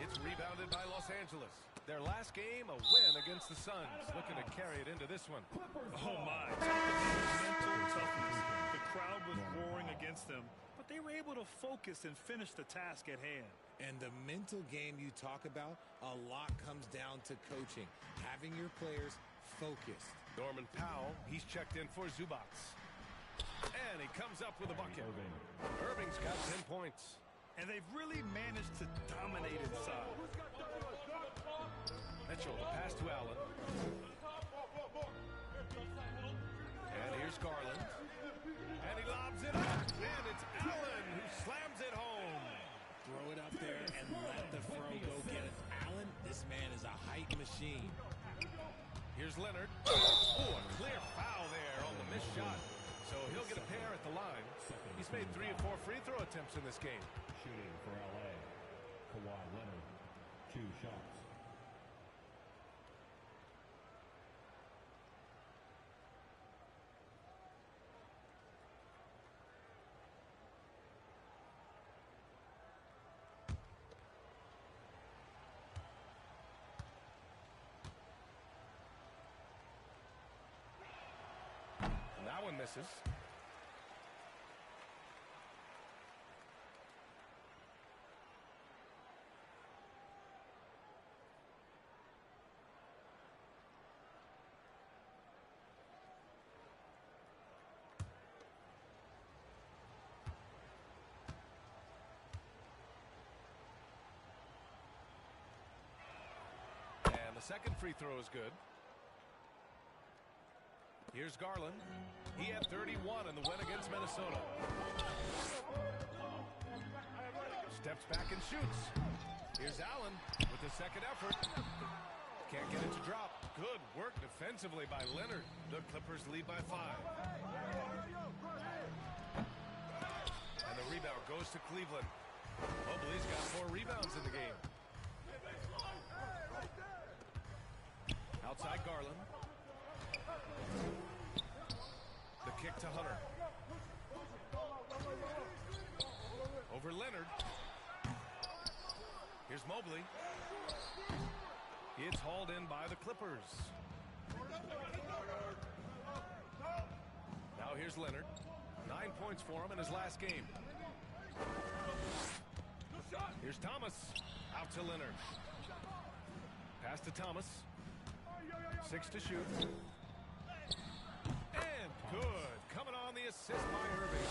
It's rebounded by Los Angeles. Their last game, a win against the Suns. Looking to carry it into this one. Oh, my. Mental toughness. The crowd was roaring against them, but they were able to focus and finish the task at hand. And the mental game you talk about, a lot comes down to coaching. Having your players focused. Norman Powell, he's checked in for Zubac. And he comes up with a bucket. Irving's got 10 points. And they've really managed to dominate inside. Mitchell, the pass to Allen. And here's Garland. And he lobs it up. And it's Allen who slams it home. Throw it up there and let the throw go get it. Allen, this man is a height machine. Here's Leonard. Oh, a clear foul there on the missed shot. So he'll get a pair at the line. He's made 3 or 4 free throw attempts in this game. Shooting for LA, Kawhi Leonard, 2 shots. And that one misses. And the second free throw is good. Here's Garland. He had 31 in the win against Minnesota. Steps back and shoots. Here's Allen with the second effort. Can't get it to drop. Good work defensively by Leonard. The Clippers lead by 5. And the rebound goes to Cleveland. Mobley's got 4 rebounds in the game. Outside Garland. The kick to Hunter. Over Leonard. Here's Mobley. It's hauled in by the Clippers. Now here's Leonard. 9 points for him in his last game. Here's Thomas. Out to Leonard. Pass to Thomas. 6 to shoot. And good. Coming on the assist by Irving.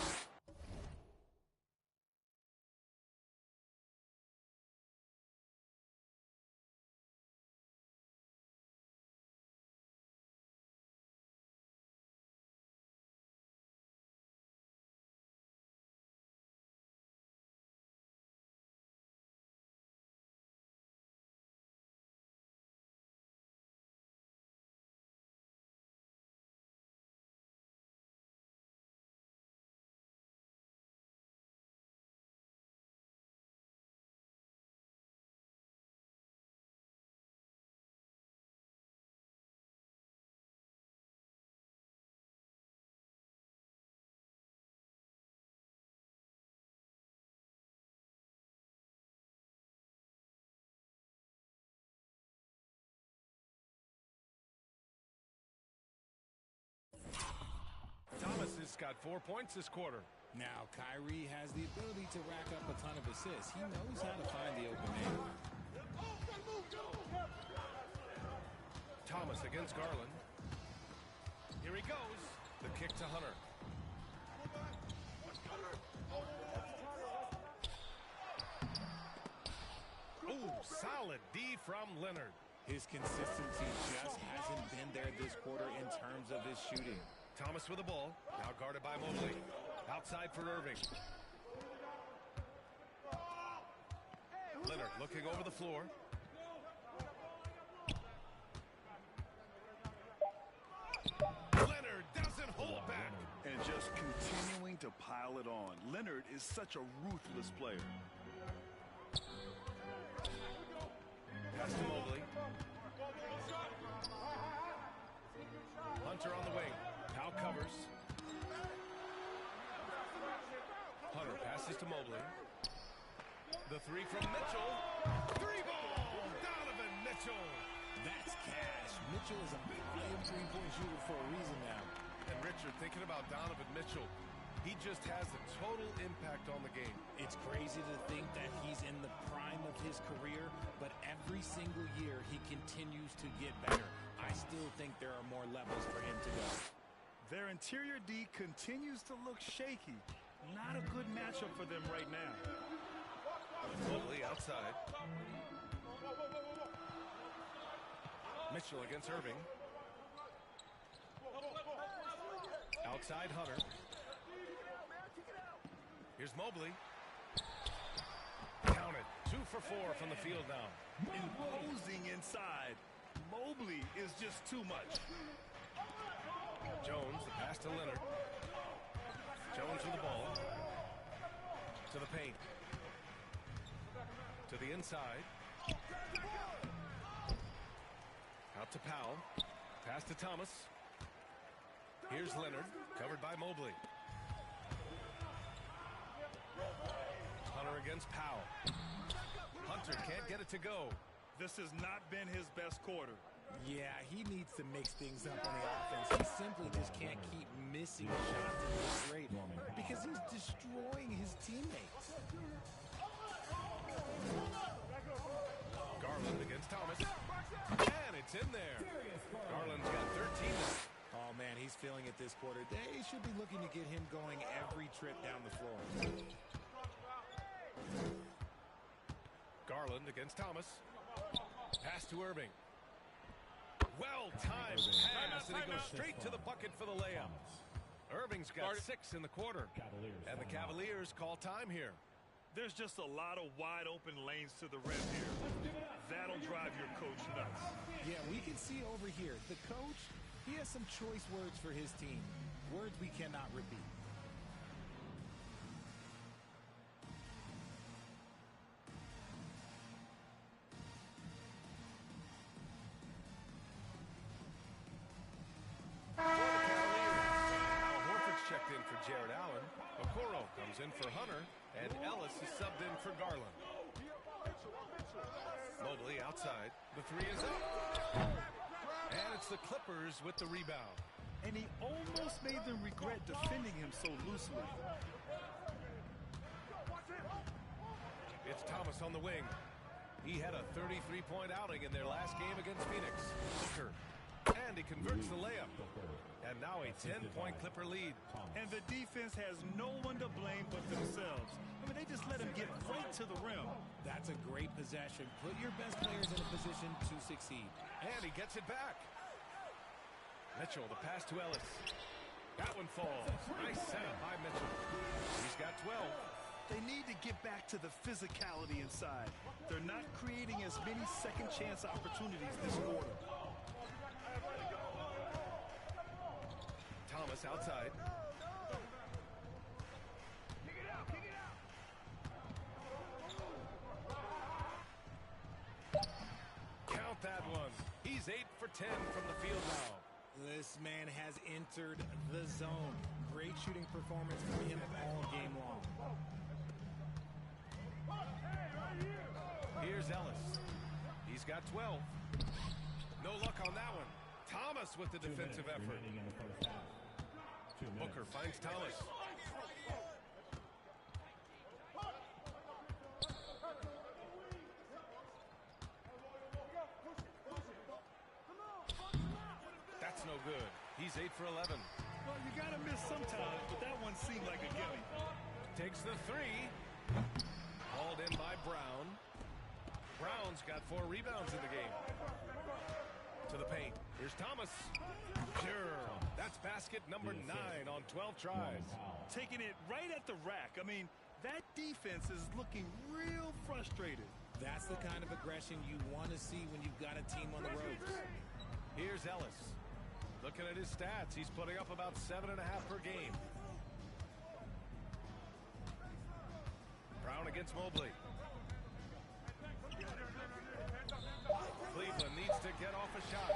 Thomas has got 4 points this quarter. Now, Kyrie has the ability to rack up a ton of assists. He knows how to find the open man. Thomas against Garland. Here he goes. The kick to Hunter. Ooh, solid D from Leonard. His consistency just hasn't been there this quarter in terms of his shooting. Thomas with the ball. Now guarded by Mobley. Outside for Irving. Leonard looking over the floor. Leonard doesn't hold back. And just continuing to pile it on. Leonard is such a ruthless player. Pass to Mobley. Hunter on the wing. Powell covers. Hunter passes to Mobley. The 3 from Mitchell. 3-ball! Donovan Mitchell. That's cash. Mitchell is a prime three-point shooter for a reason now. And Richard, thinking about Donovan Mitchell, he just has a total impact on the game. It's crazy to think that he's in the prime of his career, but every single year he continues to get better. I still think there are more levels for him to go. Their interior D continues to look shaky. Not a good matchup for them right now. Mobley outside. Mitchell against Irving. Outside Hunter. Here's Mobley. Counted. 2 for 4 from the field now. Imposing inside. Mobley is just too much. Jones, the pass to Leonard. Jones with the ball. To the paint. To the inside. Out to Powell. Pass to Thomas. Here's Leonard, covered by Mobley. Hunter against Powell. Hunter can't get it to go. This has not been his best quarter. Yeah, he needs to mix things up on the offense. He simply just can't keep missing shots at this rate because he's destroying his teammates. Garland against Thomas. And it's in there. Garland's got 13 now. Oh, man, he's feeling it this quarter. They should be looking to get him going every trip down the floor. Garland against Thomas. Pass to Irving. Well-timed pass, and he goes straight to the bucket for the layup. Irving's got 6 in the quarter. And the Cavaliers call time here. There's just a lot of wide open lanes to the rim here. That'll drive your coach nuts. Yeah, we can see over here. The coach, he has some choice words for his team. Words we cannot repeat. Checked in for Jared Allen. Okoro comes in for Hunter, and Ellis is subbed in for Garland. Mobley outside. The 3 is up. And it's the Clippers with the rebound. And he almost made them regret defending him so loosely. It's Thomas on the wing. He had a 33-point outing in their last game against Phoenix. Booker. And he converts the layup. And now a 10-point Clipper lead. And the defense has no one to blame but themselves. I mean, they just let him get right to the rim. That's a great possession. Put your best players in a position to succeed. And he gets it back. Mitchell, the pass to Ellis. That one falls. Nice setup by Mitchell. He's got 12. They need to get back to the physicality inside. They're not creating as many second chance opportunities this quarter. Thomas outside. Count that one. He's 8 for 10 from the field now. This man has entered the zone. Great shooting performance from him all game long. Here's Ellis. He's got 12. No luck on that one. Thomas with the defensive effort. Booker finds Thomas. That's no good. He's 8 for 11. Well, you got to miss sometimes, but that one seemed like a gimme. Takes the 3. Hauled in by Brown. Brown's got 4 rebounds in the game. To the paint. Here's Thomas. Sure. That's basket number 9 on 12 tries. Taking it right at the rack. I mean, that defense is looking real frustrated. That's the kind of aggression you want to see when you've got a team on the ropes. Here's Ellis. Looking at his stats, he's putting up about 7.5 per game. Brown against Mobley. Cleveland needs to get off a shot.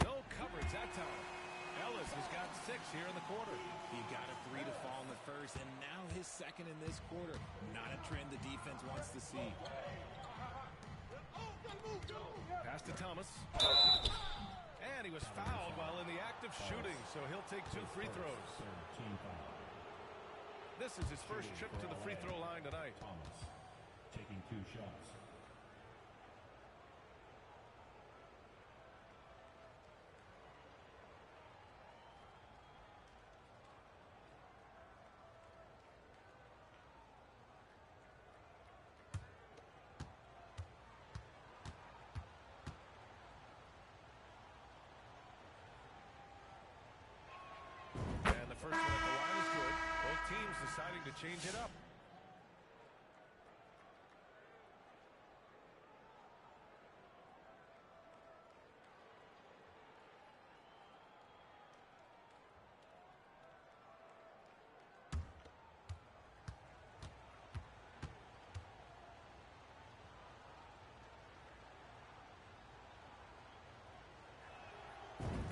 No coverage that time. Ellis has got 6 here in the quarter. He got a 3 to fall in the first, and now his second in this quarter. Not a trend the defense wants to see. Pass to Thomas. And he was fouled while in the act of shooting, so he'll take 2 free throws. This is his first trip to the free throw line tonight. Thomas taking 2 shots. First one at the line is good. Both teams deciding to change it up.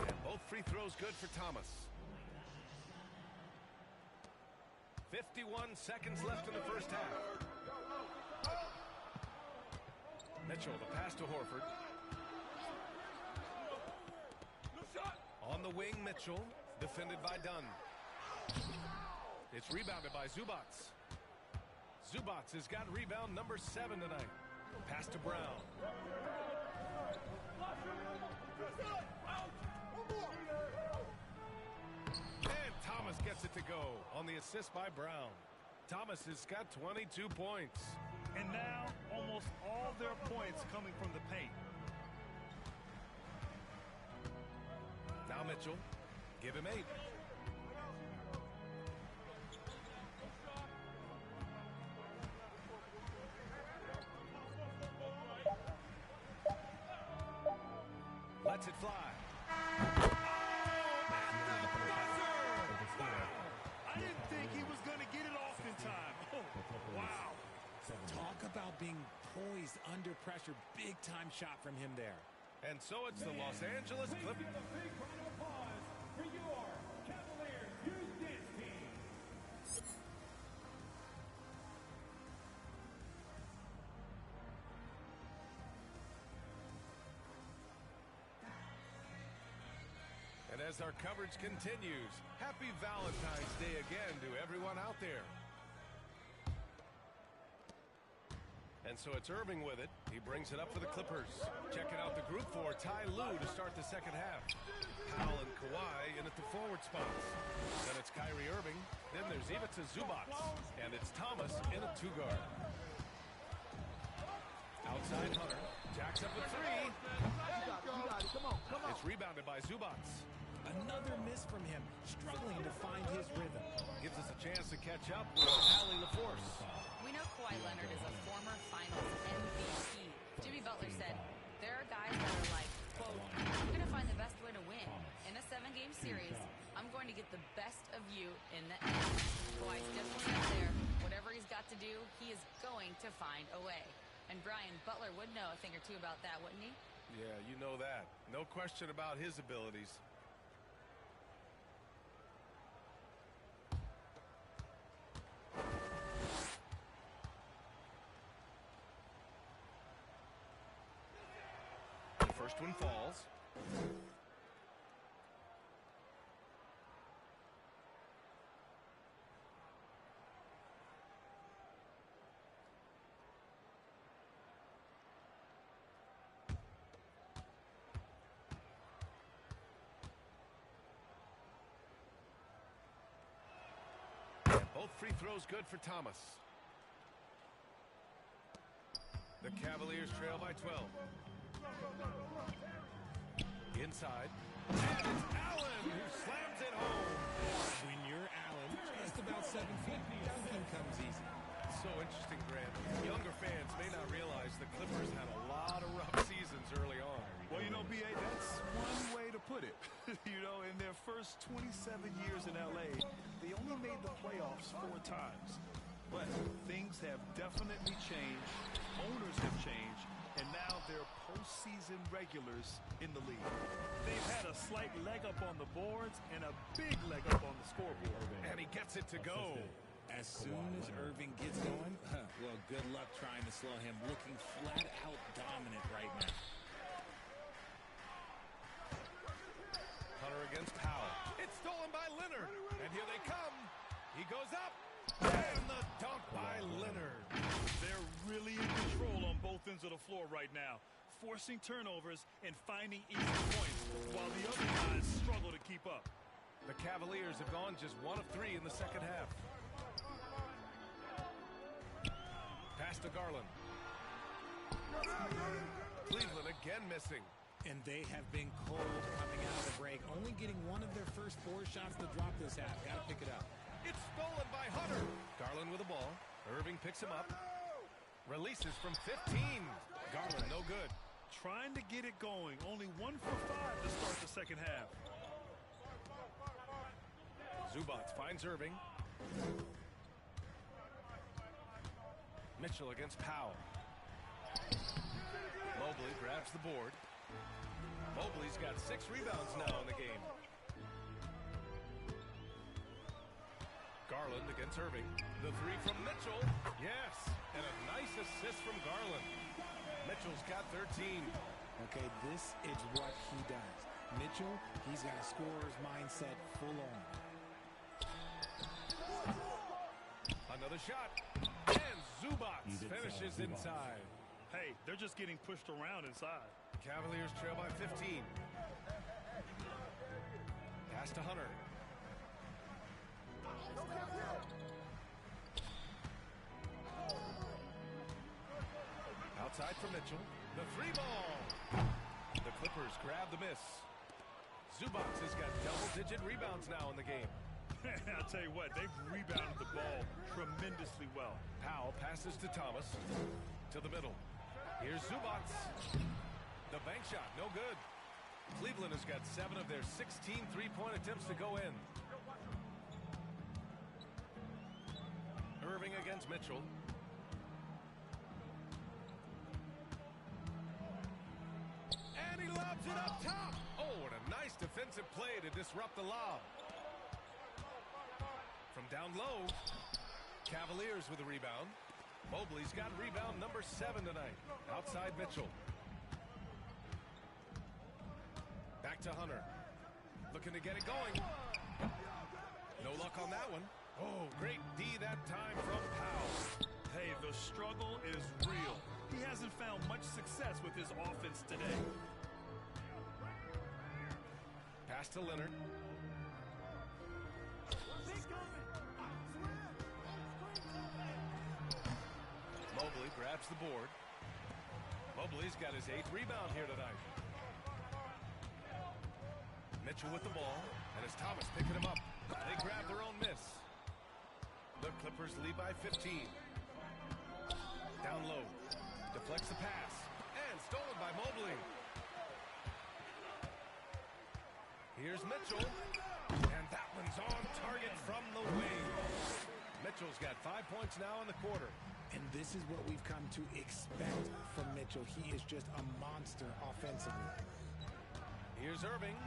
And both free throws good for Thomas. 51 seconds left in the first half. Mitchell, the pass to Horford. On the wing, Mitchell, defended by Dunn. It's rebounded by Zubats. Zubats has got rebound number 7 tonight. Pass to Brown. Thomas gets it to go on the assist by Brown. Thomas has got 22 points. And now almost all their points coming from the paint. Now Mitchell, give him 8. lets it fly. I didn't think he was going to get it off in time. Oh, wow. Talk about being poised under pressure. Big time shot from him there. And so it's the Los Angeles Clippers. And as our coverage continues, happy Valentine's Day again to everyone out there. And so it's Irving with it. He brings it up for the Clippers. Checking out the group for Ty Lue to start the second half. Powell and Kawhi in at the forward spots. Then it's Kyrie Irving. Then there's Ivica Zubac. And it's Thomas in at two guard. Outside Hunter. Jacks up a three. Come on. It's rebounded by Zubac. Another miss from him, struggling to find his rhythm. Gives us a chance to catch up with Allie LaForce. We know Kawhi Leonard is a former Finals MVP. Jimmy Butler said, there are guys that are like, quote, I'm going to find the best way to win. In a 7-game series, I'm going to get the best of you in the end. Kawhi's definitely up there. Whatever he's got to do, he is going to find a way. And Brian, Butler would know a thing or two about that, wouldn't he? Yeah, you know that. No question about his abilities. The first one falls. Both free throws good for Thomas. The Cavaliers trail by 12. Inside. And it's Allen who slams it home. When you're Allen, just about 7 feet, dunking comes easy. So interesting, Grant. Younger fans may not realize the Clippers had a lot of rough seasons early on. Well, you know, B.A., that's one way to put it. You know, in their first 27 years in L.A., they only made the playoffs 4 times. But things have definitely changed. Owners have changed. And now they're postseason regulars in the league. They've had a slight leg up on the boards and a big leg up on the scoreboard. And he gets it to go. As soon as Irving gets going, well, good luck trying to slow him. Looking flat out dominant right now. Hunter against Powell. It's stolen by Leonard. And here they come. He goes up. And the dunk by Leonard. They're really in control on both ends of the floor right now, forcing turnovers and finding easy points while the other guys struggle to keep up. The Cavaliers have gone just 1 of 3 in the second half. Pass to Garland. Cleveland again missing. And they have been cold coming out of the break, only getting one of their first 4 shots to drop this half. Got to pick it up. It's stolen by Hunter. Garland with the ball. Irving picks him up. Releases from 15. Garland no good. Trying to get it going. Only 1 for 5 to start the second half. Zubac finds Irving. Mitchell against Powell. Mobley grabs the board. Mobley's got 6 rebounds now in the game. Garland against Irving. The 3 from Mitchell. Yes, and a nice assist from Garland. Mitchell's got 13. Okay, this is what he does. Mitchell, he's got a scorer's mindset full on. Another shot. And Zubac finishes inside. Hey, they're just getting pushed around inside. Cavaliers trail by 15. Pass to Hunter. Outside for Mitchell. The 3 ball. The Clippers grab the miss. Zubac has got double-digit rebounds now in the game. I'll tell you what, they've rebounded the ball tremendously well. Powell passes to Thomas. To the middle. Here's Zubac. The bank shot, no good. Cleveland has got 7 of their 16 three-point attempts to go in. Irving against Mitchell. And he lobs it up top. Oh, and a nice defensive play to disrupt the lob. From down low, Cavaliers with a rebound. Mobley's got rebound number 7 tonight. Outside Mitchell. Back to Hunter. Looking to get it going. No luck on that one. Oh, great D that time from Powell. Hey, the struggle is real. He hasn't found much success with his offense today. Pass to Leonard. Mobley grabs the board. Mobley's got his 8th rebound here tonight. Mitchell with the ball, and it's Thomas picking him up. They grab their own miss. The Clippers lead by 15. Down low. Deflects the pass. And stolen by Mobley. Here's Mitchell. And that one's on target from the wing. Mitchell's got 5 points now in the quarter. And this is what we've come to expect from Mitchell. He is just a monster offensively. Here's Irving.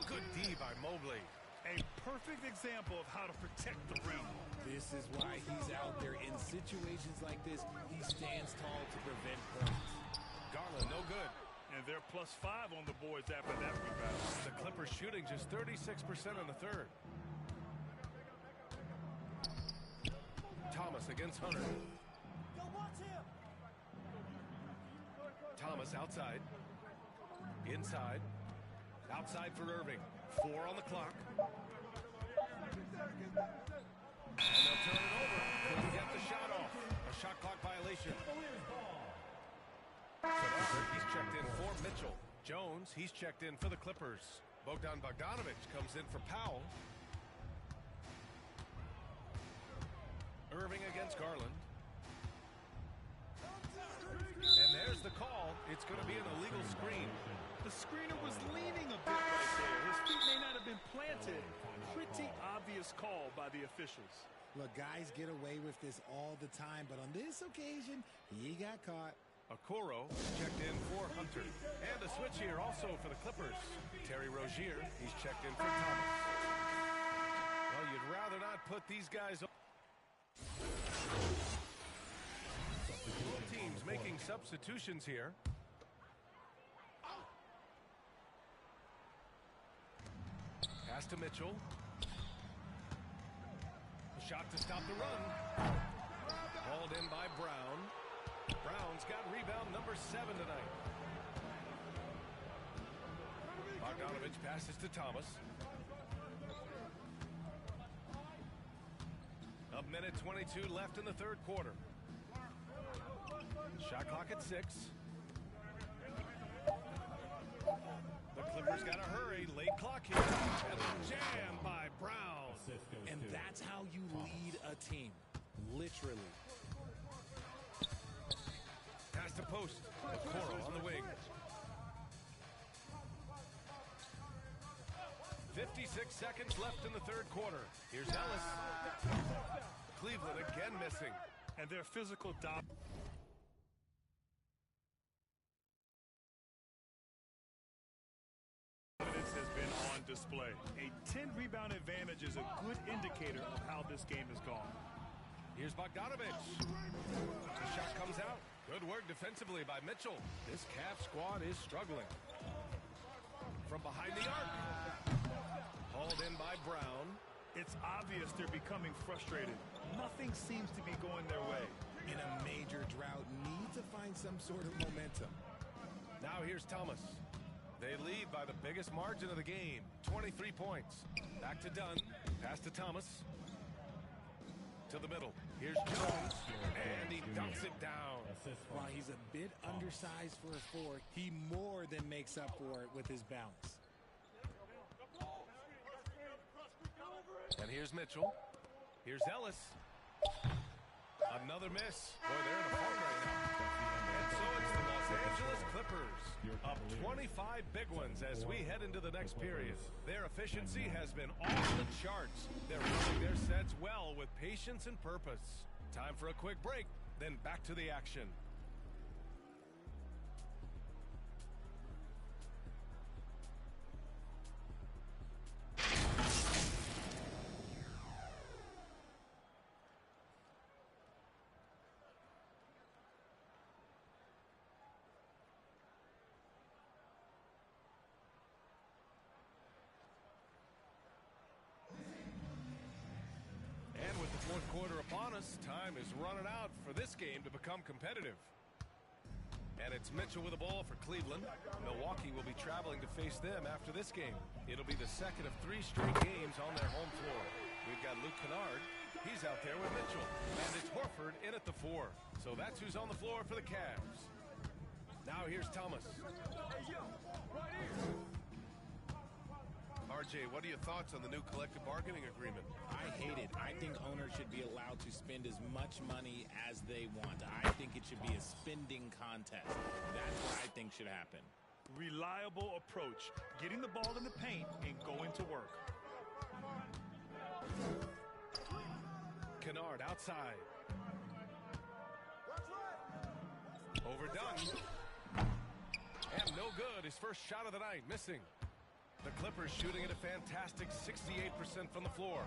Good D by Mobley. A perfect example of how to protect the rim. This is why he's out there in situations like this. He stands tall to prevent points. Garland, no good. And they're +5 on the boards after that rebound. The Clippers shooting just 36% in the third. Thomas against Hunter. Thomas outside. Inside. Outside for Irving. 4 on the clock. And they'll turn it over. Couldn't get the shot off. A shot clock violation. So he's checked in for Mitchell. Jones, he's checked in for the Clippers. Bogdan Bogdanović comes in for Powell. Irving against Garland. And there's the call. It's going to be an illegal screen. The screener was leaning a bit right there. His feet may not have been planted. Pretty obvious call by the officials. Look, guys get away with this all the time, but on this occasion, he got caught. Okoro checked in for Hunter. And a switch here also for the Clippers. Terry Rozier, he's checked in for Thomas. Well, you'd rather not put these guys on. Both teams making substitutions here. Pass to Mitchell. A shot to stop the run. Hauled in by Brown. Brown's got rebound number 7 tonight. Bogdanović passes to Thomas. A minute 22 left in the third quarter. Shot clock at 6. The Clippers got to hurry. Late clock here. And a jam by Brown. And that's how you lead a team. Literally. Pass to post. Okoro on the wing. 56 seconds left in the third quarter. Here's Ellis. Cleveland again missing. And their physical dominance has been on display. A 10-rebound advantage is a good indicator of how this game has gone. Here's Bogdanović. The shot comes out. Good work defensively by Mitchell. This Cavs squad is struggling. From behind the arc. Hauled in by Brown. It's obvious they're becoming frustrated. Nothing seems to be going their way. In a major drought, need to find some sort of momentum. Now here's Thomas. They lead by the biggest margin of the game, 23 points. Back to Dunn. Pass to Thomas. To the middle. Here's Jones. And he dunks it down. While he's a bit undersized for a 4, he more than makes up for it with his bounce. And here's Mitchell. Here's Ellis. Another miss. Boy, they're in a funk right now. And so it's the Los Angeles Clippers up 25 big ones as we head into the next period. Their efficiency has been off the charts. They're running their sets well with patience and purpose. Time for a quick break, then back to the action. Fourth quarter upon us. Time is running out for this game to become competitive. And it's Mitchell with the ball for Cleveland. Milwaukee will be traveling to face them after this game. It'll be the second of 3 straight games on their home floor. We've got Luke Kennard. He's out there with Mitchell. And it's Horford in at the 4. So that's who's on the floor for the Cavs. Now here's Thomas. RJ, what are your thoughts on the new collective bargaining agreement? I hate it. I think owners should be allowed to spend as much money as they want. I think it should be a spending contest. That's what I think should happen. Reliable approach. Getting the ball in the paint and going to work. Kennard outside. Overdone. And no good. His first shot of the night, missing. The Clippers shooting at a fantastic 68% from the floor.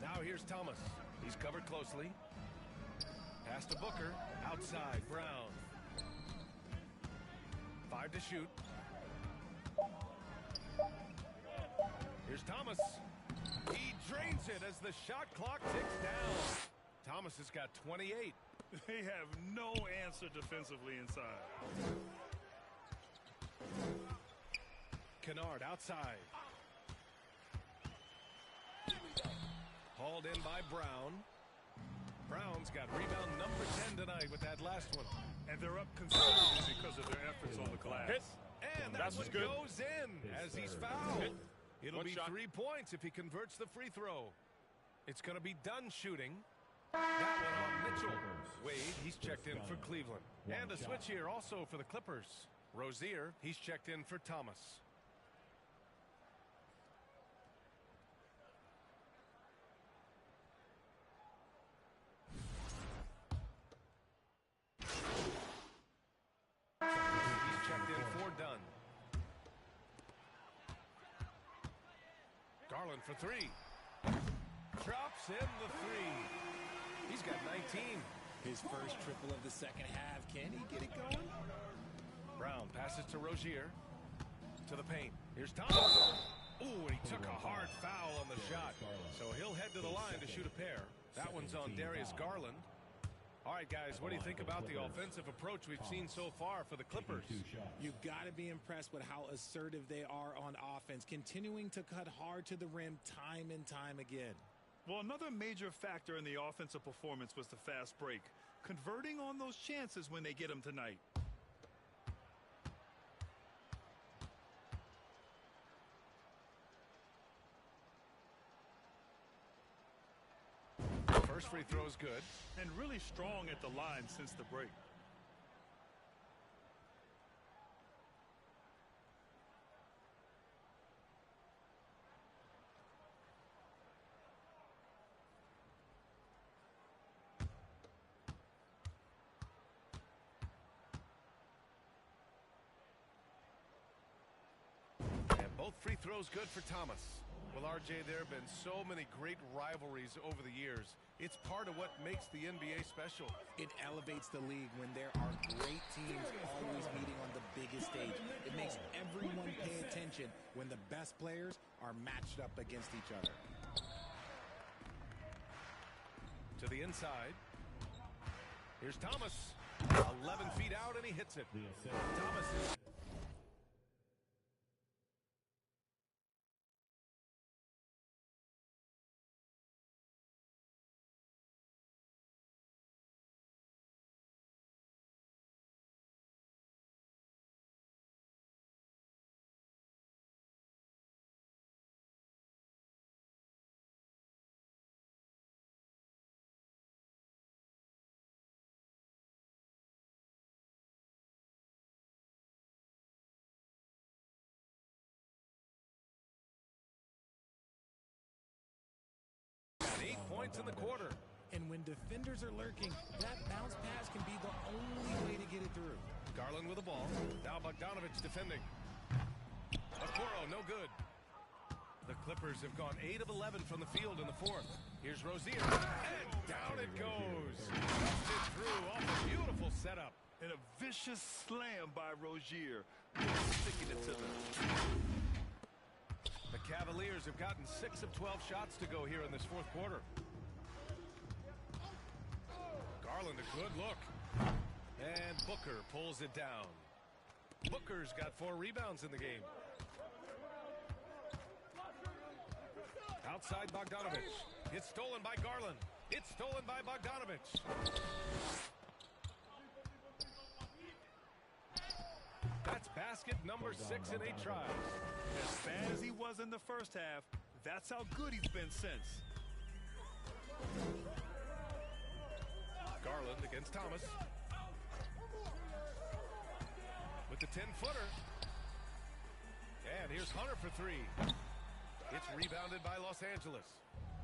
Now here's Thomas. He's covered closely. Pass to Booker. Outside, Brown. 5 to shoot. Here's Thomas. He drains it as the shot clock ticks down. Thomas has got 28. They have no answer defensively inside. Kennard outside. Hauled in by Brown. Brown's got rebound number 10 tonight with that last one. And they're up considerably because of their efforts on the glass. Hit. And that one goes in as he's fouled. It'll be 3 points if he converts the free throw. It's going to be done shooting. That one on Mitchell. Wade, he's checked in for Cleveland. And a switch here also for the Clippers. Rozier, he's checked in for Thomas. He's checked in for Dunn. Garland for 3. Drops in the 3. He's got 19. His first triple of the second half. Can he get it going? Brown passes to Rozier. To the paint. Here's Thomas. Ooh, and he took a hard foul on the shot. So he'll head to the line to shoot a pair. That one's on Darius Garland. All right, guys, what do you think about the offensive approach we've seen so far for the Clippers? You've got to be impressed with how assertive they are on offense, continuing to cut hard to the rim time and time again. Well, another major factor in the offensive performance was the fast break. Converting on those chances when they get them tonight. First free throw is good. And really strong at the line since the break. And both free throws good for Thomas. Well, RJ, there have been so many great rivalries over the years. It's part of what makes the NBA special. It elevates the league when there are great teams always meeting on the biggest stage. It makes everyone pay attention when the best players are matched up against each other. To the inside. Here's Thomas. 11 feet out, and he hits it. Thomas is 8 points in the quarter. And when defenders are lurking, that bounce pass can be the only way to get it through. Garland with the ball. Now Bogdanovich defending. Okoro, no good. The Clippers have gone 8 of 11 from the field in the fourth. Here's Rozier, and down it goes. It through off a beautiful setup. And a vicious slam by Rozier, sticking it to them. The Cavaliers have gotten 6 of 12 shots to go here in this fourth quarter. Garland, a good look. And Booker pulls it down. Booker's got 4 rebounds in the game. Outside Bogdanovich. It's stolen by Garland. It's stolen by Bogdanovich. That's basket number 6 in 8 tries. As bad as he was in the first half, that's how good he's been since. Garland against Thomas. With the 10-footer. And here's Hunter for 3. It's rebounded by Los Angeles.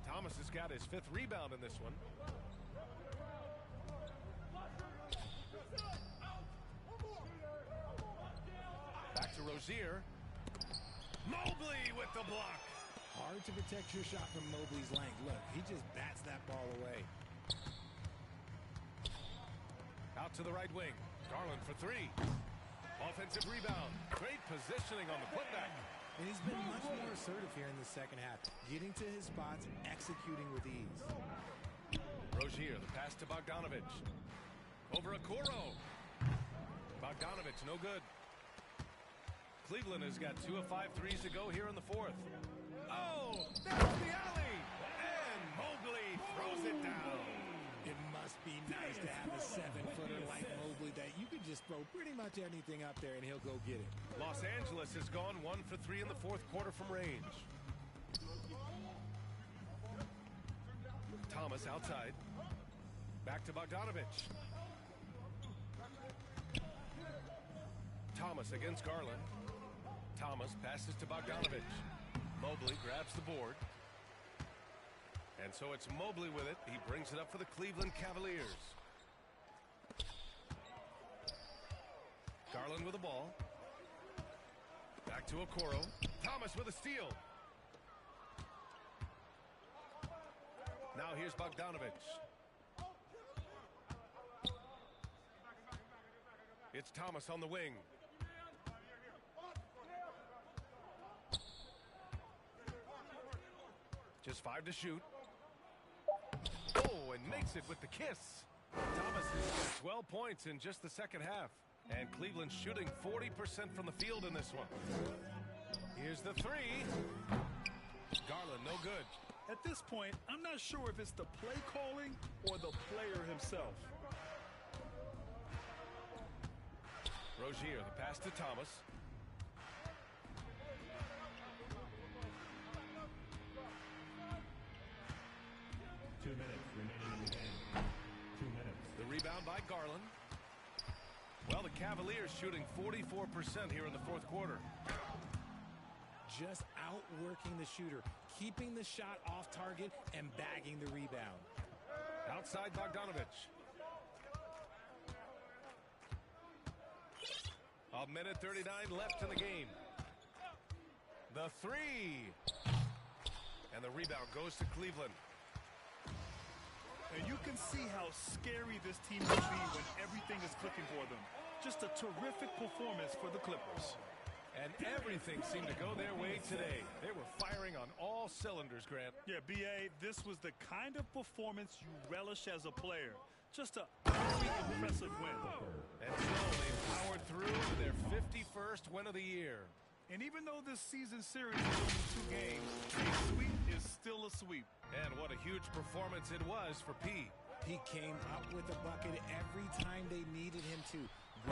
Thomas has got his 5th rebound in this one. Back to Rozier. Mobley with the block. Hard to protect your shot from Mobley's length. Look, he just bats that ball away. Out to the right wing. Garland for 3. Offensive rebound. Great positioning on the putback. And he's been much more assertive here in the second half, getting to his spots, executing with ease. Rozier, the pass to Bogdanovich. Over Okoro. Bogdanovich, no good. Cleveland has got 2 of 5 threes to go here in the fourth. Oh, there's the alley. And Mobley throws it down. It must be nice to have a 7-footer like Mobley that you can just throw pretty much anything up there and he'll go get it. Los Angeles has gone 1 for 3 in the fourth quarter from range. Thomas outside. Back to Bogdanovich. Thomas against Garland. Thomas passes to Bogdanovich. Mobley grabs the board. And so it's Mobley with it. He brings it up for the Cleveland Cavaliers. Garland with the ball. Back to Okoro. Thomas with a steal. Now here's Bogdanovich. It's Thomas on the wing. Just 5 to shoot. Oh, and makes it with the kiss. Thomas has got 12 points in just the second half. And Cleveland's shooting 40% from the field in this one. Here's the 3. Garland, no good. At this point, I'm not sure if it's the play calling or the player himself. Rozier, the pass to Thomas. The rebound by Garland. Well, the Cavaliers shooting 44% here in the fourth quarter. Just outworking the shooter, keeping the shot off target and bagging the rebound. Outside Bogdanovich. A minute 39 left in the game. The 3. And the rebound goes to Cleveland. And you can see how scary this team will be when everything is clicking for them. Just a terrific performance for the Clippers. And everything seemed to go their way today. They were firing on all cylinders, Grant. Yeah, B.A., this was the kind of performance you relish as a player. Just a very impressive win. And so they powered through to their 51st win of the year. And even though this season series is only 2 games, a sweep is still a sweep. And what a huge performance it was for P. He came up with a bucket every time they needed him to.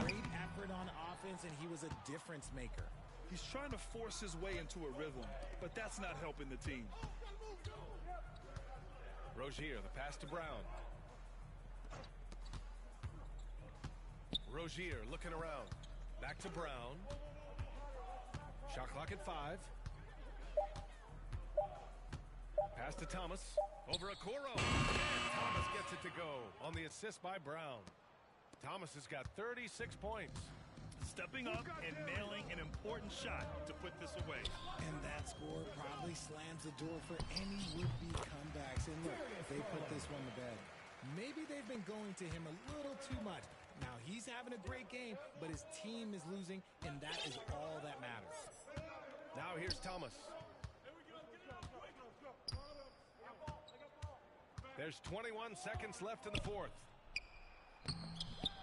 Great effort on offense, and he was a difference maker. He's trying to force his way into a rhythm, but that's not helping the team. Rozier, the pass to Brown. Rozier looking around. Back to Brown. Shot clock at 5. Pass to Thomas. Over Okoro. And Thomas gets it to go on the assist by Brown. Thomas has got 36 points. Stepping up and nailing an important shot to put this away. And that score probably slams the door for any would-be comebacks. And look, they put this one to bed. Maybe they've been going to him a little too much. Now, he's having a great game, but his team is losing, and that is all that matters. Now here's Thomas. There's 21 seconds left in the fourth.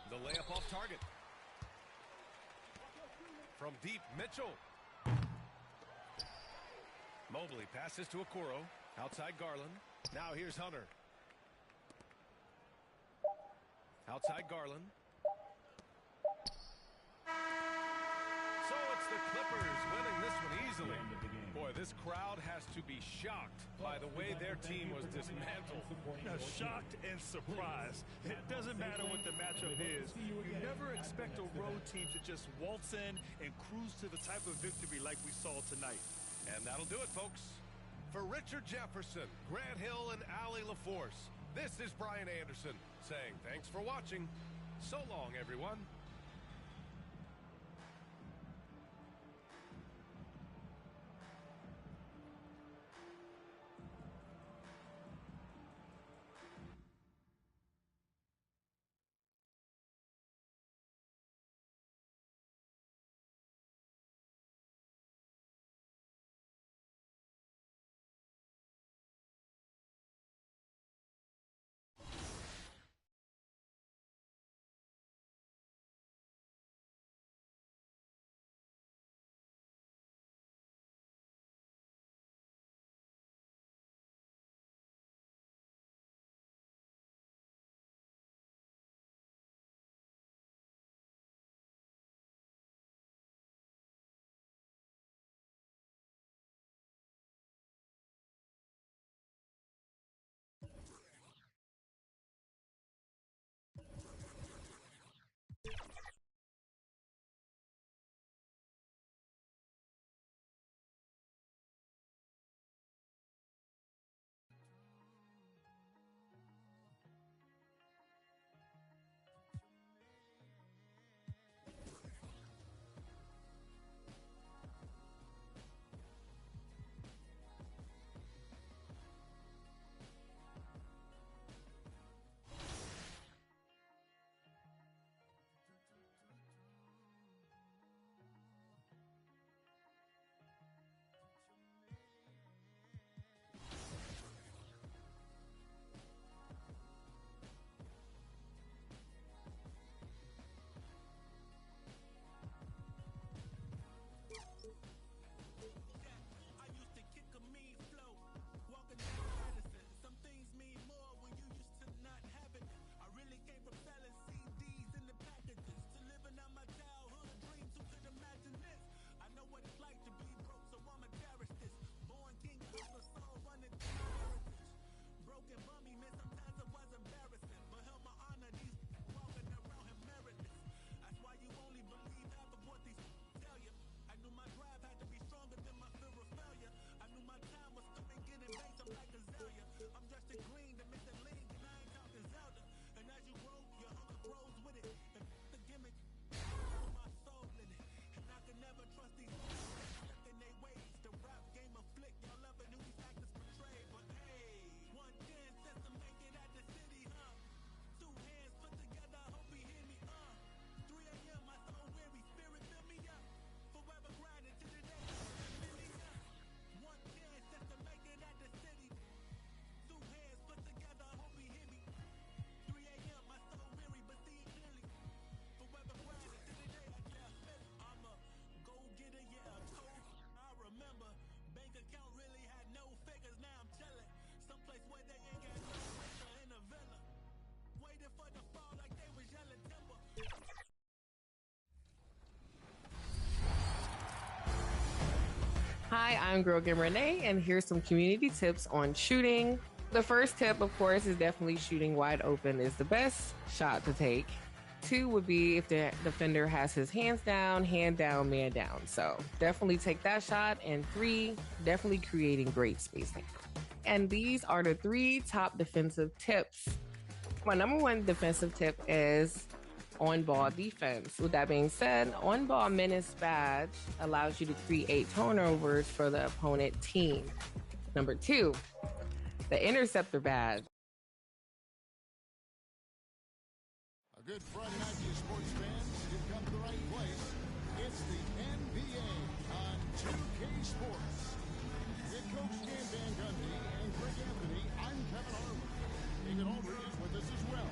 The layup off target. From deep, Mitchell. Mobley passes to Okoro. Outside Garland. Now here's Hunter. Outside Garland. So it's the Clippers winning this one easily. Boy, this crowd has to be shocked by the way their team was dismantled. Now, shocked and surprised. It doesn't matter what the matchup is. You never expect a road team to just waltz in and cruise to the type of victory like we saw tonight. And that'll do it, folks. For Richard Jefferson, Grant Hill, and Allie LaForce, this is Brian Anderson saying thanks for watching. So long, everyone. Hi, I'm Girl Game Renee, and here's some community tips on shooting. The first tip, of course, is definitely shooting wide open is the best shot to take. 2 would be if the defender has his hands down, hand down, man down. So definitely take that shot. And 3, definitely creating great spacing. and these are the 3 top defensive tips. My number 1 defensive tip is on-ball defense. With that being said, on-ball menace badge allows you to create turnovers for the opponent team. Number 2, the interceptor badge. A good Friday night to you sports fans. You've come to the right place. It's the NBA on 2K Sports. With Coach Dan Van Gundy and Greg Anthony, I'm Kevin Harlan. David Aldridge is with us as well.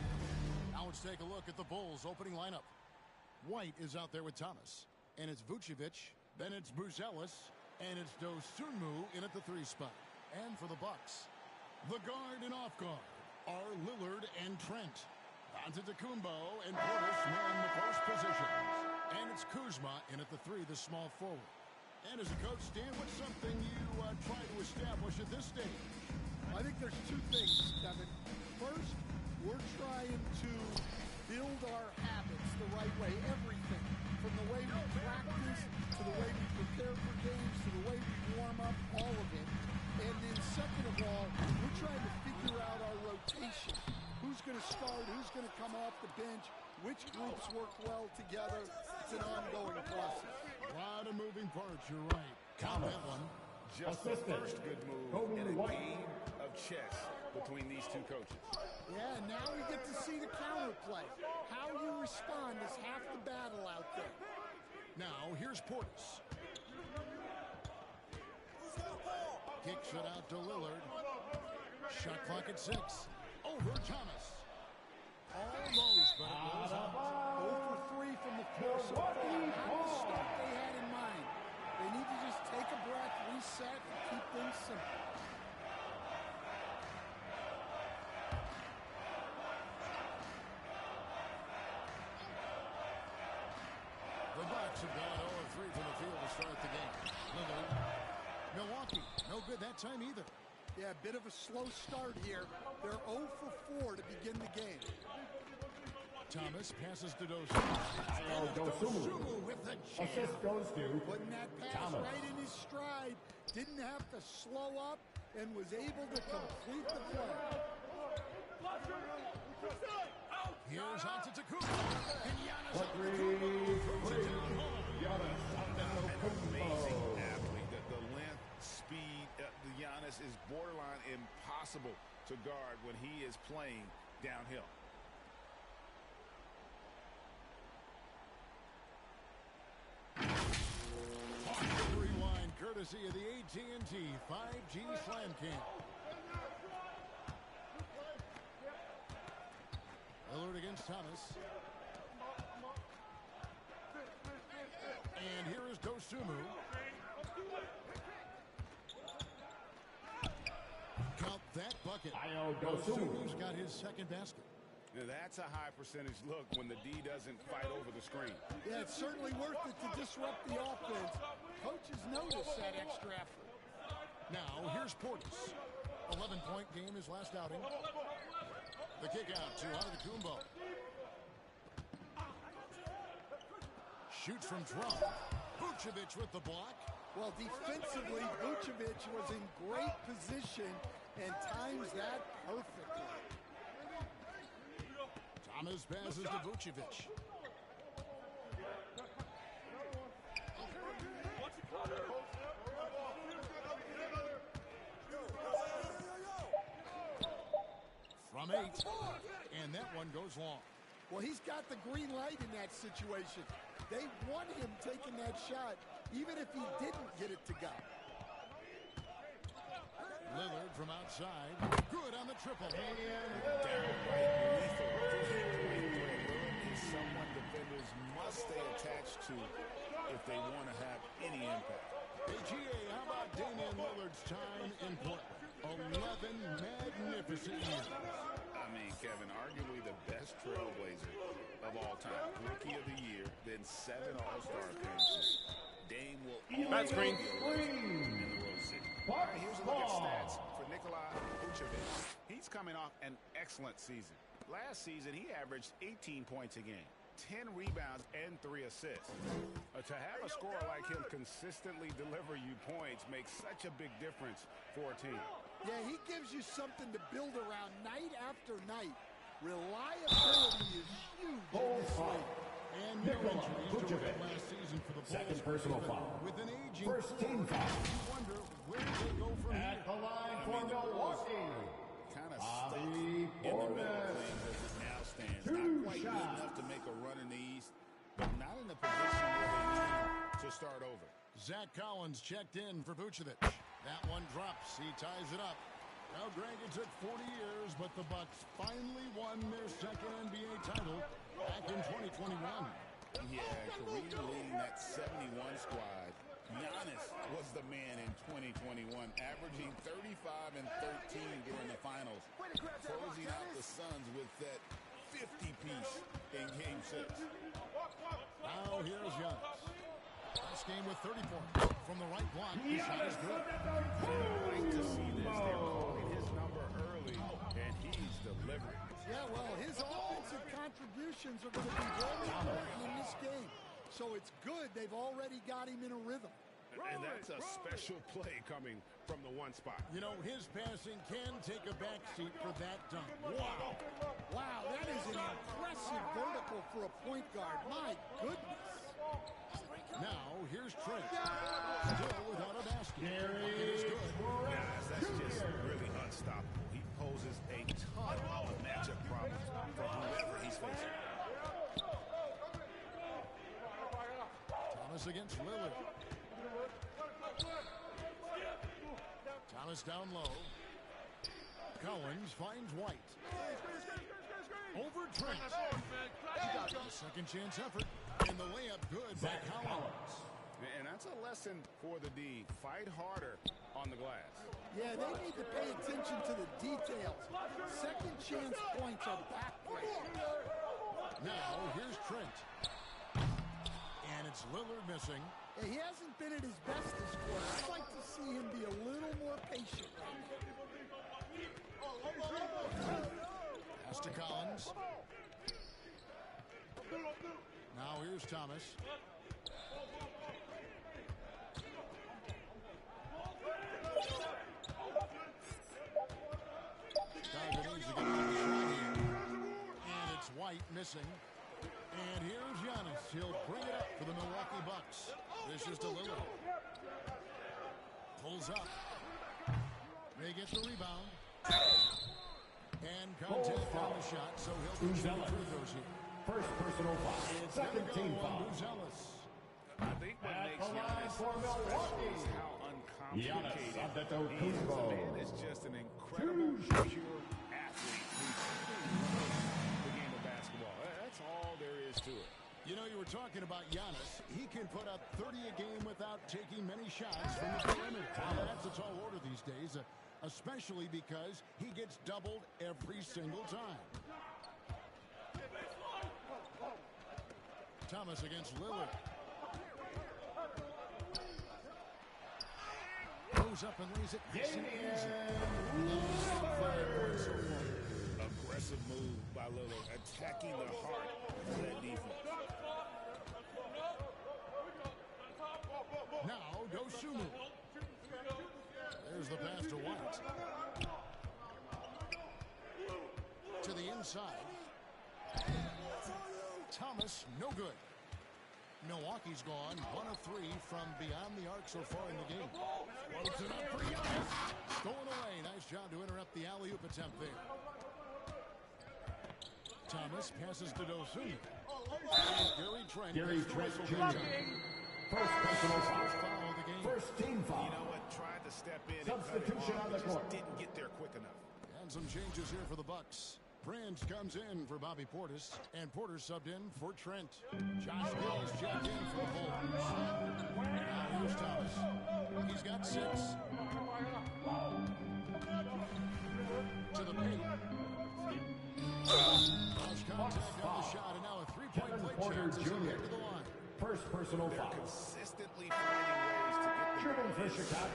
Now let's take a look at the Bulls' opening lineup. White is out there with Thomas. And it's Vucevic. Then it's Buzelis. And it's Dosunmu in at the 3 spot. And for the Bucks, the guard and off guard are Lillard and Trent. Antetokounmpo and Portis man the post positions. And it's Kuzma in at the 3, the small forward. And as a coach, Dan, what's something you try to establish at this stage? I think there's 2 things, Kevin. First, we're trying to build our habits the right way, everything. From the way we practice, to the way we prepare for games, to the way we warm up, all of it. And then second of all, we're trying to figure out our rotation. Who's going to start, who's going to come off the bench, which groups work well together. It's an ongoing process. A lot of moving parts, you're right. Count that one. Just the first good move in a game of chess between these 2 coaches. Yeah, now we get to see the counterplay. How you respond is half the battle out there. Now, here's Portis. Kicks it out to Lillard. Shot clock at 6. Over Thomas. Almost, but it goes out. 0 for 3 from the floor so far. Not the start they had in mind. They need to just take a breath, reset, and keep things simple. The Bucks have gone 0 of 3 from the field to start the game. Lillard. Milwaukee, no good that time either. Yeah, a bit of a slow start here. They're 0 for 4 to begin the game. Thomas passes to Dosunmu. Dosunmu with the chance. Assist goes to Putting that pass Thomas. right in his stride. Didn't have to slow up and was able to complete the play. Here's Antetokounmpo. And Giannis. Amazing athlete. The length, speed, Giannis is borderline impossible to guard when he is playing downhill. Rewind courtesy of the AT&T 5G Slam Cam. Lillard against Thomas. And here is Dosunmu. Count that bucket. Dosunmu's got his 2nd basket. Now that's a high percentage look when the D doesn't fight over the screen. Yeah, it's certainly worth it to disrupt the offense. Coaches notice that extra effort. Now, here's Portis. 11-point game his last outing. The kick out to Antetokounmpo. Shoots from drop. Vucevic with the block. Well, defensively, Vucevic was in great position and times that perfectly. Thomas passes to Vucevic. From 8, and that one goes long. Well, he's got the green light in that situation. They want him taking that shot, even if he didn't get it to go. Lillard from outside. Good on the triple. Downright lethal. Is someone defenders must stay attached to if they want to have any impact. Hey, GA, how about Damian Lillard's time in Portland? 11 magnificent years. I mean, Kevin, arguably the best trailblazer of all time. Rookie of the year, then 7 All-Star appearances. Dame will always be a legend in the Rose City. All right, here's a look at stats for Nikola Vucevic. He's coming off an excellent season. Last season, he averaged 18 points a game, 10 rebounds, and 3 assists. To have a scorer like him consistently deliver you points makes such a big difference for a team. Yeah, he gives you something to build around night after night. Reliability is huge in this league. And Nikola Vucevic, last season for the Bulls. Second personal foul. With an aging First team foul. You wonder where they go from here. At the line for Milwaukee. Kind of stuck in the middle of things as it now stands. Not quite good enough to make a run in the East, but not in a position where they need to start over. Zach Collins checked in for Vucevic. That one drops. He ties it up. Now, Greg, it took 40 years, but the Bucks finally won their second NBA title back in 2021. Yeah, Kareem leading that 71 squad. Giannis was the man in 2021, averaging 35 and 13 during the finals, closing out the Suns with that 50-piece in Game 6. Now here's Giannis. Last game with 30 points from the right block. The shot is good. I like to see this. They're calling his number early, and he's delivering. Yeah, well, his offensive contributions are going to be very important in this game. So it's good they've already got him in a rhythm. And that's a special play coming from the one spot. You know, his passing can take a backseat for that dunk. Wow. Wow, that is an impressive vertical for a point guard. My goodness. Now, here's Trent. Still without a basket. Guys, that's just really unstoppable. He poses a ton of matchup problems for whoever he's facing. Thomas against Lillard. Thomas down low. Collins finds White. Over Trent. Second chance effort. And the layup good by Collins. And that's a lesson for the D. Fight harder on the glass. Yeah, they need to pay attention to the details. Second chance points are backbreaking. Now, here's Trent. And it's Lillard missing. Yeah, he hasn't been at his best this quarter. I'd like to see him be a little more patient. Pass to Collins. Now here's Thomas. Tiger needs to get another shot here. And it's White missing. And here's Giannis. He'll bring it up for the Milwaukee Bucks. This is to Lillard. Pulls up. They get the rebound. And contact on the shot, so he'll be shooting free throws here. First personal foul. Second team foul. I think what makes Giannis special is how uncomplicated he is. The man is just an incredible, pure athlete who's the game of basketball. That's all there is to it. You know, you were talking about Giannis. He can put up 30 a game without taking many shots from the perimeter. Now, that's a tall order these days, especially because he gets doubled every single time. Thomas against Lillard. Goes up and lays it nice and easy. Aggressive move by Lillard, attacking the heart of that defense. Now, Dosunmu. There's the pass to White. To the inside. Thomas, no good. Milwaukee's gone 1 of 3 from beyond the arc so far in the game. Floats it up for Giannis. Going away. Nice job to interrupt the alley-oop attempt there. Thomas passes to Dosunmu. Gary Trent Jr. First personal foul of the game. First team foul. You know what? Tried to step in. Substitution on the court. Didn't get there quick enough. And some changes here for the Bucks. Prince comes in for Bobby Portis, and Porter subbed in for Trent. Josh Gills checked in for the Bulls. Now here's Thomas. He's got 6. To the paint. Cross contact on the shot, and now a three-point play chance as he get to the line. First personal They're foul. consistently finding ways to get the Shooting for Chicago.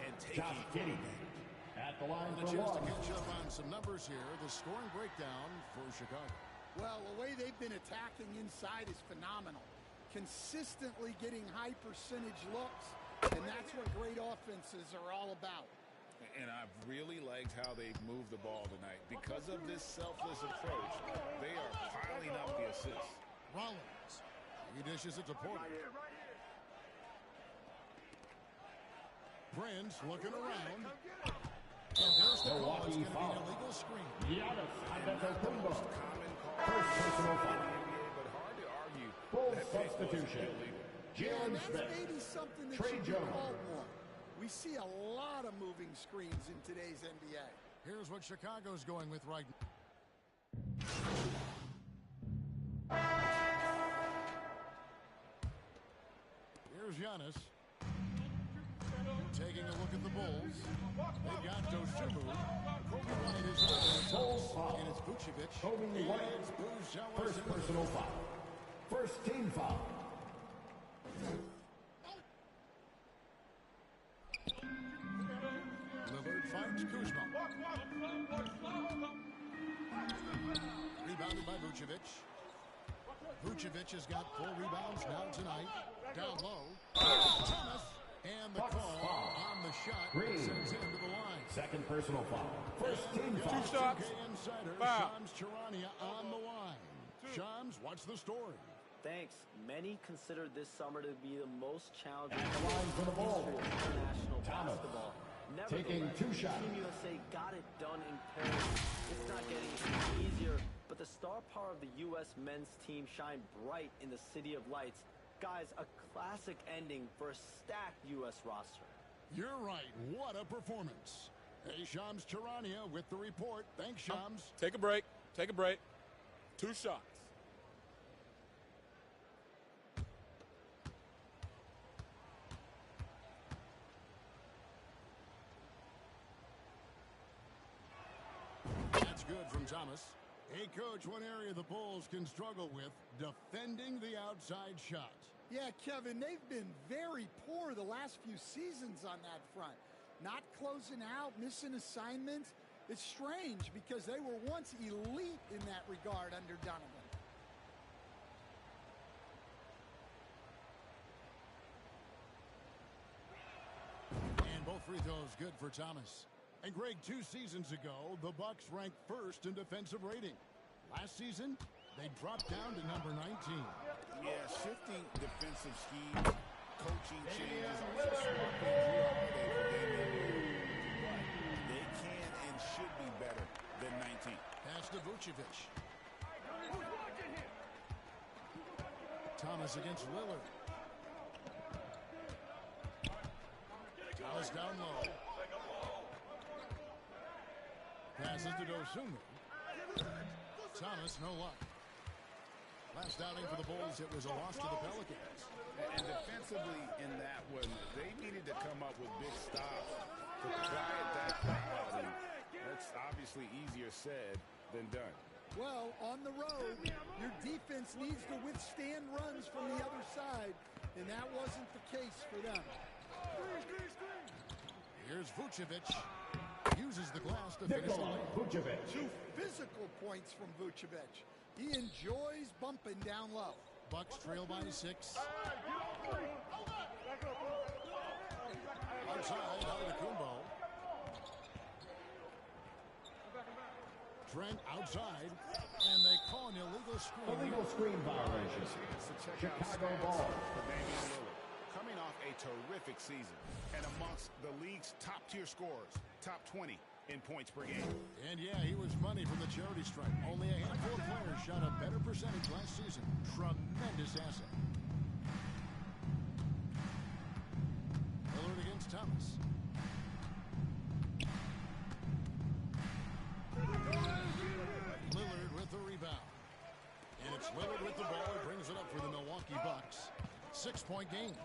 and taking Josh Giddey. At the line And a for chance to one. catch up on some numbers here. The scoring breakdown for Chicago. Well, the way they've been attacking inside is phenomenal. Consistently getting high percentage looks, and that's what great offenses are all about. And I've really liked how they've moved the ball tonight. Because of this selfless approach, they are piling up the assists. Rollins. He dishes it to Porter. Prince looking around. And there's the call. It's going to be an illegal screen. Giannis Antetokounmpo. First personal foul. But hard to argue. Full substitution. Jalen That's Smith. maybe something that Trey should be Jones. called more. We see a lot of moving screens in today's NBA. Here's what Chicago's going with right now. Here's Giannis. Taking a look at the Bulls. They've got Dosunmu. Kobe White is on the top. And it's Vucevic. Kobe White. First personal foul. First team foul. Lillard finds Kuzma. Rebounded by Vucevic. Vucevic has got 4 rebounds now tonight. Down low. Thomas. And the call on the shot sends him to the line. Second personal foul. First team foul. 2 shots. Insider Shams Charania on the line. Shams, what's the story? Thanks. Many consider this summer to be the most challenging line for the ball. international Thomas. basketball. Taking 2 shots. Team USA got it done in Paris. It's not getting any easier, but the star power of the U.S. men's team shined bright in the City of Lights. Guys, a classic ending for a stacked U.S. roster. You're right. What a performance. Hey, Shams Charania with the report. Thanks, Shams. Take a break. Take a break. 2 shots. That's good from Thomas. Hey, Coach, one area the Bulls can struggle with, defending the outside shot. Yeah, Kevin, they've been very poor the last few seasons on that front. Not closing out, missing assignments. It's strange because they were once elite in that regard under Donovan. And both free throws good for Thomas. And Greg, 2 seasons ago, the Bucks ranked first in defensive rating. Last season, they dropped down to number 19. Yeah, shifting defensive scheme, coaching changes, also smart for Drew Holiday for Damian Lillard. But they can and should be better than 19. Pass to Vucevic. Thomas against Lillard. Thomas down low. Passes to Dosunmu. Thomas, no luck. Last outing for the Bulls, it was a loss to the Pelicans. And defensively in that one, they needed to come up with big stops to quiet that crowd. And that's obviously easier said than done. Well, on the road, your defense needs to withstand runs from the other side, and that wasn't the case for them. Here's Vucevic. Uses the glass to finish the line. Vucevic. 2 physical points from Vucevic. He enjoys bumping down low. Bucks trail by 6. Outside, Antetokounmpo. Trent outside, and they call an illegal screen. Illegal screen violation. Chicago ball. For Damian Lillard, coming off a terrific season and amongst the league's top-tier scorers, top 20 in points per game. And yeah, he was money from the charity stripe. Only a handful of players shot a better percentage last season. Tremendous asset. Lillard against Thomas. Lillard with the rebound. And it's Lillard with the ball. He brings it up for the Milwaukee Bucks. 6-point game.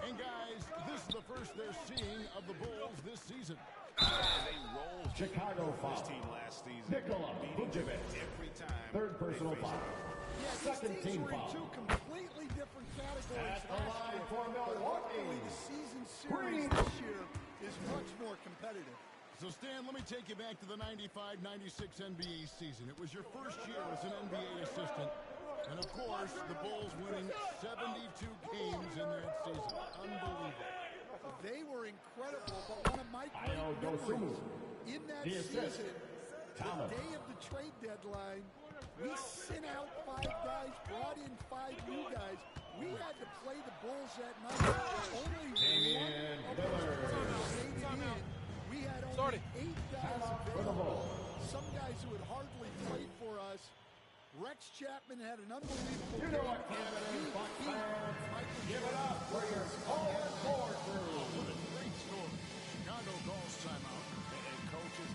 And guys, this is the first they're seeing of the Bulls this season. They rolled Chicago foul. this team last season. Nikola Vucevic. Every time. Third personal foul. Yeah, Second these team teams were in foul. 2 completely different categories. At the line for Milwaukee. The season series this year is much more competitive. So, Stan, let me take you back to the 95-96 NBA season. It was your first year as an NBA assistant. And, of course, the Bulls winning 72 games in that season. Unbelievable. They were incredible, but one of my great memories in that season, the day of the trade deadline, we sent out 5 guys, brought in 5 new guys. We had to play the Bulls that night. Only Damian Lillard. made it in. We had only 8 guys available. Some guys who had hardly played for us. Rex Chapman had an unbelievable game. You know what Canada is, Bucks fans. Give it up for your forward crew. What a great story. Chicago calls timeout. And coaches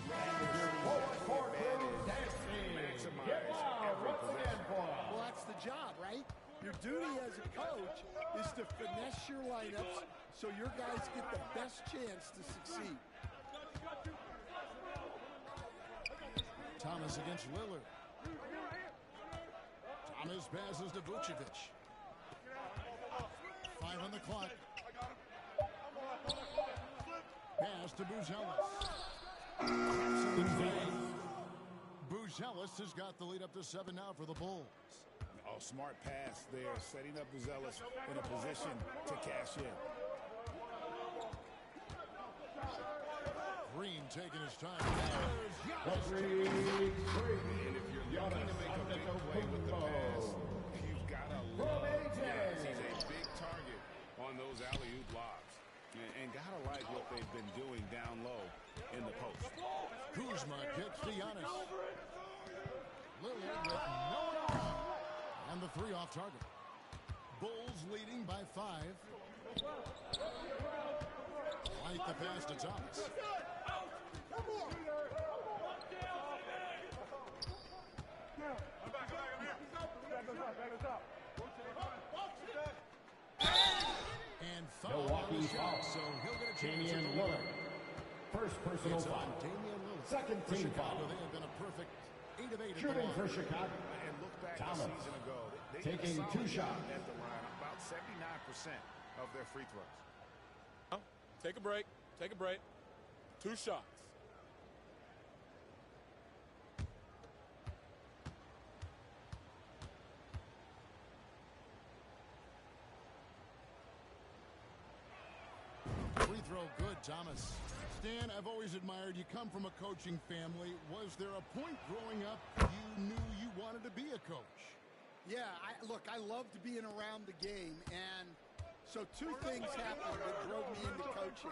forward crew dancing. Maximize every possession. Well, that's the job, right? Your duty as a coach is to finesse your lineups so your guys get the best chance to succeed. Thomas against Lillard. Thomas passes to Vucevic. 5 on the clock. Pass to Buzelis. Buzelis has got the lead up to 7 now for the Bulls. Oh, smart pass there, setting up Buzelis in a position to cash in. Green taking his time. And if you're looking to make a big play with the pass, you've got to love Giannis. He's a big target on those alley-oop lobs. And got to like what they've been doing down low in the post. Kuzma gets to Giannis. Lillard with no one on. And the 3 off target. Bulls leading by 5. Like the pass to Thomas. And Milwaukee foul. So he'll get a chance. Damian Lillard. First personal It's on foul. Damian Lillard. Second For team Chicago, foul. they have been a perfect 8 of 8 at the Shooting line. for Chicago. And look back Thomas. a season ago. They Taking did a 2 solid shots. job at the line, about 79% of their free throws. Take a break. Take a break. 2 shots. Free throw good, Thomas. Stan, I've always admired you. Come from a coaching family. Was there a point growing up you knew you wanted to be a coach? Yeah, look, I loved being around the game, and so 2 things happened that drove me into coaching.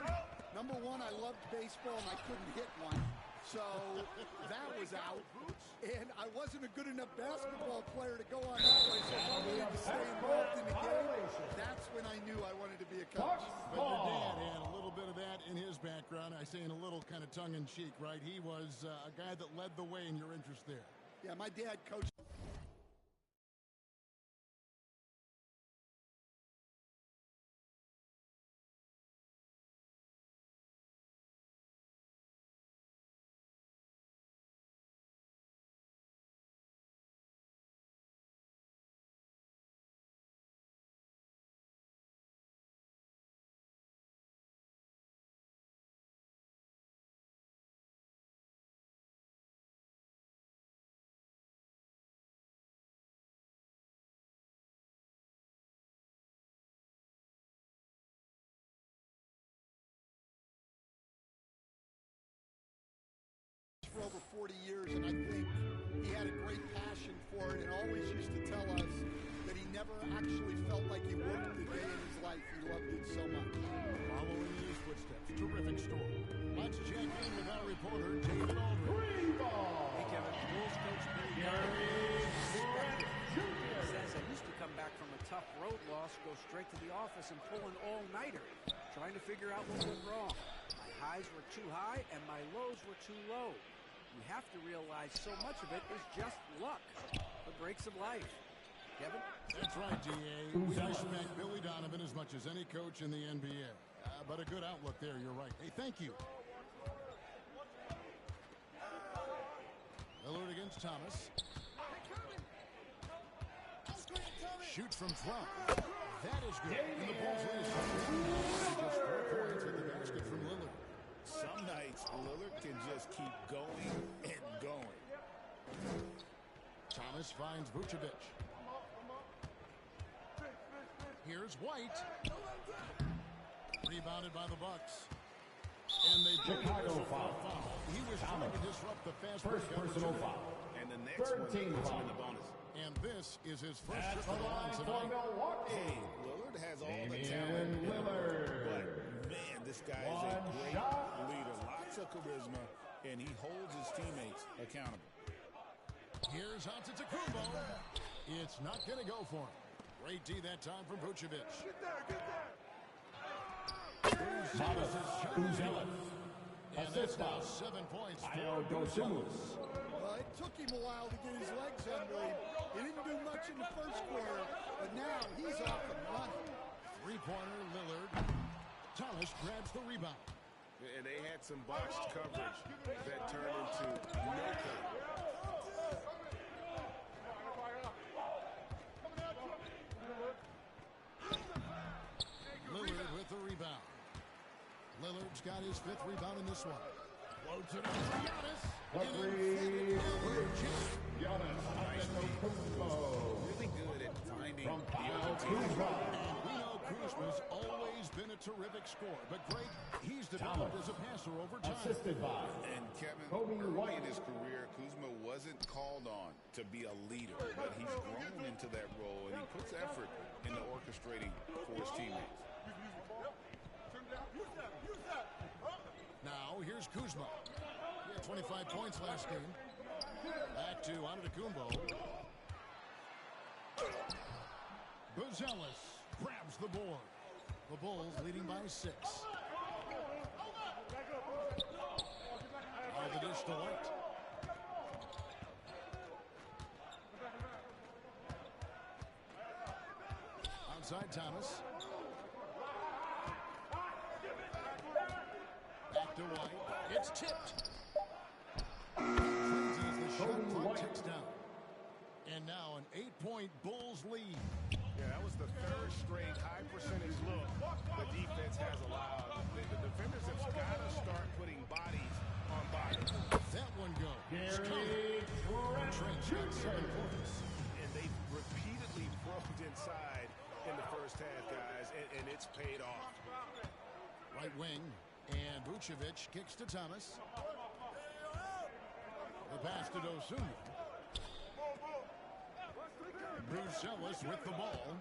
Number 1, I loved baseball, and I couldn't hit one, so that was out. And I wasn't a good enough basketball player to go on that way, so if I wanted to stay involved in the game, that's when I knew I wanted to be a coach. But your dad had a little bit of that in his background. I say in a little kind of tongue-in-cheek, right? He was a guy that led the way in your interest there. Yeah, my dad coached. For over 40 years, and I think he had a great passion for it and always used to tell us that he never actually felt like he worked a day in his life. He loved it so much. Following in his footsteps, terrific story. Let's check in with our reporter, David Aldridge. Hey, Kevin. Bulls coach Billy says I used to come back from a tough road loss, go straight to the office and pull an all-nighter, trying to figure out what went wrong. My highs were too high and my lows were too low. You have to realize so much of it is just luck, the breaks of life. Kevin? That's right, D.A. We respect Billy Donovan as much as any coach in the NBA. But a good outlook there, you're right. Hey, thank you. Lillard against Thomas. Shoots from front. That is good. And the Bulls lead just 4 points with the basket from Lillard. Some nights, Lillard can just keep going and going. Thomas finds Vucevic. Here's White. Rebounded by the Bucks. And they Chicago foul. He was trying to disrupt the fast break First personal foul. And the next Third one team puts him foul. in the bonus. And this is his first At trip the to the line line for tonight. Milwaukee. Hey, Lillard has all the Damian talent. Lillard. But, man, this guy is a One great shot. leader. Lots of charisma, and he holds his teammates accountable. Here's Antetokounmpo. It's not going to go for him. Great D that time from Vucevic. Get there, get there. Buzelis. And that's now 7 points Ayo for Dosunmu. Well, it took him a while to get his legs under him. He didn't do much in the first quarter, but now he's off and running. Three-pointer Lillard. Thomas grabs the rebound. And they had some boxed coverage that turned into no coverage. Lillard with the rebound. Lillard's got his 5th rebound in this one. Floats it over Giannis. Giannis Antetokounmpo. Really good at finding From the Kyle other team. Kuzma. And we know Kuzma's always been a terrific scorer, but Greg, he's developed as a passer over time. Assisted by And Kevin, Kobe early White. in his career, Kuzma wasn't called on to be a leader, but he's grown into that role, and he puts effort into orchestrating for his teammates. Now, here's Kuzma. He had 25 points last game. Back to Antetokounmpo. Buzelis grabs the board. The Bulls leading by 6. Out of the dish to White. Outside Thomas. Back to White. It's tipped. Clinton's the shot clock ticks down. And now an 8-point Bulls lead. Yeah, that was the third straight high-percentage look the defense has allowed. The defenders have got to start putting bodies on bodies. That one goes. Gary Trent shot 7 points. And they repeatedly broke inside in the first half, guys, and it's paid off. Right wing. And Vucevic kicks to Thomas. The pass to Dosunmu. Buzelis with the ball.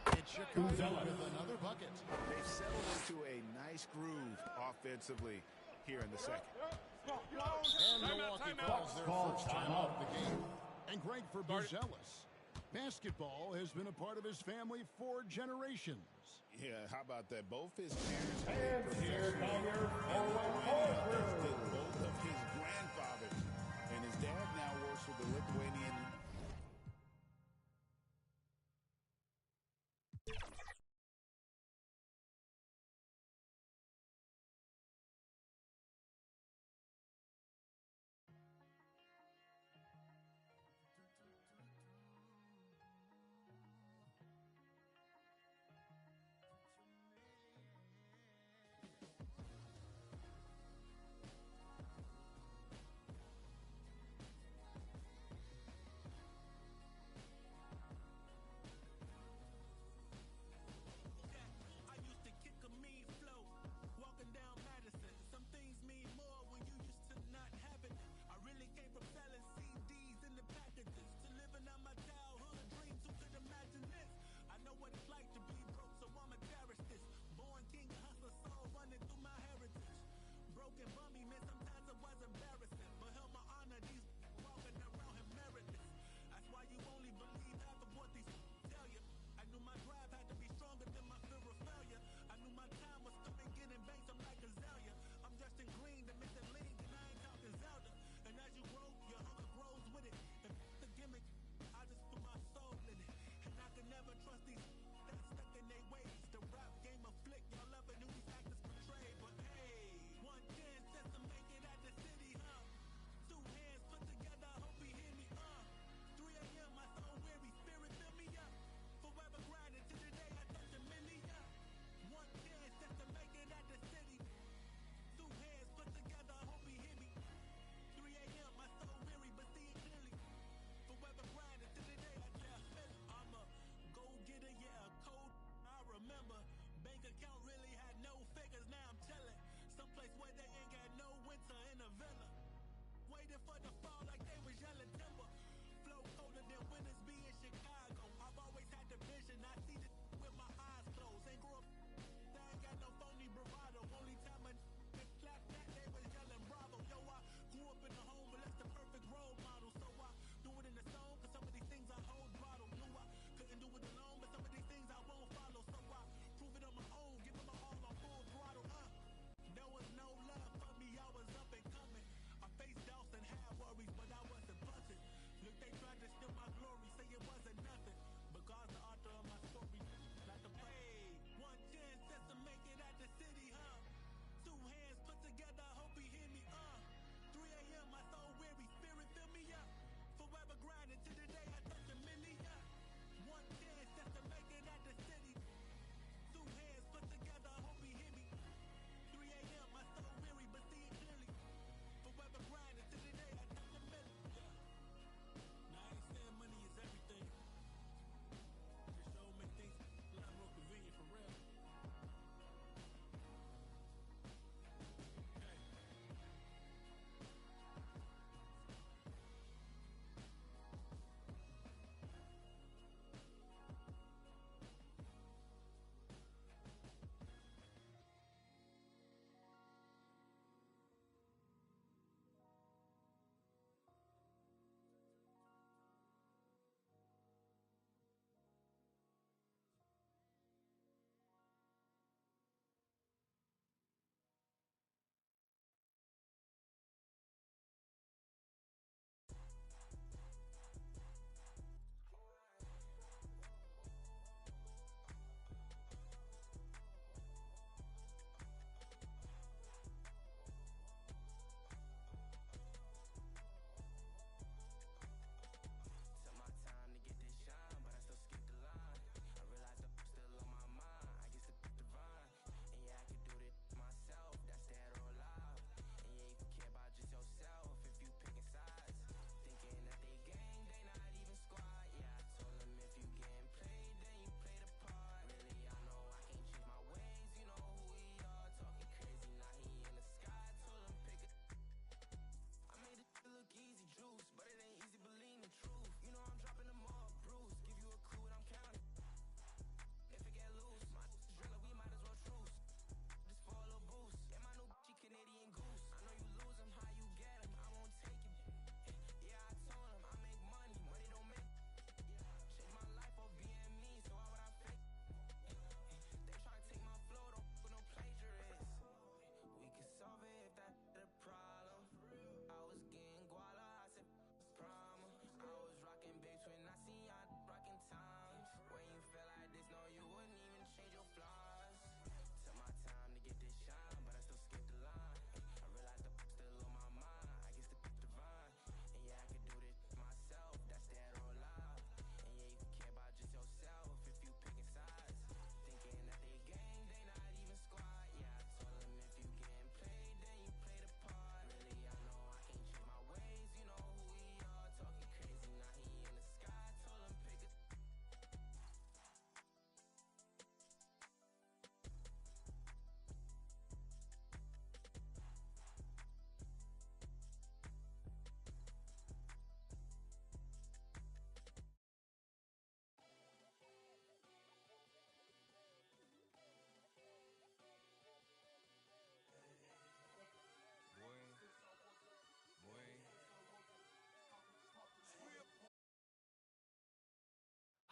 It's Chicago with another bucket. They've settled into a nice groove offensively here in the second. And Milwaukee calls their first timeout of the game. And great for Buzelis. Basketball has been a part of his family for generations. Yeah, how about that? Both his parents played And here professionally. come your And forward did both of his grandfathers. And his dad now works for the Lithuanian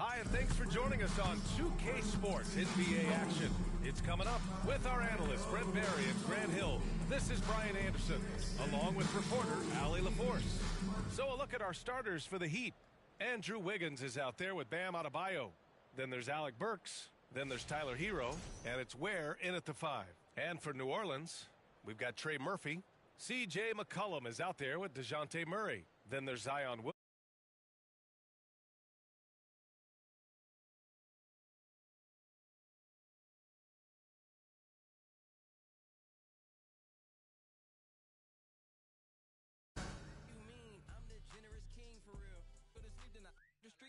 Hi, and thanks for joining us on 2K Sports NBA action. It's coming up with our analysts, Brent Barry and Grant Hill. This is Brian Anderson, along with reporter Allie LaForce. So a look at our starters for the Heat. Andrew Wiggins is out there with Bam Adebayo. Then there's Alec Burks. Then there's Tyler Hero. And it's Ware in at the 5. And for New Orleans, we've got Trey Murphy. C.J. McCollum is out there with DeJounte Murray. Then there's Zion Williamson.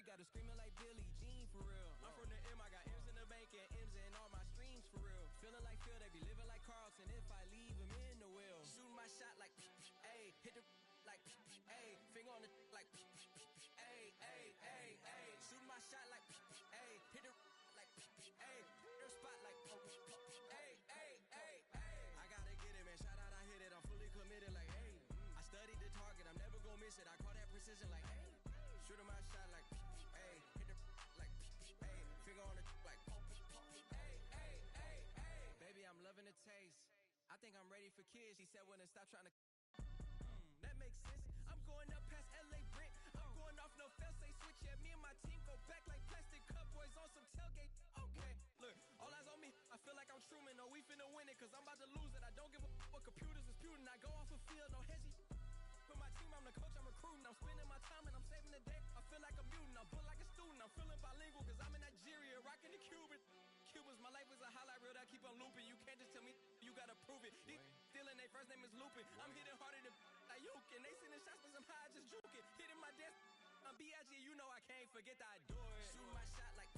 Got screaming like Billie Jean for real. I'm from the M, I got M's in the bank and M's in all my streams for real. Feeling like Phil, they be living like Carlton if I leave him in the will. Shooting my shot like ayy, hit the like ayy, finger on the like ayy, ayy, ayy, ayy. Shooting my shot like ayy, hit the like ayy, their spot like ayy, ayy, ayy, ayy. I gotta get it, man. Shout out, I hit it. I'm fully committed like ayy. I studied the target, I'm never gonna miss it. I call that precision like ayy. Shooting my shot like loving the taste. I think I'm ready for kids. She said when to stop trying to. That makes sense. I'm going up past LA Brent. I'm going off no fell say switch. Yeah, me and my team go back like plastic cup boys on some tailgate. Okay, look, all eyes on me. I feel like I'm Truman. No, we finna win it, cause I'm about to lose it. I don't give a what computers is putin'. I go off a field, no hezzy. For my team, I'm the coach, I'm recruiting. I'm spending my time and I'm saving the day. I feel like a mutant. I'm built like a student. I'm feeling bilingual, cause I'm in Nigeria, rocking the Cuban. Cubans, my life is a highlight reel that keep on looping. You can't just tell me you gotta prove it. These stealing, their first name is Lupin. I'm hitting harder than Ayuk, and they sending shots, but I'm high, just juke it. Hitting my desk, I'm B.I.G. You know I can't forget that I do it. Shooting my shot like